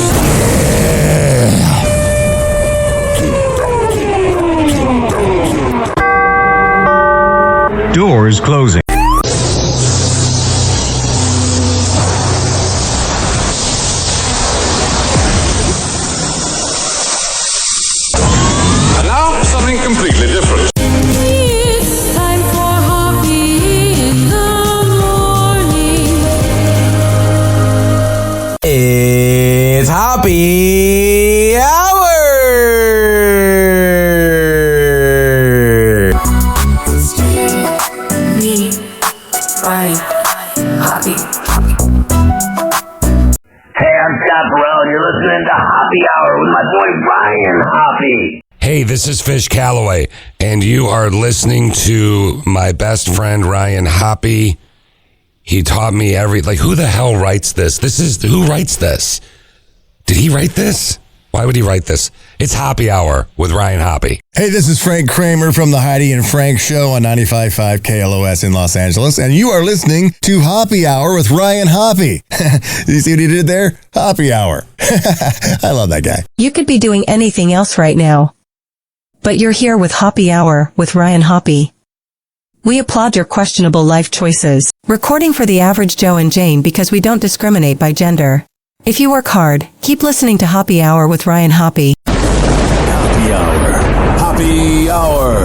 Doors closing. And now, something completely different. It's time for Hoppe in the morning. It's Hoppe Hour. Me, Ryan, Hoppe. Hey, I'm Chaparral. You're listening to Hoppe Hour with my boy Ryan Hoppe. Hey, this is Fish Calloway, and you are listening to my best friend Ryan Hoppe. He taught me who the hell writes this? Who writes this? Did he write this? Why would he write this? It's Hoppe Hour with Ryan Hoppe. Hey, this is Frank Kramer from the Heidi and Frank Show on 95.5 KLOS in Los Angeles, and you are listening to Hoppe Hour with Ryan Hoppe. You see what he did there? Hoppe Hour. I love that guy. You could be doing anything else right now, but you're here with Hoppe Hour with Ryan Hoppe. We applaud your questionable life choices. Recording for the average Joe and Jane because we don't discriminate by gender. If you work hard, keep listening to Hoppe Hour with Ryan Hoppe. Hoppe Hour. Hoppe Hour.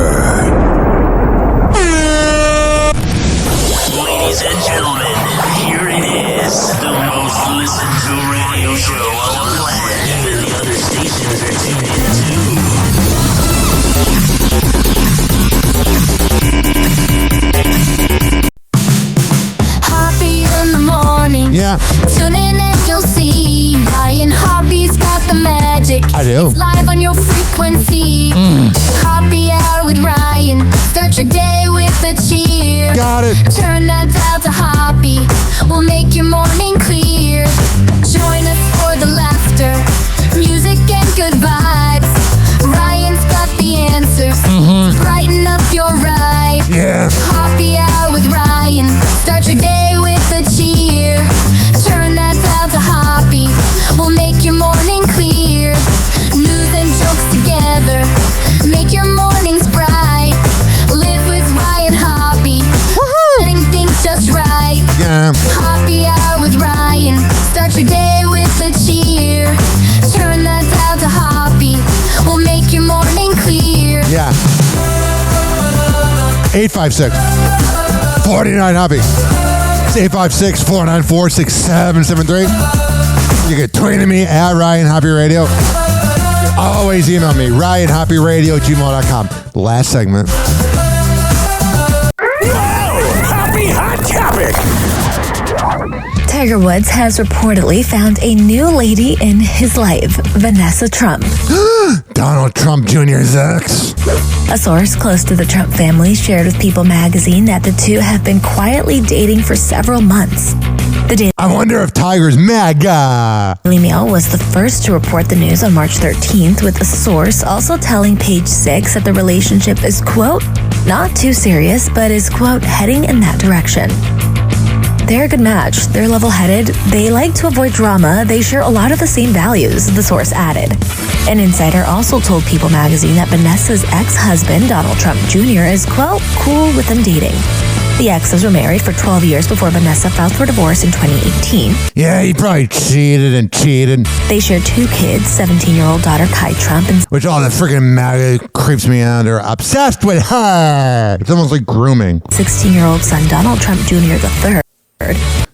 Ladies and gentlemen, here it is. The most listened to radio show on the planet. Even the other stations are tuned in too. Hoppe in the morning. Yeah. Tune in and you'll see Ryan Hoppe's got the magic. I do. It's live on your frequency. Hoppe Hour with Ryan. Start your day with a cheer. Got it. Turn that dial to Hoppe. We'll make your morning clear. Join us for the laughter, music and good vibes. Ryan's got the answers. Brighten up your ride. Yeah. Hoppe Hour with Ryan. Start your day with a cheer. Turn that dial to Hoppe. We'll make your morning clear. News and jokes together. Make your mornings bright. Live with Ryan Hoppe. Letting things just right. Yeah. Hoppe Hour with Ryan. Start your day with a cheer. Turn that dial to Hoppe. We'll make your morning clear. Yeah. 856 49 Hoppe. It's 856 494 6773. You can tweet at me at Ryan Hoppe Radio. always email me, RyanHoppyRadio@gmail.com. Last segment. Happy Hot Topic! Tiger Woods has reportedly found a new lady in his life, Vanessa Trump. Donald Trump Jr.'s ex. A source close to the Trump family shared with People magazine that the two have been quietly dating for several months. I wonder if Tiger's MAGA. Daily Mail was the first to report the news on March 13th, with a source also telling Page 6 that the relationship is, quote, not too serious, but is, quote, heading in that direction. They're a good match. They're level-headed. They like to avoid drama. They share a lot of the same values, the source added. An insider also told People magazine that Vanessa's ex-husband, Donald Trump Jr., is, quote, cool with them dating. The exes were married for 12 years before Vanessa filed for divorce in 2018. Yeah, he probably cheated. They share 2 kids, 17-year-old daughter Kai Trump and... Which all the freaking MAGA creeps me out. They're obsessed with her. It's almost like grooming. 16-year-old son Donald Trump Jr. III.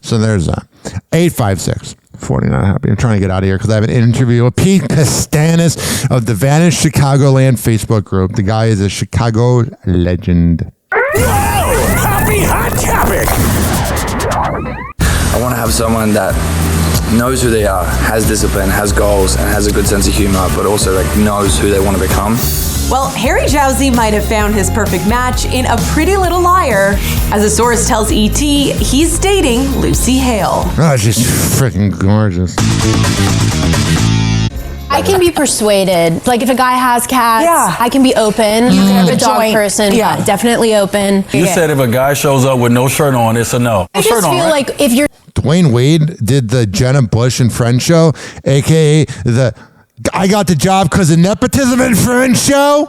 So there's that. 856-49 Happy. I'm trying to get out of here because I have an interview with Pete Costanis of the Vanished Chicagoland Facebook group. The guy is a Chicago legend. Happy Hot Topic! I want to have someone that knows who they are, has discipline, has goals, and has a good sense of humor, but also knows who they want to become. Well, Harry Jowsey might have found his perfect match in A Pretty Little Liar. As a source tells ET, he's dating Lucy Hale. Oh, she's freaking gorgeous. I can be persuaded. Like if a guy has cats, I can be open. You can have a dog person, definitely open. You said if a guy shows up with no shirt on, it's a no. I just feel like if you're... Dwayne Wade did the Jenna Bush and Friends show, a.k.a. the I got the job because of nepotism and Friends show.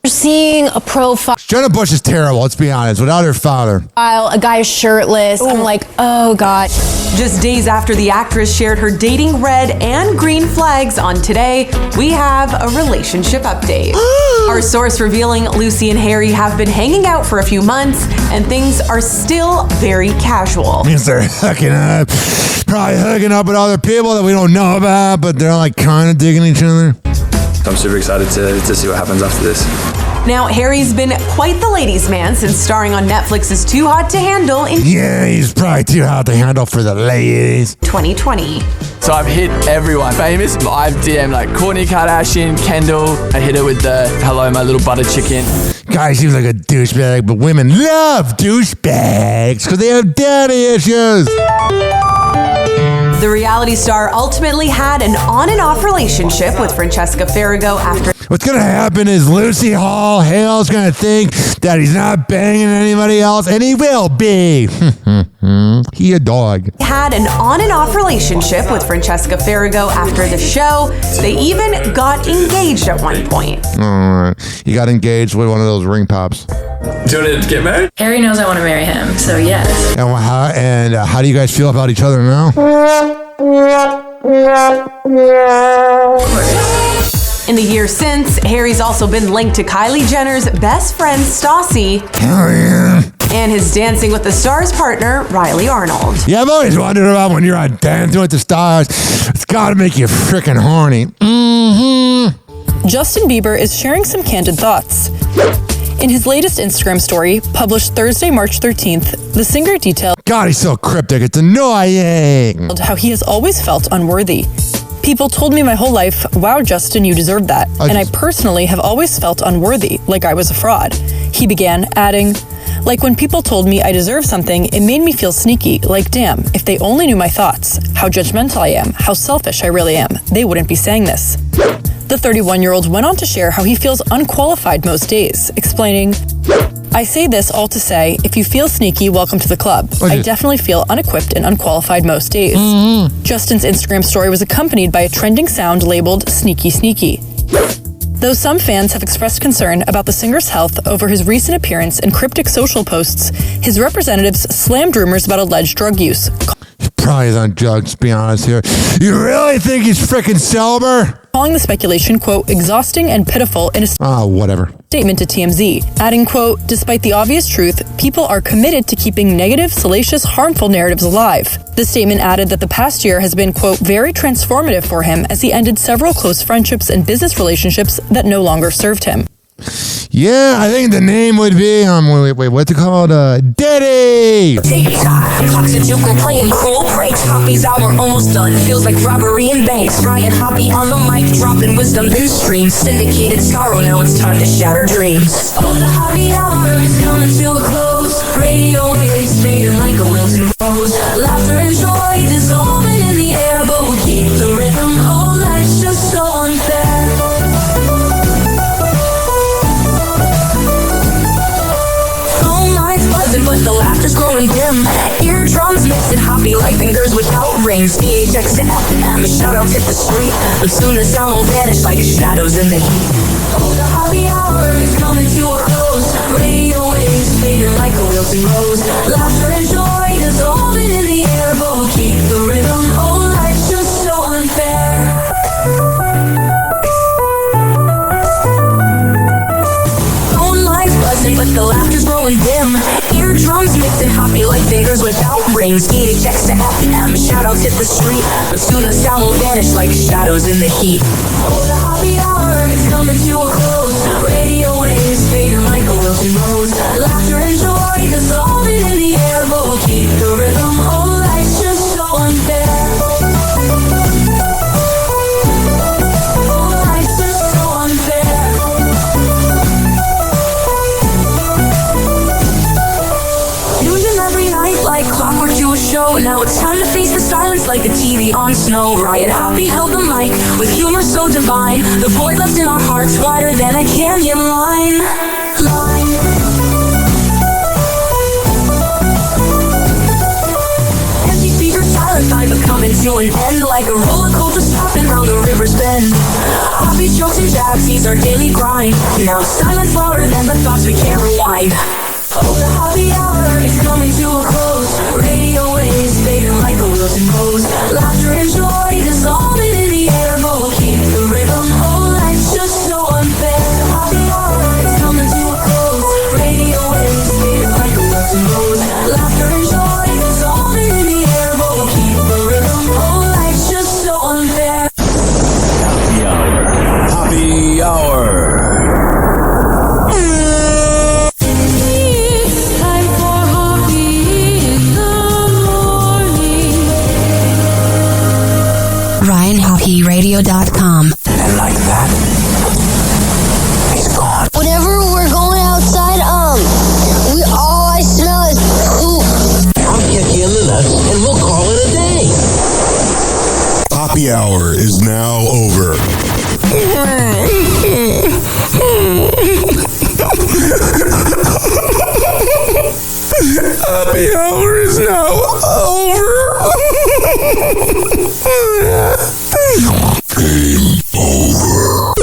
Seeing a profile. Jenna Bush is terrible, let's be honest, without her father. A guy is shirtless. I'm like, oh God. Just days after the actress shared her dating red and green flags on Today, we have a relationship update. Our source revealing Lucy and Harry have been hanging out for a few months and things are still very casual. Means they're hooking up. Probably hooking up with other people that we don't know about, but they're like kind of digging each other. I'm super excited to see what happens after this. Now, Harry's been quite the ladies' man since starring on Netflix's Too Hot to Handle in he's probably too hot to handle for the ladies. 2020. So I've hit everyone famous. I've DM'd like Kourtnei Kardashian, Kendall. I hit it with the hello, my little butter chicken. Guy seems like a douchebag, but women love douchebags because they have daddy issues. The reality star ultimately had an on and off relationship with Francesca Farrago after... What's going to happen is Lucy Hale's going to think that he's not banging anybody else, and he will be. He a dog. Had an on and off relationship with Francesca Farrago after the show. They even got engaged at one point. All right. You got engaged with one of those ring pops. Do you want to get married? Harry knows I want to marry him, so yes. And how do you guys feel about each other now? In the years since, Harry's also been linked to Kylie Jenner's best friend, Stassi. Hell yeah. And his Dancing with the Stars partner, Riley Arnold. Yeah, I've always wondered about when you're on Dancing with the Stars. It's got to make you freaking horny. Justin Bieber is sharing some candid thoughts. In his latest Instagram story, published Thursday, March 13th, the singer detailed... God, he's so cryptic. It's annoying. ...how he has always felt unworthy. People told me my whole life, wow, Justin, you deserve that. And I personally have always felt unworthy, like I was a fraud. He began, adding, like when people told me I deserve something, it made me feel sneaky, like damn, if they only knew my thoughts, how judgmental I am, how selfish I really am, they wouldn't be saying this. The 31-year-old went on to share how he feels unqualified most days, explaining, I say this all to say, if you feel sneaky, welcome to the club. I definitely feel unequipped and unqualified most days. Justin's Instagram story was accompanied by a trending sound labeled Sneaky Sneaky. Though some fans have expressed concern about the singer's health over his recent appearance and cryptic social posts, his representatives slammed rumors about alleged drug use. Probably is on drugs, to be honest here. You really think he's freaking sober? calling the speculation, quote, exhausting and pitiful in a whatever. statement to TMZ, adding, quote, despite the obvious truth, people are committed to keeping negative, salacious, harmful narratives alive. The statement added that the past year has been, quote, very transformative for him as he ended several close friendships and business relationships that no longer served him. Yeah, I think the name would be, what's it called? Daddy! TikTok, toxic joker playing cruel pranks. Hoppy's hour almost done. Feels like robbery in banks. Ryan Hoppe on the mic, dropping wisdom in streams. Syndicated sorrow, now it's time to shatter dreams. Oh, the Hoppe hour is coming to a close. Radio waves fading like a wilted rose. Laughter and joy dissolving in the air, but we'll keep the rhythm. Oh, life's just so unfair. But the laughter's growing dim. Eardrums mixing Hoppe like fingers without rings. DHX to FM, shoutouts hit the street. But soon the sound will vanish like shadows in the heat. Oh, the Hoppe hour is coming to a close. Radio waves fading like a wilted rose. Laughter and joy dissolving in the air, but we'll keep the rhythm. Oh, life's just so unfair. But the laughter's growing dim. Eardrums mixing Hoppe like fingers without rings. DHX to FM, shoutouts hit the street. But soon the sound will vanish like shadows in the heat. Oh, the Hoppe hour is coming to a close. Radio waves fading like a wilted rose. Laughter and joy dissolving in the air, but we'll keep the rhythm. Oh, life's just so unfair. Oh, life's just so unfair. Like clockwork to a show. Now it's time to face the silence like the TV on snow. Ryan Hoppe held the mic with humor so divine. The void left in our hearts wider than a canyon line. Empty speakers, silent time but coming to an end. Like a roller coaster stopping round the river's bend. Hoppe jokes and jabs, he's our daily grind. Now silence louder than the thoughts we can't rewind. Oh, the Hoppe hour is coming to a close. Radio waves fading like a wilted rose. Laughter and joy dissolving in the air, but we'll keep the rhythm. Oh, life's just so unfair. The Hoppe hour is coming to a close. Radio waves fading like a wilted rose. Laughter and joy dissolving in the air, but we'll keep the rhythm. Oh, life's just so unfair. Happy hour. Happy hour. RyanHoppeRadio.com. And like that, he's gone. Whenever we're going outside, all I smell is poop. I'll kick you in the nuts and we'll call it a day. Happy hour is now over. Happy hour is now over. Game over.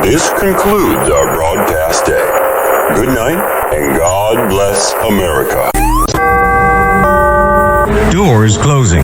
This concludes our broadcast day. Good night and God bless America. Doors closing.